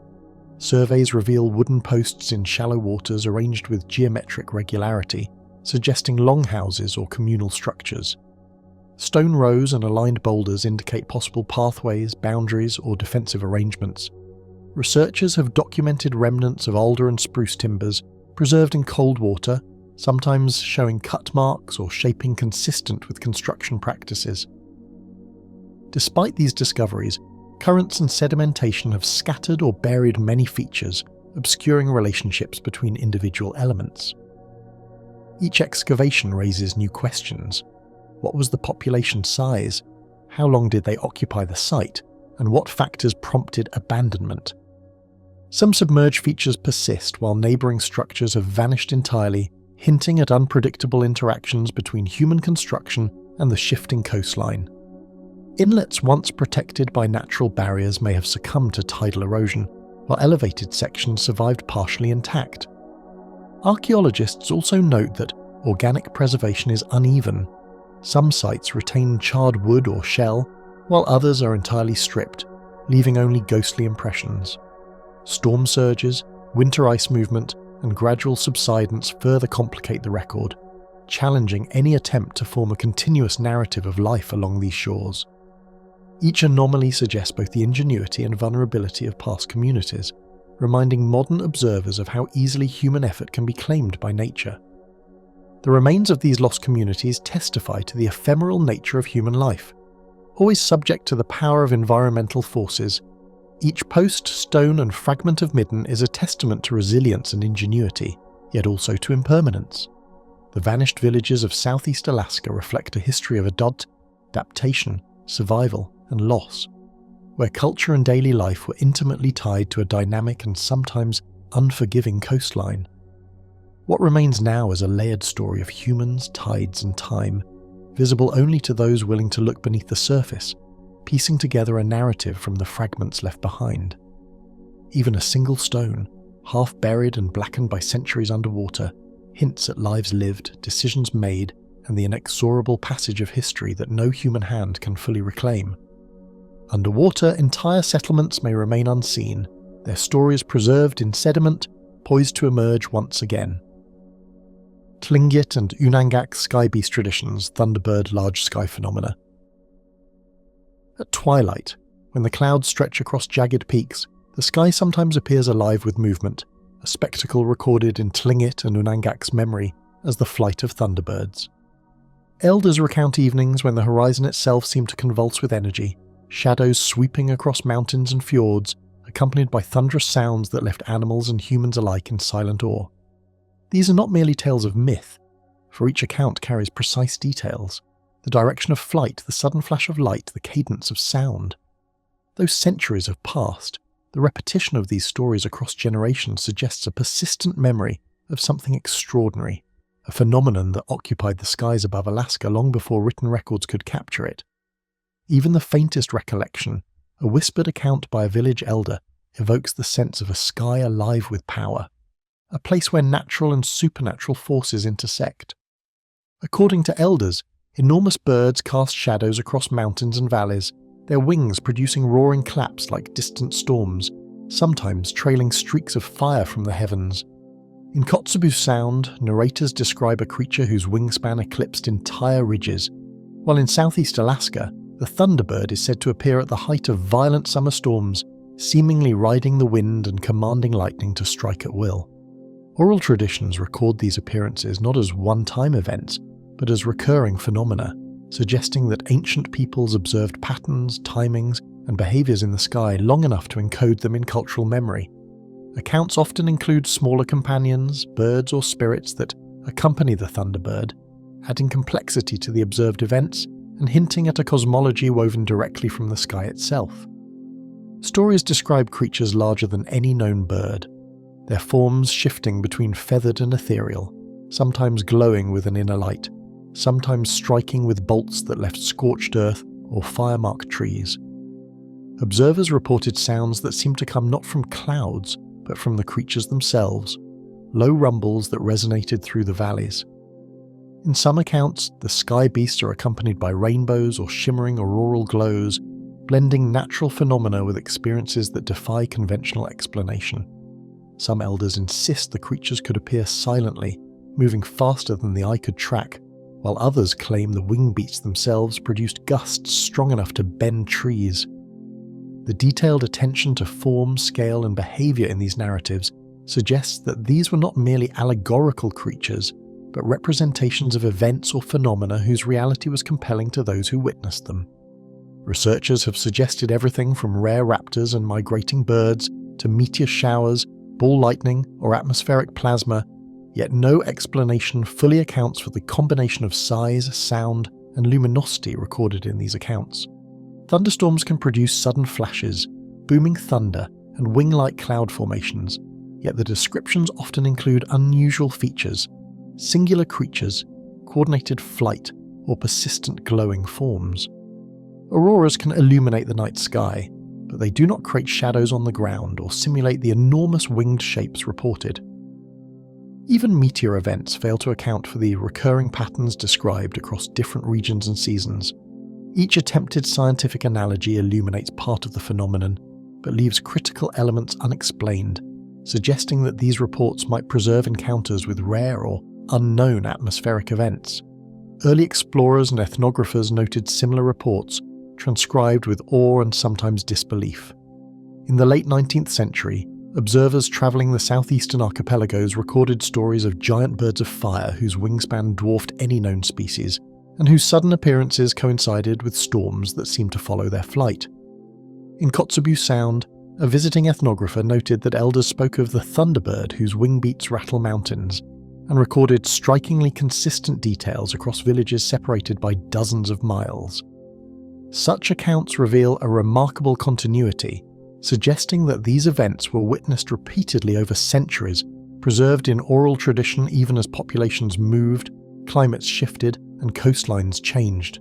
Surveys reveal wooden posts in shallow waters arranged with geometric regularity, suggesting longhouses or communal structures. Stone rows and aligned boulders indicate possible pathways, boundaries, or defensive arrangements. Researchers have documented remnants of alder and spruce timbers, preserved in cold water, sometimes showing cut marks or shaping consistent with construction practices. Despite these discoveries, currents and sedimentation have scattered or buried many features, obscuring relationships between individual elements. Each excavation raises new questions. What was the population size? How long did they occupy the site? And what factors prompted abandonment? Some submerged features persist while neighbouring structures have vanished entirely, hinting at unpredictable interactions between human construction and the shifting coastline. Inlets once protected by natural barriers may have succumbed to tidal erosion, while elevated sections survived partially intact. Archaeologists also note that organic preservation is uneven. Some sites retain charred wood or shell, while others are entirely stripped, leaving only ghostly impressions. Storm surges, winter ice movement, and gradual subsidence further complicate the record, challenging any attempt to form a continuous narrative of life along these shores. Each anomaly suggests both the ingenuity and vulnerability of past communities, reminding modern observers of how easily human effort can be claimed by nature. The remains of these lost communities testify to the ephemeral nature of human life, always subject to the power of environmental forces. Each post, stone, and fragment of midden is a testament to resilience and ingenuity, yet also to impermanence. The vanished villages of southeast Alaska reflect a history of adaptation, survival, and loss, where culture and daily life were intimately tied to a dynamic and sometimes unforgiving coastline. What remains now is a layered story of humans, tides, and time, visible only to those willing to look beneath the surface, piecing together a narrative from the fragments left behind. Even a single stone, half buried and blackened by centuries underwater, hints at lives lived, decisions made, and the inexorable passage of history that no human hand can fully reclaim. Underwater, entire settlements may remain unseen, their stories preserved in sediment, poised to emerge once again. Tlingit and Unangak sky beast traditions, Thunderbird large sky phenomena. At twilight, when the clouds stretch across jagged peaks, the sky sometimes appears alive with movement, a spectacle recorded in Tlingit and Unangak's memory as the flight of thunderbirds. Elders recount evenings when the horizon itself seemed to convulse with energy, shadows sweeping across mountains and fjords, accompanied by thunderous sounds that left animals and humans alike in silent awe. These are not merely tales of myth, for each account carries precise details: the direction of flight, the sudden flash of light, the cadence of sound. Though centuries have passed, the repetition of these stories across generations suggests a persistent memory of something extraordinary, a phenomenon that occupied the skies above Alaska long before written records could capture it. Even the faintest recollection, a whispered account by a village elder, evokes the sense of a sky alive with power, a place where natural and supernatural forces intersect. According to elders, enormous birds cast shadows across mountains and valleys, their wings producing roaring claps like distant storms, sometimes trailing streaks of fire from the heavens. In Kotzebue Sound, narrators describe a creature whose wingspan eclipsed entire ridges, while in southeast Alaska, the thunderbird is said to appear at the height of violent summer storms, seemingly riding the wind and commanding lightning to strike at will. Oral traditions record these appearances not as one-time events, but as recurring phenomena, suggesting that ancient peoples observed patterns, timings, and behaviours in the sky long enough to encode them in cultural memory. Accounts often include smaller companions, birds or spirits that accompany the thunderbird, adding complexity to the observed events and hinting at a cosmology woven directly from the sky itself. Stories describe creatures larger than any known bird, their forms shifting between feathered and ethereal, sometimes glowing with an inner light, sometimes striking with bolts that left scorched earth or fire-marked trees. Observers reported sounds that seemed to come not from clouds, but from the creatures themselves, low rumbles that resonated through the valleys. In some accounts, the sky beasts are accompanied by rainbows or shimmering auroral glows, blending natural phenomena with experiences that defy conventional explanation. Some elders insist the creatures could appear silently, moving faster than the eye could track, while others claim the wing beats themselves produced gusts strong enough to bend trees. The detailed attention to form, scale, and behaviour in these narratives suggests that these were not merely allegorical creatures, but representations of events or phenomena whose reality was compelling to those who witnessed them. Researchers have suggested everything from rare raptors and migrating birds to meteor showers, ball lightning, or atmospheric plasma, yet no explanation fully accounts for the combination of size, sound, and luminosity recorded in these accounts. Thunderstorms can produce sudden flashes, booming thunder, and wing-like cloud formations, yet the descriptions often include unusual features, singular creatures, coordinated flight, or persistent glowing forms. Auroras can illuminate the night sky, but they do not create shadows on the ground or simulate the enormous winged shapes reported. Even meteor events fail to account for the recurring patterns described across different regions and seasons. Each attempted scientific analogy illuminates part of the phenomenon, but leaves critical elements unexplained, suggesting that these reports might preserve encounters with rare or unknown atmospheric events. Early explorers and ethnographers noted similar reports, transcribed with awe and sometimes disbelief. In the late 19th century, observers travelling the southeastern archipelagos recorded stories of giant birds of fire whose wingspan dwarfed any known species, and whose sudden appearances coincided with storms that seemed to follow their flight. In Kotzebue Sound, a visiting ethnographer noted that elders spoke of the thunderbird whose wing beats rattle mountains, and recorded strikingly consistent details across villages separated by dozens of miles. Such accounts reveal a remarkable continuity, suggesting that these events were witnessed repeatedly over centuries, preserved in oral tradition even as populations moved, climates shifted, and coastlines changed.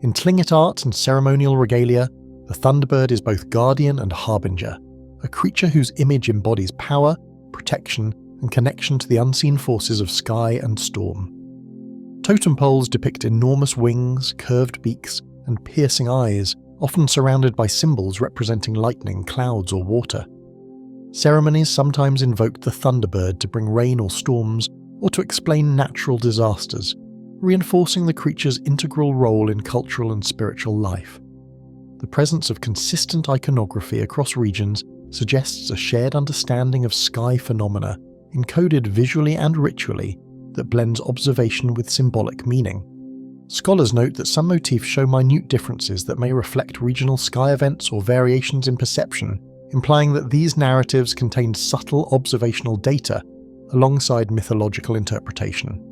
In Tlingit art and ceremonial regalia, the thunderbird is both guardian and harbinger, a creature whose image embodies power, protection, and connection to the unseen forces of sky and storm. Totem poles depict enormous wings, curved beaks, and piercing eyes, often surrounded by symbols representing lightning, clouds, or water. Ceremonies sometimes invoked the thunderbird to bring rain or storms, or to explain natural disasters, reinforcing the creature's integral role in cultural and spiritual life. The presence of consistent iconography across regions suggests a shared understanding of sky phenomena, encoded visually and ritually, that blends observation with symbolic meaning. Scholars note that some motifs show minute differences that may reflect regional sky events or variations in perception, implying that these narratives contain subtle observational data alongside mythological interpretation.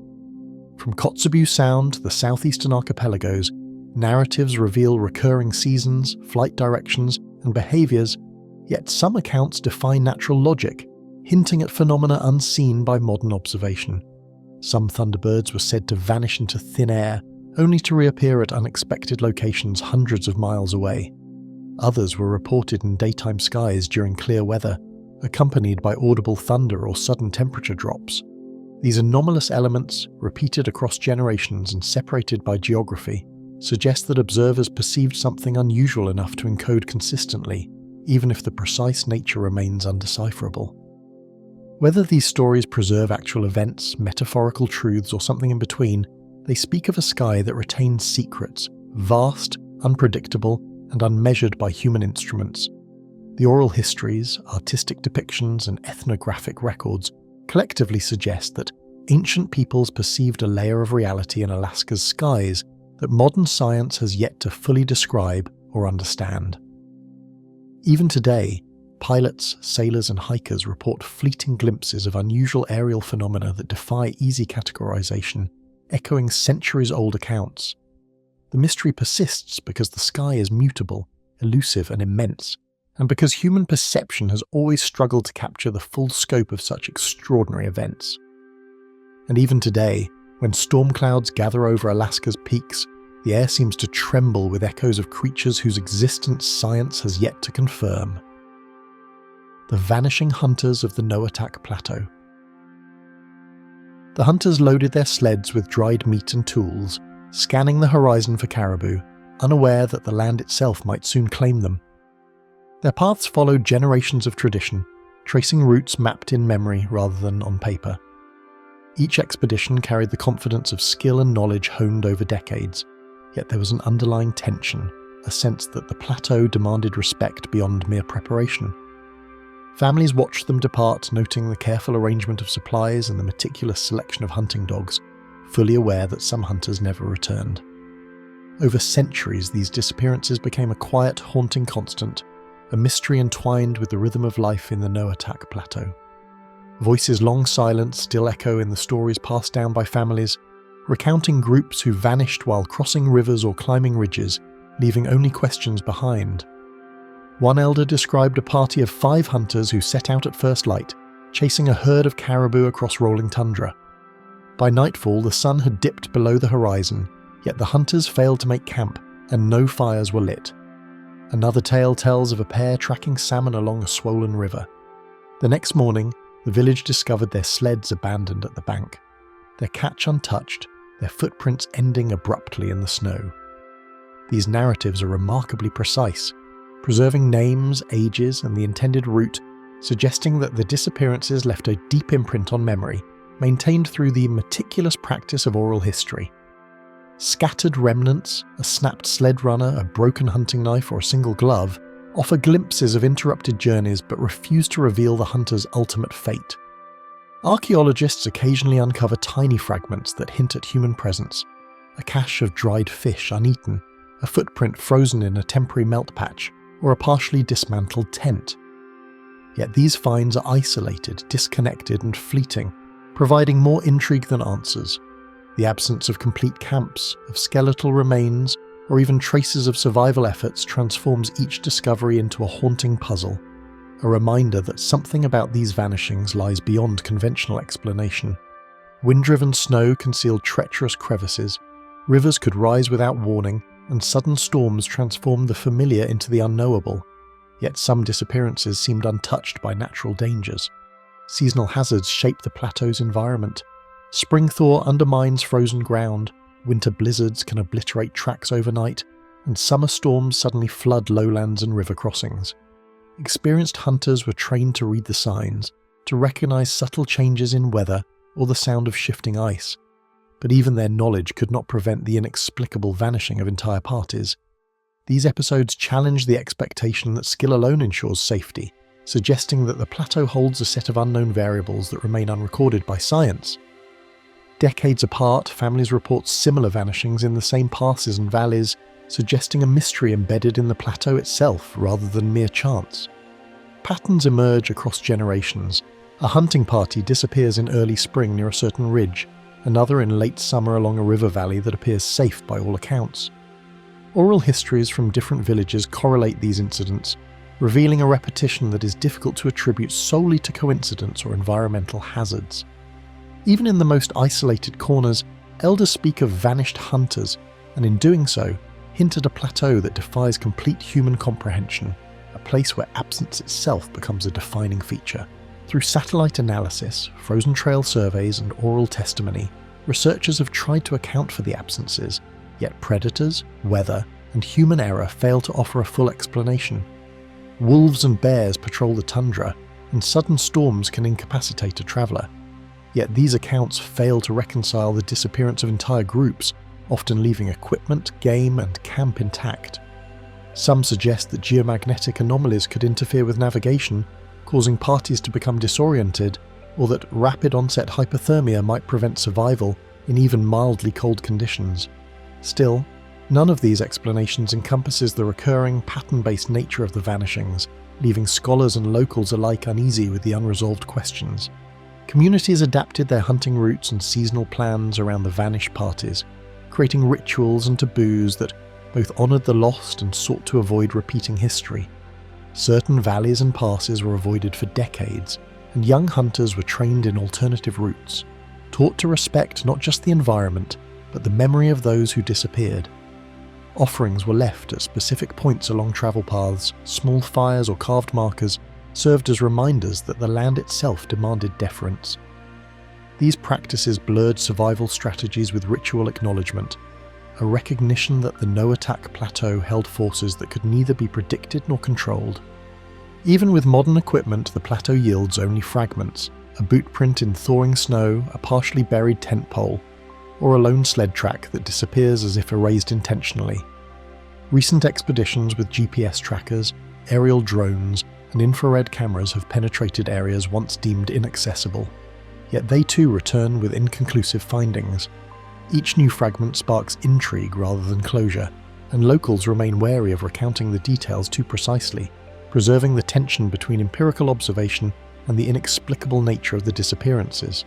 From Kotzebue Sound to the southeastern archipelagos, narratives reveal recurring seasons, flight directions, and behaviours, yet some accounts defy natural logic, hinting at phenomena unseen by modern observation. Some thunderbirds were said to vanish into thin air, only to reappear at unexpected locations hundreds of miles away. Others were reported in daytime skies during clear weather, accompanied by audible thunder or sudden temperature drops. These anomalous elements, repeated across generations and separated by geography, suggest that observers perceived something unusual enough to encode consistently, even if the precise nature remains undecipherable. Whether these stories preserve actual events, metaphorical truths, or something in between, they speak of a sky that retains secrets, vast, unpredictable, and unmeasured by human instruments. The oral histories, artistic depictions, and ethnographic records collectively suggest that ancient peoples perceived a layer of reality in Alaska's skies that modern science has yet to fully describe or understand. Even today, pilots, sailors, and hikers report fleeting glimpses of unusual aerial phenomena that defy easy categorization, echoing centuries-old accounts. The mystery persists because the sky is mutable, elusive, and immense, and because human perception has always struggled to capture the full scope of such extraordinary events. And even today, when storm clouds gather over Alaska's peaks, the air seems to tremble with echoes of creatures whose existence science has yet to confirm. The vanishing hunters of the Noatak Plateau. The hunters loaded their sleds with dried meat and tools, scanning the horizon for caribou, unaware that the land itself might soon claim them. Their paths followed generations of tradition, tracing routes mapped in memory rather than on paper. Each expedition carried the confidence of skill and knowledge honed over decades, yet there was an underlying tension, a sense that the plateau demanded respect beyond mere preparation. Families watched them depart, noting the careful arrangement of supplies and the meticulous selection of hunting dogs, fully aware that some hunters never returned. Over centuries, these disappearances became a quiet, haunting constant, a mystery entwined with the rhythm of life in the Noatak Plateau. Voices long silent still echo in the stories passed down by families, recounting groups who vanished while crossing rivers or climbing ridges, leaving only questions behind. One elder described a party of 5 hunters who set out at first light, chasing a herd of caribou across rolling tundra. By nightfall, the sun had dipped below the horizon, yet the hunters failed to make camp, and no fires were lit. Another tale tells of a pair tracking salmon along a swollen river. The next morning, the village discovered their sleds abandoned at the bank, their catch untouched, their footprints ending abruptly in the snow. These narratives are remarkably precise, preserving names, ages, and the intended route, suggesting that the disappearances left a deep imprint on memory, maintained through the meticulous practice of oral history. Scattered remnants, a snapped sled runner, a broken hunting knife, or a single glove, offer glimpses of interrupted journeys but refuse to reveal the hunter's ultimate fate. Archaeologists occasionally uncover tiny fragments that hint at human presence, a cache of dried fish uneaten, a footprint frozen in a temporary melt patch, or a partially dismantled tent. Yet these finds are isolated, disconnected, and fleeting, providing more intrigue than answers. The absence of complete camps, of skeletal remains, or even traces of survival efforts transforms each discovery into a haunting puzzle, a reminder that something about these vanishings lies beyond conventional explanation. Wind-driven snow concealed treacherous crevices, rivers could rise without warning, and sudden storms transformed the familiar into the unknowable. Yet some disappearances seemed untouched by natural dangers. Seasonal hazards shape the plateau's environment. Spring thaw undermines frozen ground, winter blizzards can obliterate tracks overnight, and summer storms suddenly flood lowlands and river crossings. Experienced hunters were trained to read the signs, to recognize subtle changes in weather or the sound of shifting ice. But even their knowledge could not prevent the inexplicable vanishing of entire parties. These episodes challenge the expectation that skill alone ensures safety, suggesting that the plateau holds a set of unknown variables that remain unrecorded by science. Decades apart, families report similar vanishings in the same passes and valleys, suggesting a mystery embedded in the plateau itself rather than mere chance. Patterns emerge across generations. A hunting party disappears in early spring near a certain ridge, another in late summer along a river valley that appears safe by all accounts. Oral histories from different villages correlate these incidents, revealing a repetition that is difficult to attribute solely to coincidence or environmental hazards. Even in the most isolated corners, elders speak of vanished hunters, and in doing so, hint at a plateau that defies complete human comprehension, a place where absence itself becomes a defining feature. Through satellite analysis, frozen trail surveys, and oral testimony, researchers have tried to account for the absences, yet predators, weather, and human error fail to offer a full explanation. Wolves and bears patrol the tundra, and sudden storms can incapacitate a traveller. Yet these accounts fail to reconcile the disappearance of entire groups, often leaving equipment, game, and camp intact. Some suggest that geomagnetic anomalies could interfere with navigation, causing parties to become disoriented, or that rapid onset hypothermia might prevent survival in even mildly cold conditions. Still, none of these explanations encompasses the recurring, pattern-based nature of the vanishings, leaving scholars and locals alike uneasy with the unresolved questions. Communities adapted their hunting routes and seasonal plans around the vanished parties, creating rituals and taboos that both honoured the lost and sought to avoid repeating history. Certain valleys and passes were avoided for decades, and young hunters were trained in alternative routes, taught to respect not just the environment, but the memory of those who disappeared. Offerings were left at specific points along travel paths. Small fires or carved markers served as reminders that the land itself demanded deference. These practices blurred survival strategies with ritual acknowledgement, a recognition that the Noatak plateau held forces that could neither be predicted nor controlled. Even with modern equipment, the plateau yields only fragments, a boot print in thawing snow, a partially buried tent pole, or a lone sled track that disappears as if erased intentionally. Recent expeditions with GPS trackers, aerial drones, and infrared cameras have penetrated areas once deemed inaccessible. Yet they too return with inconclusive findings. Each new fragment sparks intrigue rather than closure, and locals remain wary of recounting the details too precisely, preserving the tension between empirical observation and the inexplicable nature of the disappearances.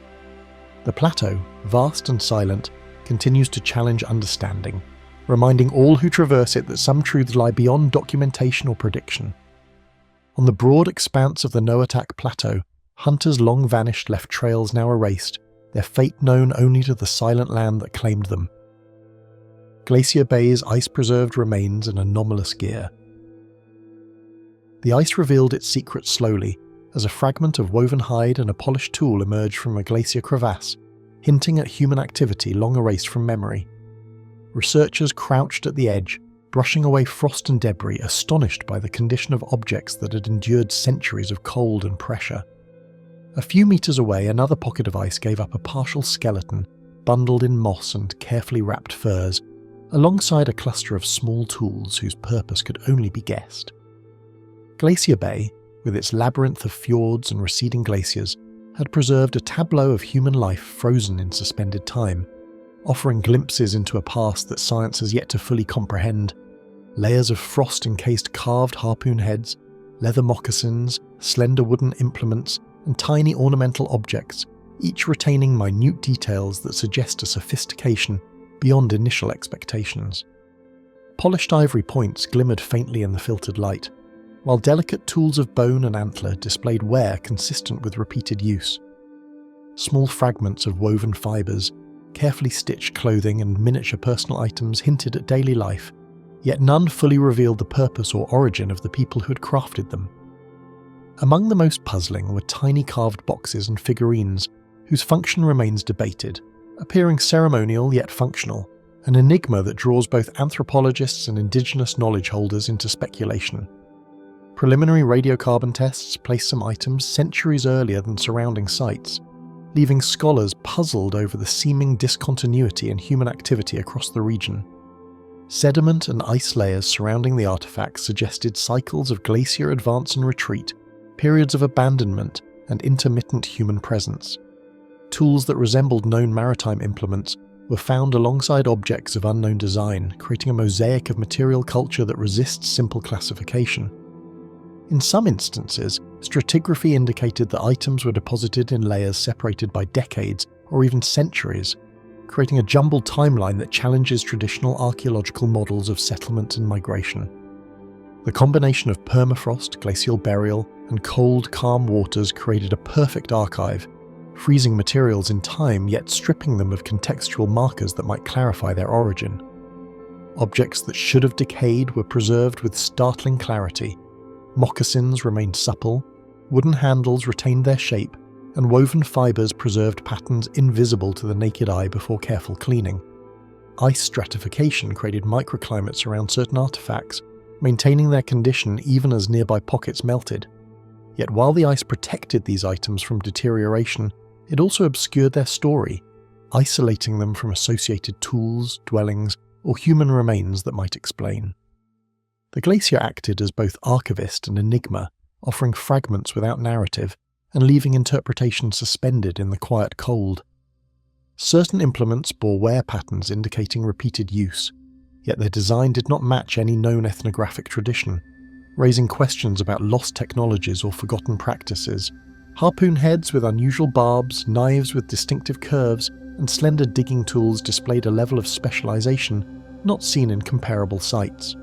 The plateau, vast and silent, continues to challenge understanding, reminding all who traverse it that some truths lie beyond documentation or prediction. On the broad expanse of the Noatak plateau, hunters long vanished left trails now erased, their fate known only to the silent land that claimed them. Glacier Bay's ice-preserved remains an anomalous gear. The ice revealed its secrets slowly, as a fragment of woven hide and a polished tool emerged from a glacier crevasse, hinting at human activity long erased from memory. Researchers crouched at the edge, brushing away frost and debris, astonished by the condition of objects that had endured centuries of cold and pressure. A few meters away, another pocket of ice gave up a partial skeleton, bundled in moss and carefully wrapped furs, alongside a cluster of small tools whose purpose could only be guessed. Glacier Bay, with its labyrinth of fjords and receding glaciers, had preserved a tableau of human life frozen in suspended time, offering glimpses into a past that science has yet to fully comprehend. Layers of frost-encased carved harpoon heads, leather moccasins, slender wooden implements, and tiny ornamental objects, each retaining minute details that suggest a sophistication beyond initial expectations. Polished ivory points glimmered faintly in the filtered light, while delicate tools of bone and antler displayed wear consistent with repeated use. Small fragments of woven fibres, carefully stitched clothing and miniature personal items hinted at daily life, yet none fully revealed the purpose or origin of the people who had crafted them. Among the most puzzling were tiny carved boxes and figurines whose function remains debated, appearing ceremonial yet functional, an enigma that draws both anthropologists and indigenous knowledge holders into speculation. Preliminary radiocarbon tests placed some items centuries earlier than surrounding sites, leaving scholars puzzled over the seeming discontinuity in human activity across the region. Sediment and ice layers surrounding the artifacts suggested cycles of glacier advance and retreat, periods of abandonment, and intermittent human presence. Tools that resembled known maritime implements were found alongside objects of unknown design, creating a mosaic of material culture that resists simple classification. In some instances, stratigraphy indicated that items were deposited in layers separated by decades or even centuries, creating a jumbled timeline that challenges traditional archaeological models of settlement and migration. The combination of permafrost, glacial burial, and cold, calm waters created a perfect archive, freezing materials in time yet stripping them of contextual markers that might clarify their origin. Objects that should have decayed were preserved with startling clarity. Moccasins remained supple, wooden handles retained their shape, and woven fibres preserved patterns invisible to the naked eye before careful cleaning. Ice stratification created microclimates around certain artifacts, maintaining their condition even as nearby pockets melted. Yet while the ice protected these items from deterioration, it also obscured their story, isolating them from associated tools, dwellings, or human remains that might explain. The glacier acted as both archivist and enigma, offering fragments without narrative and leaving interpretation suspended in the quiet cold. Certain implements bore wear patterns indicating repeated use, yet their design did not match any known ethnographic tradition, raising questions about lost technologies or forgotten practices. Harpoon heads with unusual barbs, knives with distinctive curves, and slender digging tools displayed a level of specialization not seen in comparable sites.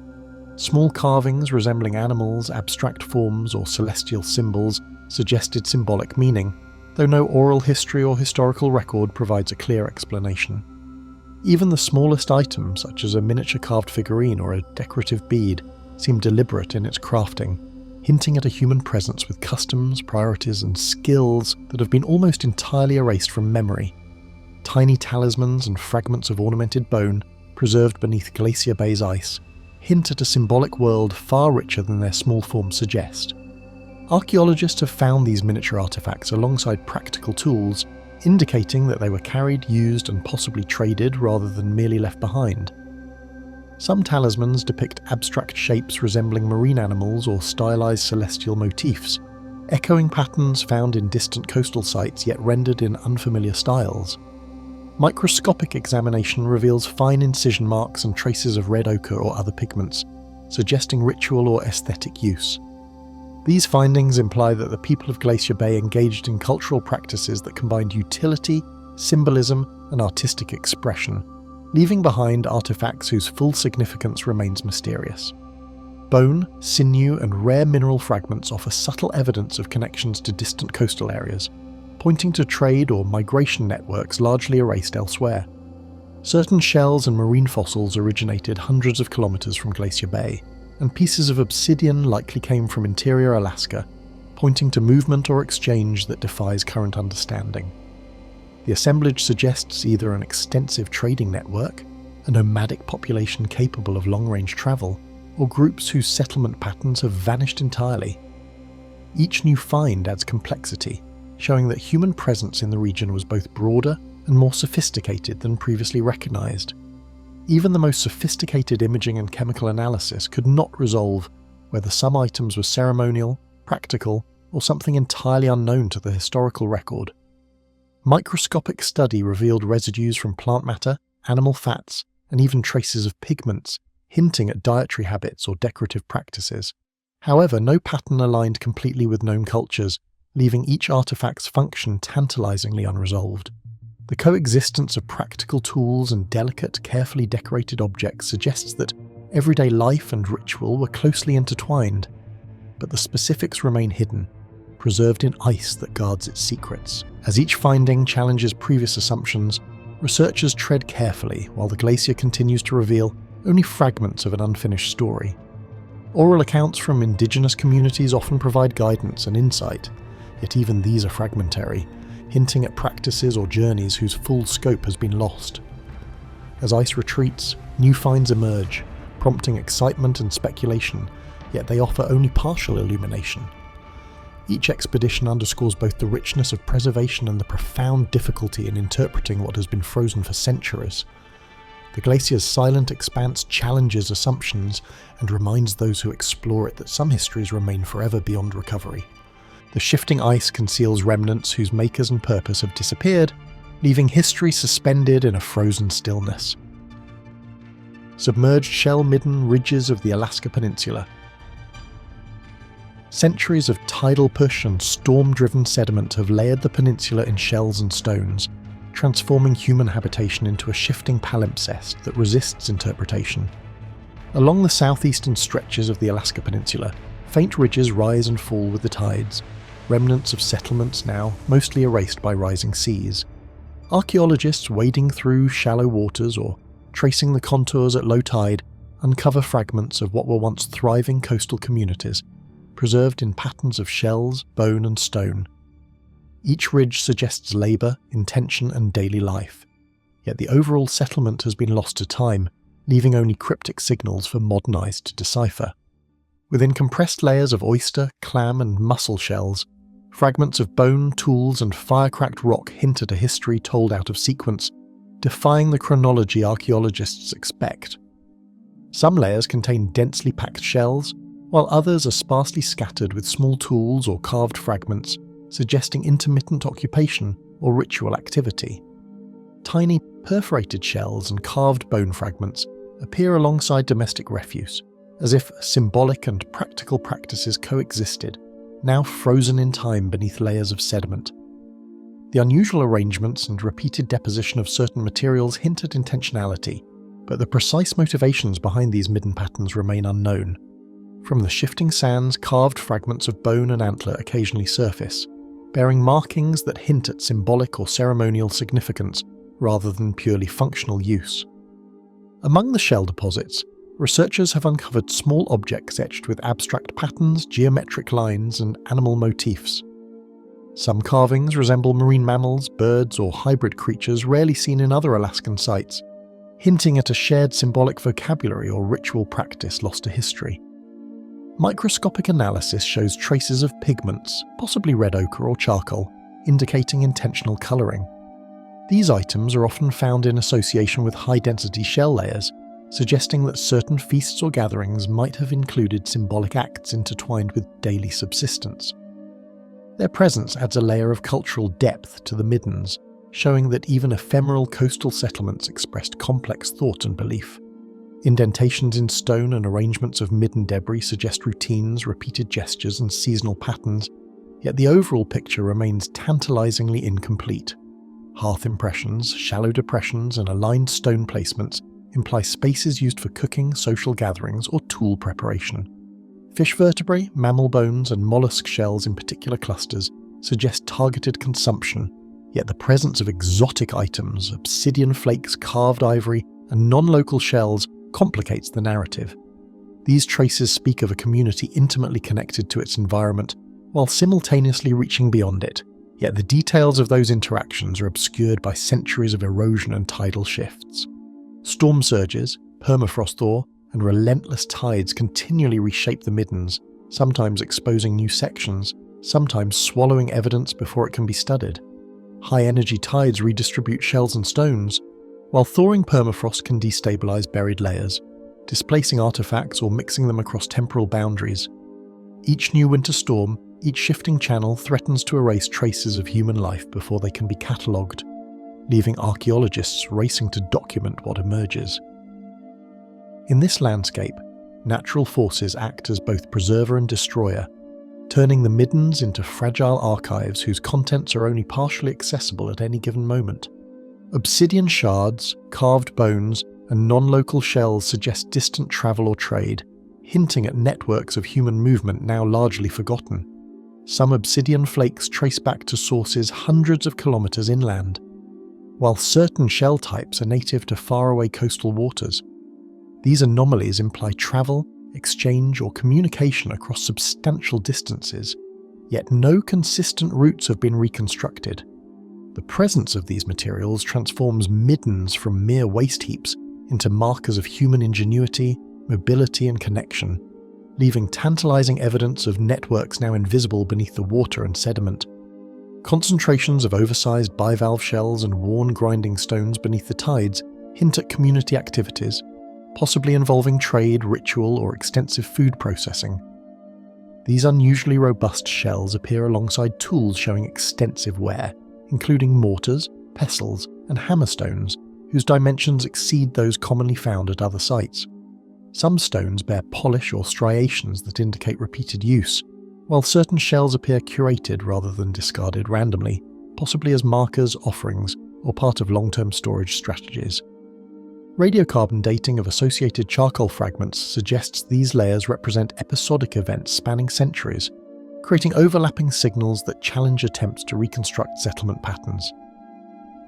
Small carvings resembling animals, abstract forms, or celestial symbols suggested symbolic meaning, though no oral history or historical record provides a clear explanation. Even the smallest item, such as a miniature carved figurine or a decorative bead, seemed deliberate in its crafting, hinting at a human presence with customs, priorities, and skills that have been almost entirely erased from memory. Tiny talismans and fragments of ornamented bone, preserved beneath Glacier Bay's ice, hint at a symbolic world far richer than their small forms suggest. Archaeologists have found these miniature artifacts alongside practical tools, indicating that they were carried, used, and possibly traded rather than merely left behind. Some talismans depict abstract shapes resembling marine animals or stylized celestial motifs, echoing patterns found in distant coastal sites yet rendered in unfamiliar styles. Microscopic examination reveals fine incision marks and traces of red ochre or other pigments, suggesting ritual or aesthetic use. These findings imply that the people of Glacier Bay engaged in cultural practices that combined utility, symbolism, and artistic expression, leaving behind artifacts whose full significance remains mysterious. Bone, sinew, and rare mineral fragments offer subtle evidence of connections to distant coastal areas, pointing to trade or migration networks largely erased elsewhere. Certain shells and marine fossils originated hundreds of kilometers from Glacier Bay, and pieces of obsidian likely came from interior Alaska, pointing to movement or exchange that defies current understanding. The assemblage suggests either an extensive trading network, a nomadic population capable of long-range travel, or groups whose settlement patterns have vanished entirely. Each new find adds complexity, showing that human presence in the region was both broader and more sophisticated than previously recognized. Even the most sophisticated imaging and chemical analysis could not resolve whether some items were ceremonial, practical, or something entirely unknown to the historical record. Microscopic study revealed residues from plant matter, animal fats, and even traces of pigments, hinting at dietary habits or decorative practices. However, no pattern aligned completely with known cultures, leaving each artifact's function tantalizingly unresolved. The coexistence of practical tools and delicate, carefully decorated objects suggests that everyday life and ritual were closely intertwined, but the specifics remain hidden, preserved in ice that guards its secrets. As each finding challenges previous assumptions, researchers tread carefully while the glacier continues to reveal only fragments of an unfinished story. Oral accounts from indigenous communities often provide guidance and insight, yet even these are fragmentary, hinting at practices or journeys whose full scope has been lost. As ice retreats, new finds emerge, prompting excitement and speculation, yet they offer only partial illumination. Each expedition underscores both the richness of preservation and the profound difficulty in interpreting what has been frozen for centuries. The glacier's silent expanse challenges assumptions and reminds those who explore it that some histories remain forever beyond recovery. The shifting ice conceals remnants whose makers and purpose have disappeared, leaving history suspended in a frozen stillness. Submerged shell-midden ridges of the Alaska Peninsula. Centuries of tidal push and storm-driven sediment have layered the peninsula in shells and stones, transforming human habitation into a shifting palimpsest that resists interpretation. Along the southeastern stretches of the Alaska Peninsula, faint ridges rise and fall with the tides, remnants of settlements now mostly erased by rising seas. Archaeologists wading through shallow waters or tracing the contours at low tide uncover fragments of what were once thriving coastal communities, preserved in patterns of shells, bone and stone. Each ridge suggests labour, intention and daily life, yet the overall settlement has been lost to time, leaving only cryptic signals for modern eyes to decipher. Within compressed layers of oyster, clam and mussel shells, fragments of bone, tools and fire-cracked rock hint at a history told out of sequence, defying the chronology archaeologists expect. Some layers contain densely packed shells, while others are sparsely scattered with small tools or carved fragments, suggesting intermittent occupation or ritual activity. Tiny perforated shells and carved bone fragments appear alongside domestic refuse, as if symbolic and practical practices coexisted, now frozen in time beneath layers of sediment. The unusual arrangements and repeated deposition of certain materials hint at intentionality, but the precise motivations behind these midden patterns remain unknown. From the shifting sands, carved fragments of bone and antler occasionally surface, bearing markings that hint at symbolic or ceremonial significance rather than purely functional use. Among the shell deposits, researchers have uncovered small objects etched with abstract patterns, geometric lines, and animal motifs. Some carvings resemble marine mammals, birds, or hybrid creatures rarely seen in other Alaskan sites, hinting at a shared symbolic vocabulary or ritual practice lost to history. Microscopic analysis shows traces of pigments, possibly red ochre or charcoal, indicating intentional colouring. These items are often found in association with high-density shell layers, suggesting that certain feasts or gatherings might have included symbolic acts intertwined with daily subsistence. Their presence adds a layer of cultural depth to the middens, showing that even ephemeral coastal settlements expressed complex thought and belief. Indentations in stone and arrangements of midden debris suggest routines, repeated gestures and seasonal patterns, yet the overall picture remains tantalizingly incomplete. Hearth impressions, shallow depressions and aligned stone placements imply spaces used for cooking, social gatherings or tool preparation. Fish vertebrae, mammal bones and mollusk shells in particular clusters suggest targeted consumption, yet the presence of exotic items, obsidian flakes, carved ivory, and non-local shells complicates the narrative. These traces speak of a community intimately connected to its environment, while simultaneously reaching beyond it, yet the details of those interactions are obscured by centuries of erosion and tidal shifts. Storm surges, permafrost thaw, and relentless tides continually reshape the middens, sometimes exposing new sections, sometimes swallowing evidence before it can be studied. High-energy tides redistribute shells and stones, while thawing permafrost can destabilize buried layers, displacing artifacts or mixing them across temporal boundaries. Each new winter storm, each shifting channel threatens to erase traces of human life before they can be catalogued, leaving archaeologists racing to document what emerges. In this landscape, natural forces act as both preserver and destroyer, turning the middens into fragile archives whose contents are only partially accessible at any given moment. Obsidian shards, carved bones, and non-local shells suggest distant travel or trade, hinting at networks of human movement now largely forgotten. Some obsidian flakes trace back to sources hundreds of kilometers inland, while certain shell types are native to faraway coastal waters. These anomalies imply travel, exchange, or communication across substantial distances, yet no consistent routes have been reconstructed. The presence of these materials transforms middens from mere waste heaps into markers of human ingenuity, mobility, and connection, leaving tantalizing evidence of networks now invisible beneath the water and sediment. Concentrations of oversized bivalve shells and worn grinding stones beneath the tides hint at community activities, possibly involving trade, ritual, or extensive food processing. These unusually robust shells appear alongside tools showing extensive wear, including mortars, pestles, and hammerstones, whose dimensions exceed those commonly found at other sites. Some stones bear polish or striations that indicate repeated use, while certain shells appear curated rather than discarded randomly, possibly as markers, offerings, or part of long-term storage strategies. Radiocarbon dating of associated charcoal fragments suggests these layers represent episodic events spanning centuries, creating overlapping signals that challenge attempts to reconstruct settlement patterns.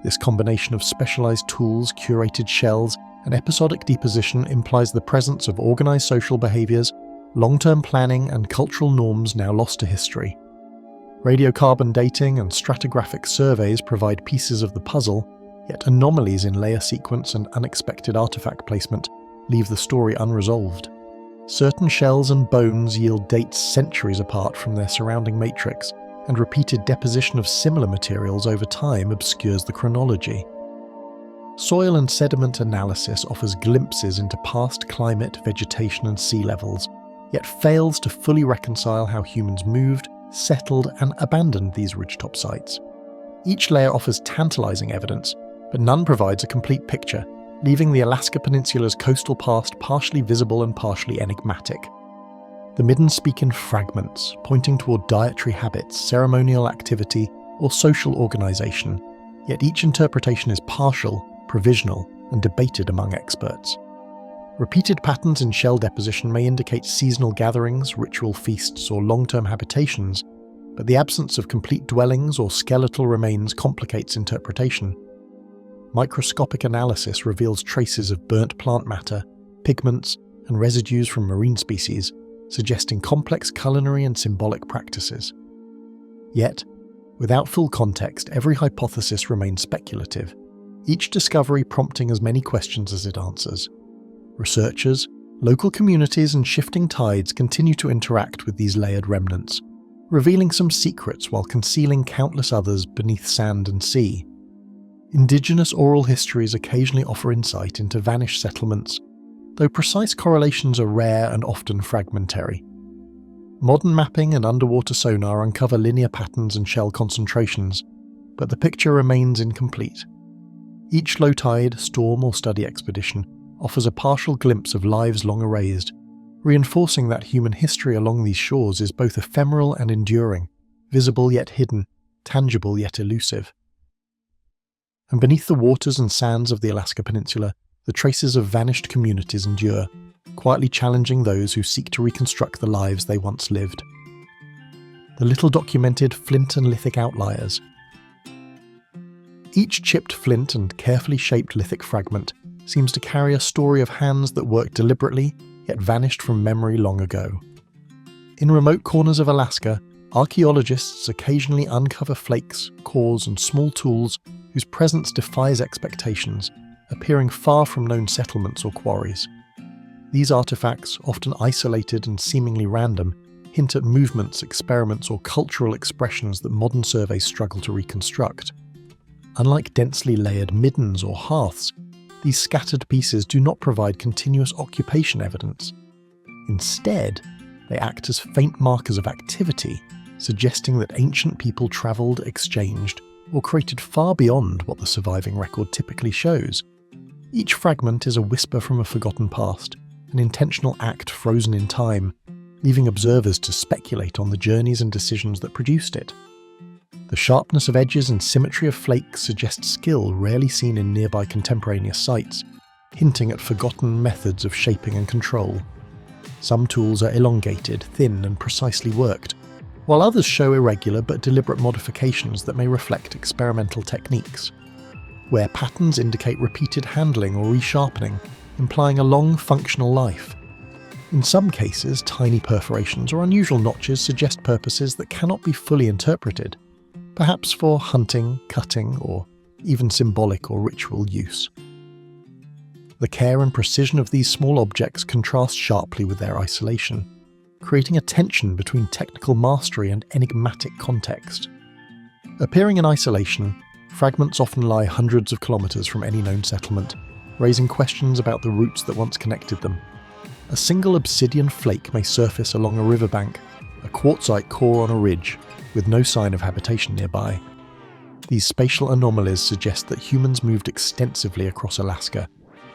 This combination of specialized tools, curated shells, and episodic deposition implies the presence of organized social behaviors, long-term planning, and cultural norms now lost to history. Radiocarbon dating and stratigraphic surveys provide pieces of the puzzle, yet anomalies in layer sequence and unexpected artifact placement leave the story unresolved. Certain shells and bones yield dates centuries apart from their surrounding matrix, and repeated deposition of similar materials over time obscures the chronology. Soil and sediment analysis offers glimpses into past climate, vegetation, and sea levels, yet fails to fully reconcile how humans moved, settled, and abandoned these ridgetop sites. Each layer offers tantalizing evidence, but none provides a complete picture, leaving the Alaska Peninsula's coastal past partially visible and partially enigmatic. The middens speak in fragments, pointing toward dietary habits, ceremonial activity, or social organization, yet each interpretation is partial, provisional, and debated among experts. Repeated patterns in shell deposition may indicate seasonal gatherings, ritual feasts, or long-term habitations, but the absence of complete dwellings or skeletal remains complicates interpretation. Microscopic analysis reveals traces of burnt plant matter, pigments, and residues from marine species, suggesting complex culinary and symbolic practices. Yet, without full context, every hypothesis remains speculative, each discovery prompting as many questions as it answers. Researchers, local communities, and shifting tides continue to interact with these layered remnants, revealing some secrets while concealing countless others beneath sand and sea. Indigenous oral histories occasionally offer insight into vanished settlements, though precise correlations are rare and often fragmentary. Modern mapping and underwater sonar uncover linear patterns and shell concentrations, but the picture remains incomplete. Each low tide, storm, or study expedition offers a partial glimpse of lives long erased, reinforcing that human history along these shores is both ephemeral and enduring, visible yet hidden, tangible yet elusive. And beneath the waters and sands of the Alaska Peninsula, the traces of vanished communities endure, quietly challenging those who seek to reconstruct the lives they once lived. the little-documented flint and lithic outliers. Each chipped flint and carefully shaped lithic fragment seems to carry a story of hands that worked deliberately, yet vanished from memory long ago. In remote corners of Alaska, archaeologists occasionally uncover flakes, cores, and small tools whose presence defies expectations, appearing far from known settlements or quarries. These artifacts, often isolated and seemingly random, hint at movements, experiments, or cultural expressions that modern surveys struggle to reconstruct. Unlike densely layered middens or hearths, these scattered pieces do not provide continuous occupation evidence. Instead, they act as faint markers of activity, suggesting that ancient people travelled, exchanged, or created far beyond what the surviving record typically shows. Each fragment is a whisper from a forgotten past, an intentional act frozen in time, leaving observers to speculate on the journeys and decisions that produced it. The sharpness of edges and symmetry of flakes suggest skill rarely seen in nearby contemporaneous sites, hinting at forgotten methods of shaping and control. Some tools are elongated, thin, and precisely worked, while others show irregular but deliberate modifications that may reflect experimental techniques. Where patterns indicate repeated handling or resharpening, implying a long functional life. In some cases, tiny perforations or unusual notches suggest purposes that cannot be fully interpreted, perhaps for hunting, cutting, or even symbolic or ritual use. The care and precision of these small objects contrast sharply with their isolation, creating a tension between technical mastery and enigmatic context. Appearing in isolation, fragments often lie hundreds of kilometres from any known settlement, raising questions about the routes that once connected them. A single obsidian flake may surface along a riverbank, a quartzite core on a ridge, with no sign of habitation nearby. These spatial anomalies suggest that humans moved extensively across Alaska,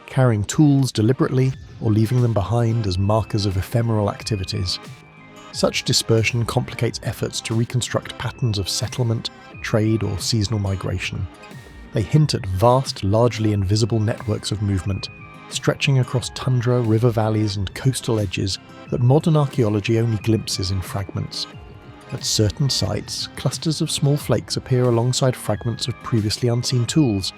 carrying tools deliberately or leaving them behind as markers of ephemeral activities. Such dispersion complicates efforts to reconstruct patterns of settlement, trade, or seasonal migration. They hint at vast, largely invisible networks of movement, stretching across tundra, river valleys, and coastal edges that modern archaeology only glimpses in fragments. At certain sites, clusters of small flakes appear alongside fragments of previously unseen tools,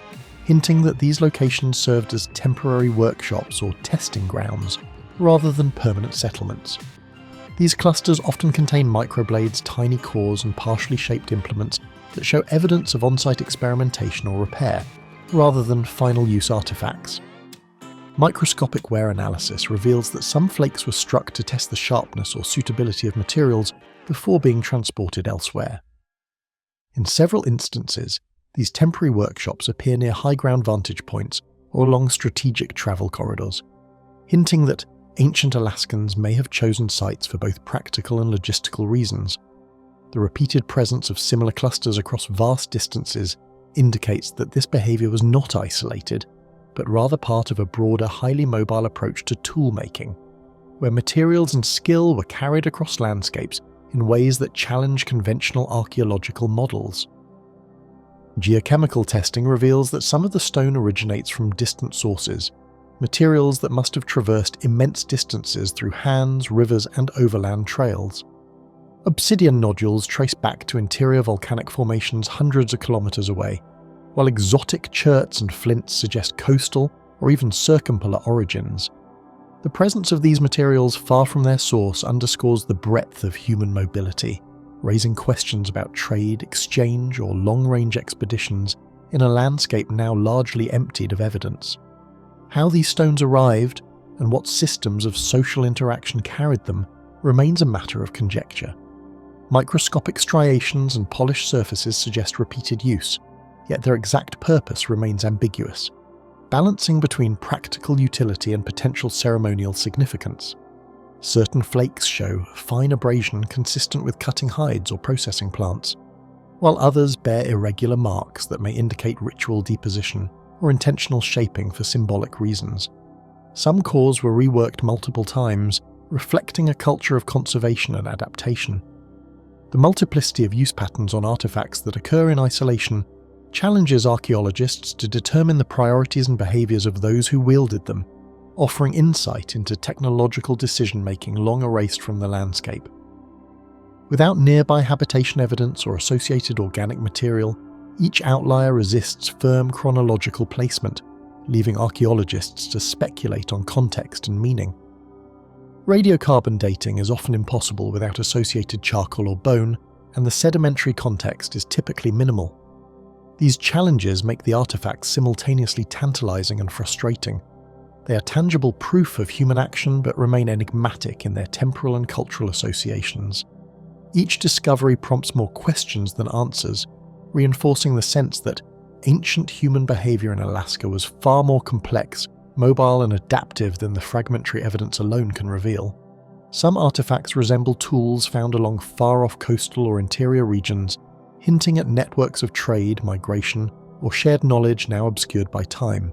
hinting that these locations served as temporary workshops or testing grounds, rather than permanent settlements. These clusters often contain microblades, tiny cores, and partially shaped implements that show evidence of on-site experimentation or repair, rather than final-use artifacts. Microscopic wear analysis reveals that some flakes were struck to test the sharpness or suitability of materials before being transported elsewhere. In several instances, these temporary workshops appear near high-ground vantage points or along strategic travel corridors, hinting that ancient Alaskans may have chosen sites for both practical and logistical reasons. The repeated presence of similar clusters across vast distances indicates that this behaviour was not isolated, but rather part of a broader, highly mobile approach to tool-making, where materials and skill were carried across landscapes in ways that challenge conventional archaeological models. Geochemical testing reveals that some of the stone originates from distant sources, materials that must have traversed immense distances through hands, rivers, and overland trails. Obsidian nodules trace back to interior volcanic formations hundreds of kilometres away, while exotic cherts and flints suggest coastal or even circumpolar origins. The presence of these materials far from their source underscores the breadth of human mobility, raising questions about trade, exchange, or long-range expeditions in a landscape now largely emptied of evidence. How these stones arrived, and what systems of social interaction carried them, remains a matter of conjecture. Microscopic striations and polished surfaces suggest repeated use, yet their exact purpose remains ambiguous, balancing between practical utility and potential ceremonial significance. Certain flakes show fine abrasion consistent with cutting hides or processing plants, while others bear irregular marks that may indicate ritual deposition or intentional shaping for symbolic reasons. Some cores were reworked multiple times, reflecting a culture of conservation and adaptation. The multiplicity of use patterns on artifacts that occur in isolation challenges archaeologists to determine the priorities and behaviours of those who wielded them, offering insight into technological decision-making long erased from the landscape. Without nearby habitation evidence or associated organic material, each outlier resists firm chronological placement, leaving archaeologists to speculate on context and meaning. Radiocarbon dating is often impossible without associated charcoal or bone, and the sedimentary context is typically minimal. These challenges make the artifacts simultaneously tantalizing and frustrating. They are tangible proof of human action but remain enigmatic in their temporal and cultural associations. Each discovery prompts more questions than answers, reinforcing the sense that ancient human behaviour in Alaska was far more complex, mobile and adaptive than the fragmentary evidence alone can reveal. Some artefacts resemble tools found along far-off coastal or interior regions, hinting at networks of trade, migration, or shared knowledge now obscured by time.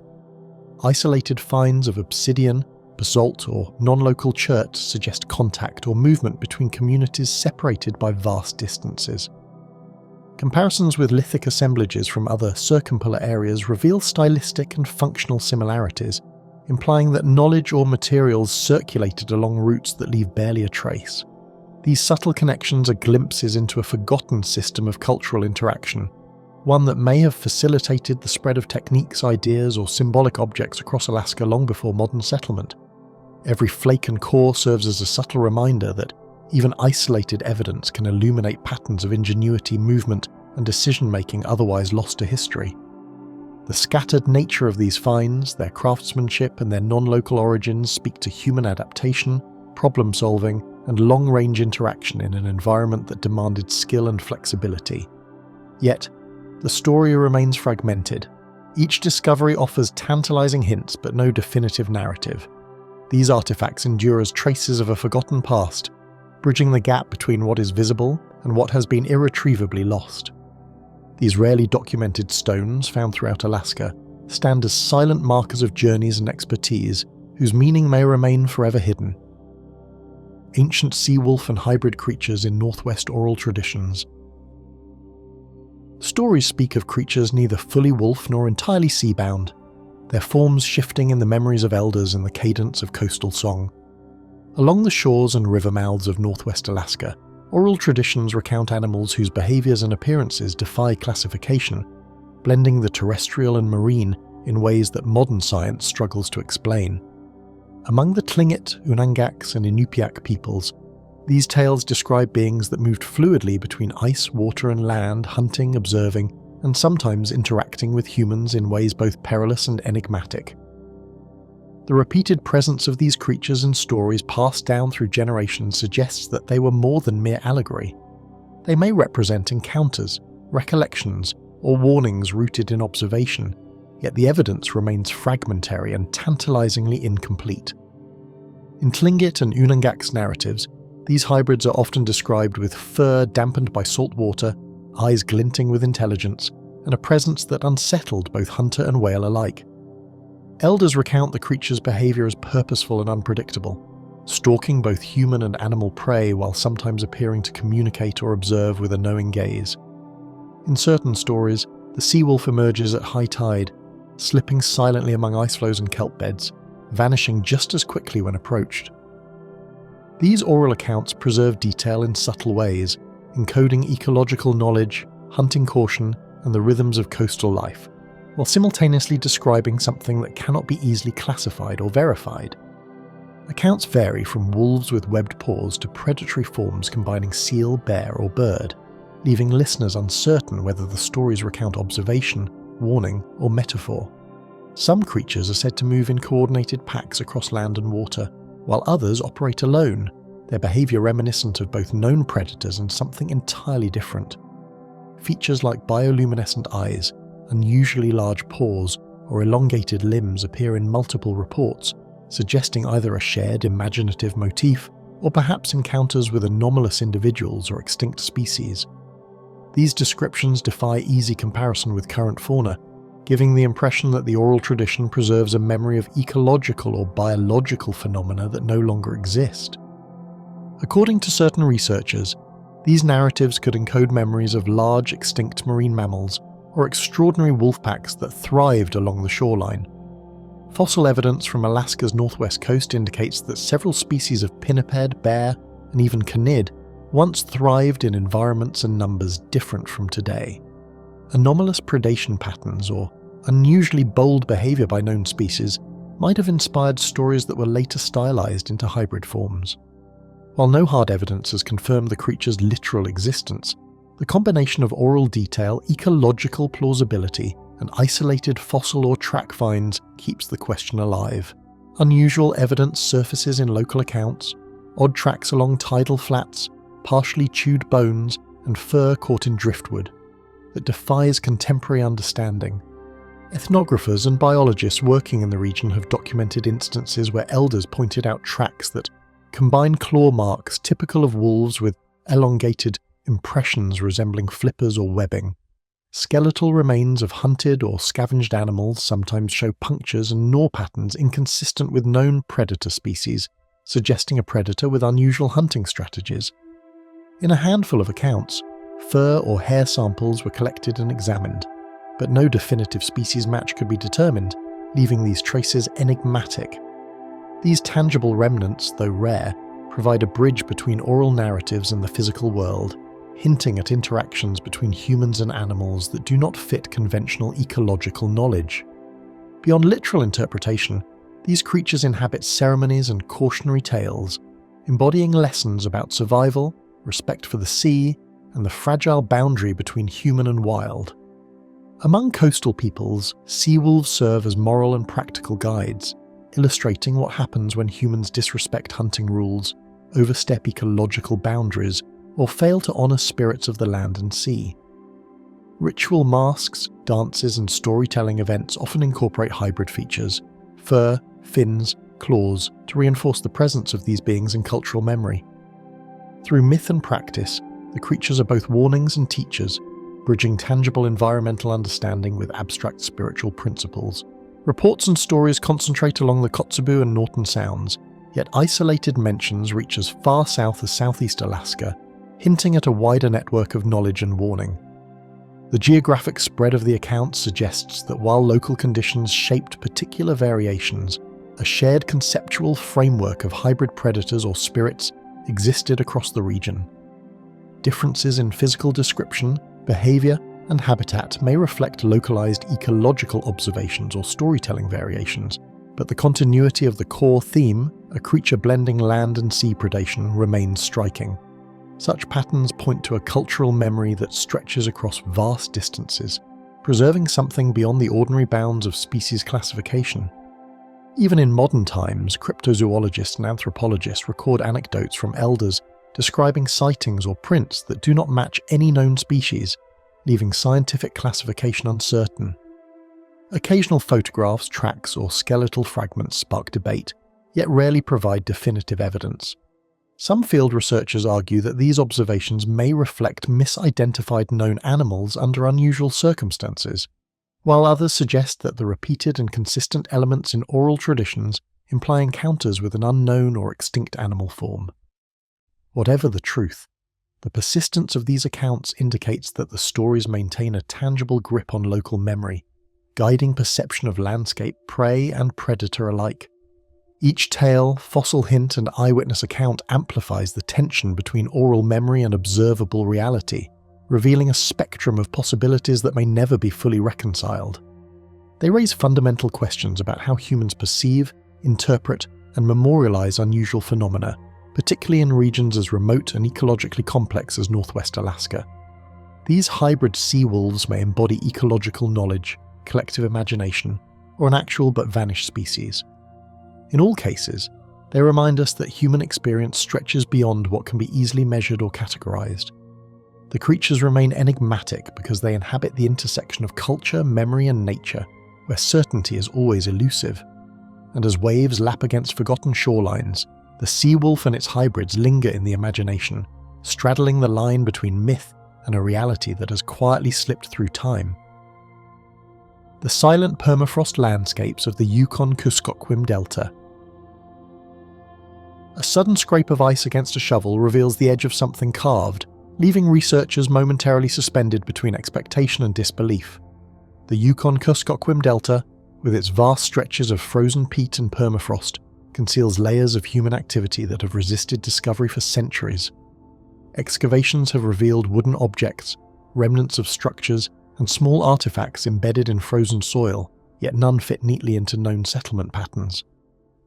Isolated finds of obsidian, basalt, or non-local chert suggest contact or movement between communities separated by vast distances. Comparisons with lithic assemblages from other circumpolar areas reveal stylistic and functional similarities, implying that knowledge or materials circulated along routes that leave barely a trace. These subtle connections are glimpses into a forgotten system of cultural interaction, one that may have facilitated the spread of techniques, ideas, or symbolic objects across Alaska long before modern settlement. Every flake and core serves as a subtle reminder that even isolated evidence can illuminate patterns of ingenuity, movement, and decision-making otherwise lost to history. The scattered nature of these finds, their craftsmanship, and their non-local origins speak to human adaptation, problem-solving, and long-range interaction in an environment that demanded skill and flexibility. Yet, the story remains fragmented. Each discovery offers tantalizing hints but no definitive narrative. These artifacts endure as traces of a forgotten past, bridging the gap between what is visible and what has been irretrievably lost. These rarely documented stones, found throughout Alaska, stand as silent markers of journeys and expertise whose meaning may remain forever hidden. Ancient sea wolf and hybrid creatures in northwest oral traditions. Stories speak of creatures neither fully wolf nor entirely sea-bound, their forms shifting in the memories of elders and the cadence of coastal song. Along the shores and river mouths of northwest Alaska, oral traditions recount animals whose behaviours and appearances defy classification, blending the terrestrial and marine in ways that modern science struggles to explain. Among the Tlingit, Unangaks and Inupiaq peoples, these tales describe beings that moved fluidly between ice, water and land, hunting, observing, and sometimes interacting with humans in ways both perilous and enigmatic. The repeated presence of these creatures in stories passed down through generations suggests that they were more than mere allegory. They may represent encounters, recollections, or warnings rooted in observation, yet the evidence remains fragmentary and tantalizingly incomplete. In Tlingit and Unangak's narratives, these hybrids are often described with fur dampened by salt water, eyes glinting with intelligence, and a presence that unsettled both hunter and whale alike. Elders recount the creature's behaviour as purposeful and unpredictable, stalking both human and animal prey while sometimes appearing to communicate or observe with a knowing gaze. In certain stories, the sea wolf emerges at high tide, slipping silently among ice floes and kelp beds, vanishing just as quickly when approached. These oral accounts preserve detail in subtle ways, encoding ecological knowledge, hunting caution, and the rhythms of coastal life, while simultaneously describing something that cannot be easily classified or verified. Accounts vary from wolves with webbed paws to predatory forms combining seal, bear, or bird, leaving listeners uncertain whether the stories recount observation, warning, or metaphor. Some creatures are said to move in coordinated packs across land and water, while others operate alone, their behaviour reminiscent of both known predators and something entirely different. Features like bioluminescent eyes, unusually large paws, or elongated limbs appear in multiple reports, suggesting either a shared imaginative motif or perhaps encounters with anomalous individuals or extinct species. These descriptions defy easy comparison with current fauna, giving the impression that the oral tradition preserves a memory of ecological or biological phenomena that no longer exist. According to certain researchers, these narratives could encode memories of large extinct marine mammals or extraordinary wolf packs that thrived along the shoreline. Fossil evidence from Alaska's northwest coast indicates that several species of pinniped, bear, and even canid once thrived in environments and numbers different from today. Anomalous predation patterns or unusually bold behaviour by known species might have inspired stories that were later stylized into hybrid forms. While no hard evidence has confirmed the creature's literal existence, the combination of oral detail, ecological plausibility, and isolated fossil or track finds keeps the question alive. Unusual evidence surfaces in local accounts, odd tracks along tidal flats, partially chewed bones, and fur caught in driftwood, that defies contemporary understanding. Ethnographers and biologists working in the region have documented instances where elders pointed out tracks that combine claw marks typical of wolves with elongated impressions resembling flippers or webbing. Skeletal remains of hunted or scavenged animals sometimes show punctures and gnaw patterns inconsistent with known predator species, suggesting a predator with unusual hunting strategies. In a handful of accounts, fur or hair samples were collected and examined, but no definitive species match could be determined, leaving these traces enigmatic. These tangible remnants, though rare, provide a bridge between oral narratives and the physical world, hinting at interactions between humans and animals that do not fit conventional ecological knowledge. Beyond literal interpretation, these creatures inhabit ceremonies and cautionary tales, embodying lessons about survival, respect for the sea, and the fragile boundary between human and wild. Among coastal peoples, sea wolves serve as moral and practical guides, illustrating what happens when humans disrespect hunting rules, overstep ecological boundaries, or fail to honour spirits of the land and sea. Ritual masks, dances, and storytelling events often incorporate hybrid features, fur, fins, claws, to reinforce the presence of these beings in cultural memory. Through myth and practice, the creatures are both warnings and teachers, bridging tangible environmental understanding with abstract spiritual principles. Reports and stories concentrate along the Kotzebue and Norton Sounds, yet isolated mentions reach as far south as southeast Alaska, hinting at a wider network of knowledge and warning. The geographic spread of the accounts suggests that while local conditions shaped particular variations, a shared conceptual framework of hybrid predators or spirits existed across the region. Differences in physical description, behaviour, and habitat may reflect localized ecological observations or storytelling variations, but the continuity of the core theme, a creature blending land and sea predation, remains striking. Such patterns point to a cultural memory that stretches across vast distances, preserving something beyond the ordinary bounds of species classification. Even in modern times, cryptozoologists and anthropologists record anecdotes from elders describing sightings or prints that do not match any known species, leaving scientific classification uncertain. Occasional photographs, tracks, or skeletal fragments spark debate, yet rarely provide definitive evidence. Some field researchers argue that these observations may reflect misidentified known animals under unusual circumstances, while others suggest that the repeated and consistent elements in oral traditions imply encounters with an unknown or extinct animal form. Whatever the truth, the persistence of these accounts indicates that the stories maintain a tangible grip on local memory, guiding perception of landscape, prey, and predator alike. Each tale, fossil hint, and eyewitness account amplifies the tension between oral memory and observable reality, revealing a spectrum of possibilities that may never be fully reconciled. They raise fundamental questions about how humans perceive, interpret, and memorialize unusual phenomena, particularly in regions as remote and ecologically complex as northwest Alaska. These hybrid sea wolves may embody ecological knowledge, collective imagination, or an actual but vanished species. In all cases, they remind us that human experience stretches beyond what can be easily measured or categorized. The creatures remain enigmatic because they inhabit the intersection of culture, memory, and nature, where certainty is always elusive. And as waves lap against forgotten shorelines, the sea wolf and its hybrids linger in the imagination, straddling the line between myth and a reality that has quietly slipped through time. The silent permafrost landscapes of the Yukon-Kuskokwim Delta. A sudden scrape of ice against a shovel reveals the edge of something carved, leaving researchers momentarily suspended between expectation and disbelief. The Yukon-Kuskokwim Delta, with its vast stretches of frozen peat and permafrost, conceals layers of human activity that have resisted discovery for centuries. excavations have revealed wooden objects, remnants of structures, and small artifacts embedded in frozen soil, yet none fit neatly into known settlement patterns.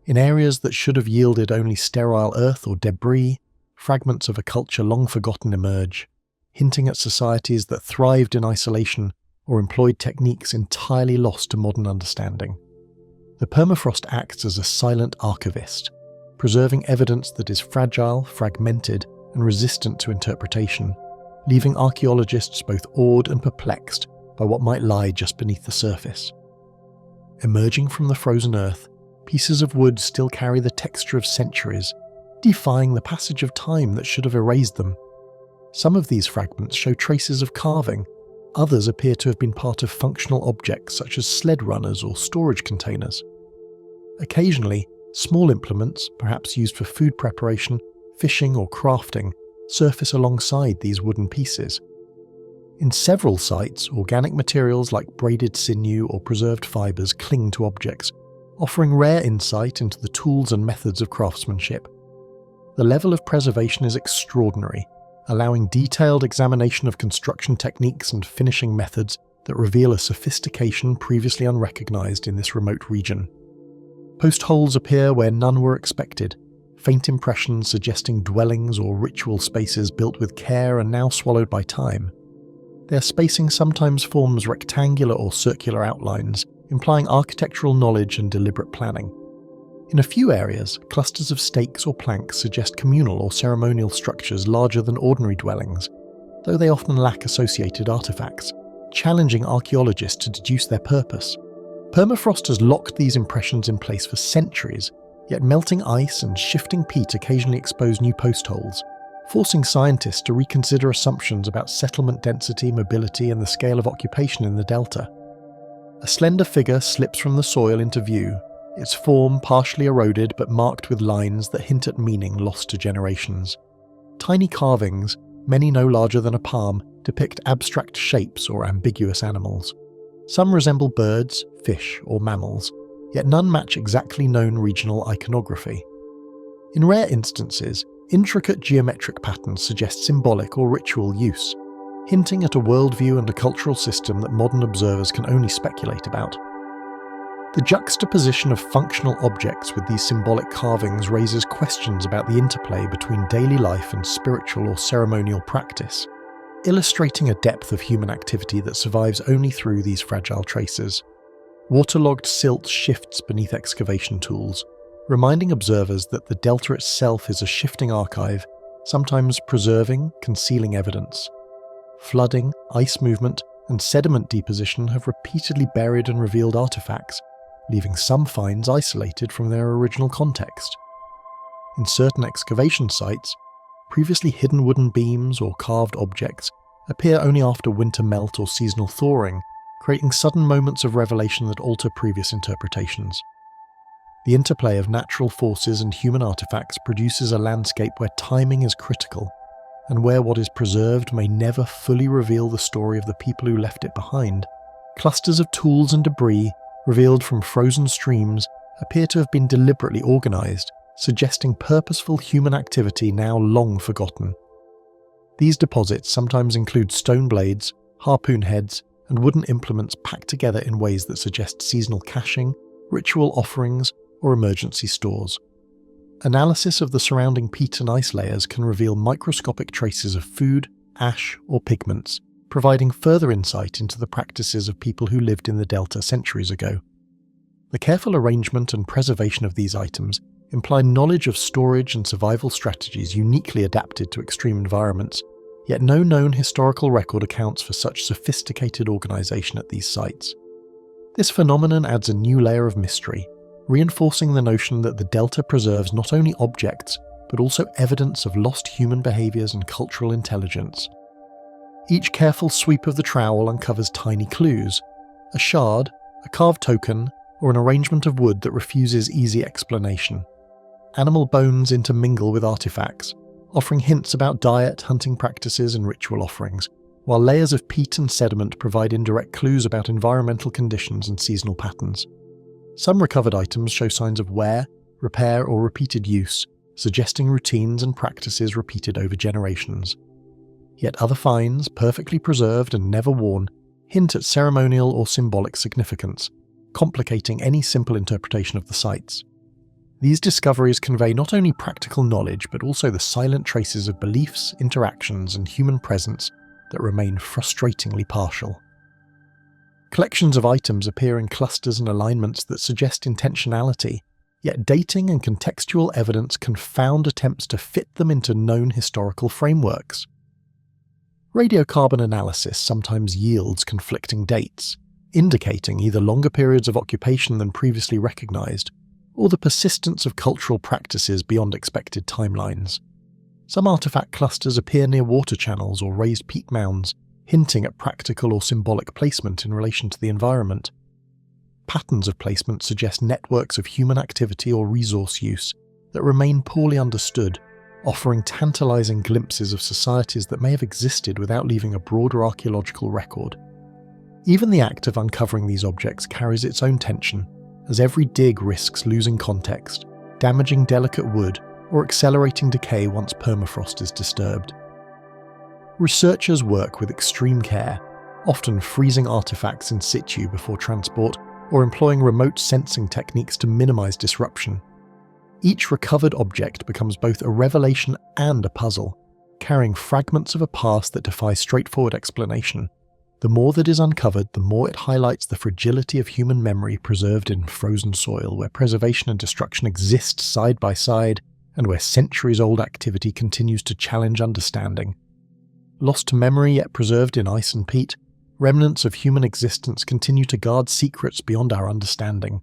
In areas that should have yielded only sterile earth or debris, fragments of a culture long forgotten emerge, hinting at societies that thrived in isolation or employed techniques entirely lost to modern understanding. The permafrost acts as a silent archivist, preserving evidence that is fragile, fragmented, and resistant to interpretation, leaving archaeologists both awed and perplexed by what might lie just beneath the surface. Emerging from the frozen earth, pieces of wood still carry the texture of centuries, defying the passage of time that should have erased them. Some of these fragments show traces of carving, others appear to have been part of functional objects such as sled runners or storage containers. Occasionally, small implements, perhaps used for food preparation, fishing or crafting, surface alongside these wooden pieces. In several sites, organic materials like braided sinew or preserved fibres cling to objects, offering rare insight into the tools and methods of craftsmanship. The level of preservation is extraordinary, allowing detailed examination of construction techniques and finishing methods that reveal a sophistication previously unrecognised in this remote region. Post holes appear where none were expected, faint impressions suggesting dwellings or ritual spaces built with care and now swallowed by time. Their spacing sometimes forms rectangular or circular outlines, implying architectural knowledge and deliberate planning. In a few areas, clusters of stakes or planks suggest communal or ceremonial structures larger than ordinary dwellings, though they often lack associated artifacts, challenging archaeologists to deduce their purpose. Permafrost has locked these impressions in place for centuries, yet melting ice and shifting peat occasionally expose new post holes, forcing scientists to reconsider assumptions about settlement density, mobility, and the scale of occupation in the delta. A slender figure slips from the soil into view, its form partially eroded but marked with lines that hint at meaning lost to generations. Tiny carvings, many no larger than a palm, depict abstract shapes or ambiguous animals. Some resemble birds, fish, or mammals, yet none match exactly known regional iconography. In rare instances, intricate geometric patterns suggest symbolic or ritual use, hinting at a worldview and a cultural system that modern observers can only speculate about. The juxtaposition of functional objects with these symbolic carvings raises questions about the interplay between daily life and spiritual or ceremonial practice, illustrating a depth of human activity that survives only through these fragile traces. Waterlogged silt shifts beneath excavation tools, reminding observers that the delta itself is a shifting archive, sometimes preserving, concealing evidence. Flooding, ice movement, and sediment deposition have repeatedly buried and revealed artifacts, leaving some finds isolated from their original context. In certain excavation sites, previously hidden wooden beams or carved objects appear only after winter melt or seasonal thawing, creating sudden moments of revelation that alter previous interpretations. The interplay of natural forces and human artifacts produces a landscape where timing is critical, and where what is preserved may never fully reveal the story of the people who left it behind. Clusters of tools and debris, revealed from frozen streams, appear to have been deliberately organised, suggesting purposeful human activity now long forgotten. These deposits sometimes include stone blades, harpoon heads, and wooden implements packed together in ways that suggest seasonal caching, ritual offerings, or emergency stores. Analysis of the surrounding peat and ice layers can reveal microscopic traces of food, ash, or pigments, providing further insight into the practices of people who lived in the delta centuries ago. The careful arrangement and preservation of these items imply knowledge of storage and survival strategies uniquely adapted to extreme environments, yet no known historical record accounts for such sophisticated organisation at these sites. This phenomenon adds a new layer of mystery, reinforcing the notion that the delta preserves not only objects, but also evidence of lost human behaviours and cultural intelligence. Each careful sweep of the trowel uncovers tiny clues, a shard, a carved token, or an arrangement of wood that refuses easy explanation. Animal bones intermingle with artifacts, offering hints about diet, hunting practices, and ritual offerings, while layers of peat and sediment provide indirect clues about environmental conditions and seasonal patterns. Some recovered items show signs of wear, repair, or repeated use, suggesting routines and practices repeated over generations. Yet other finds, perfectly preserved and never worn, hint at ceremonial or symbolic significance, complicating any simple interpretation of the sites. These discoveries convey not only practical knowledge but also the silent traces of beliefs, interactions, and human presence that remain frustratingly partial. Collections of items appear in clusters and alignments that suggest intentionality, yet dating and contextual evidence confound attempts to fit them into known historical frameworks. Radiocarbon analysis sometimes yields conflicting dates, indicating either longer periods of occupation than previously recognized, or the persistence of cultural practices beyond expected timelines. Some artifact clusters appear near water channels or raised peak mounds, hinting at practical or symbolic placement in relation to the environment. Patterns of placement suggest networks of human activity or resource use that remain poorly understood, offering tantalizing glimpses of societies that may have existed without leaving a broader archaeological record. Even the act of uncovering these objects carries its own tension, as every dig risks losing context, damaging delicate wood, or accelerating decay once permafrost is disturbed. Researchers work with extreme care, often freezing artifacts in situ before transport or employing remote sensing techniques to minimize disruption. Each recovered object becomes both a revelation and a puzzle, carrying fragments of a past that defy straightforward explanation. The more that is uncovered, the more it highlights the fragility of human memory preserved in frozen soil, where preservation and destruction exist side by side, and where centuries-old activity continues to challenge understanding. Lost to memory yet preserved in ice and peat, remnants of human existence continue to guard secrets beyond our understanding,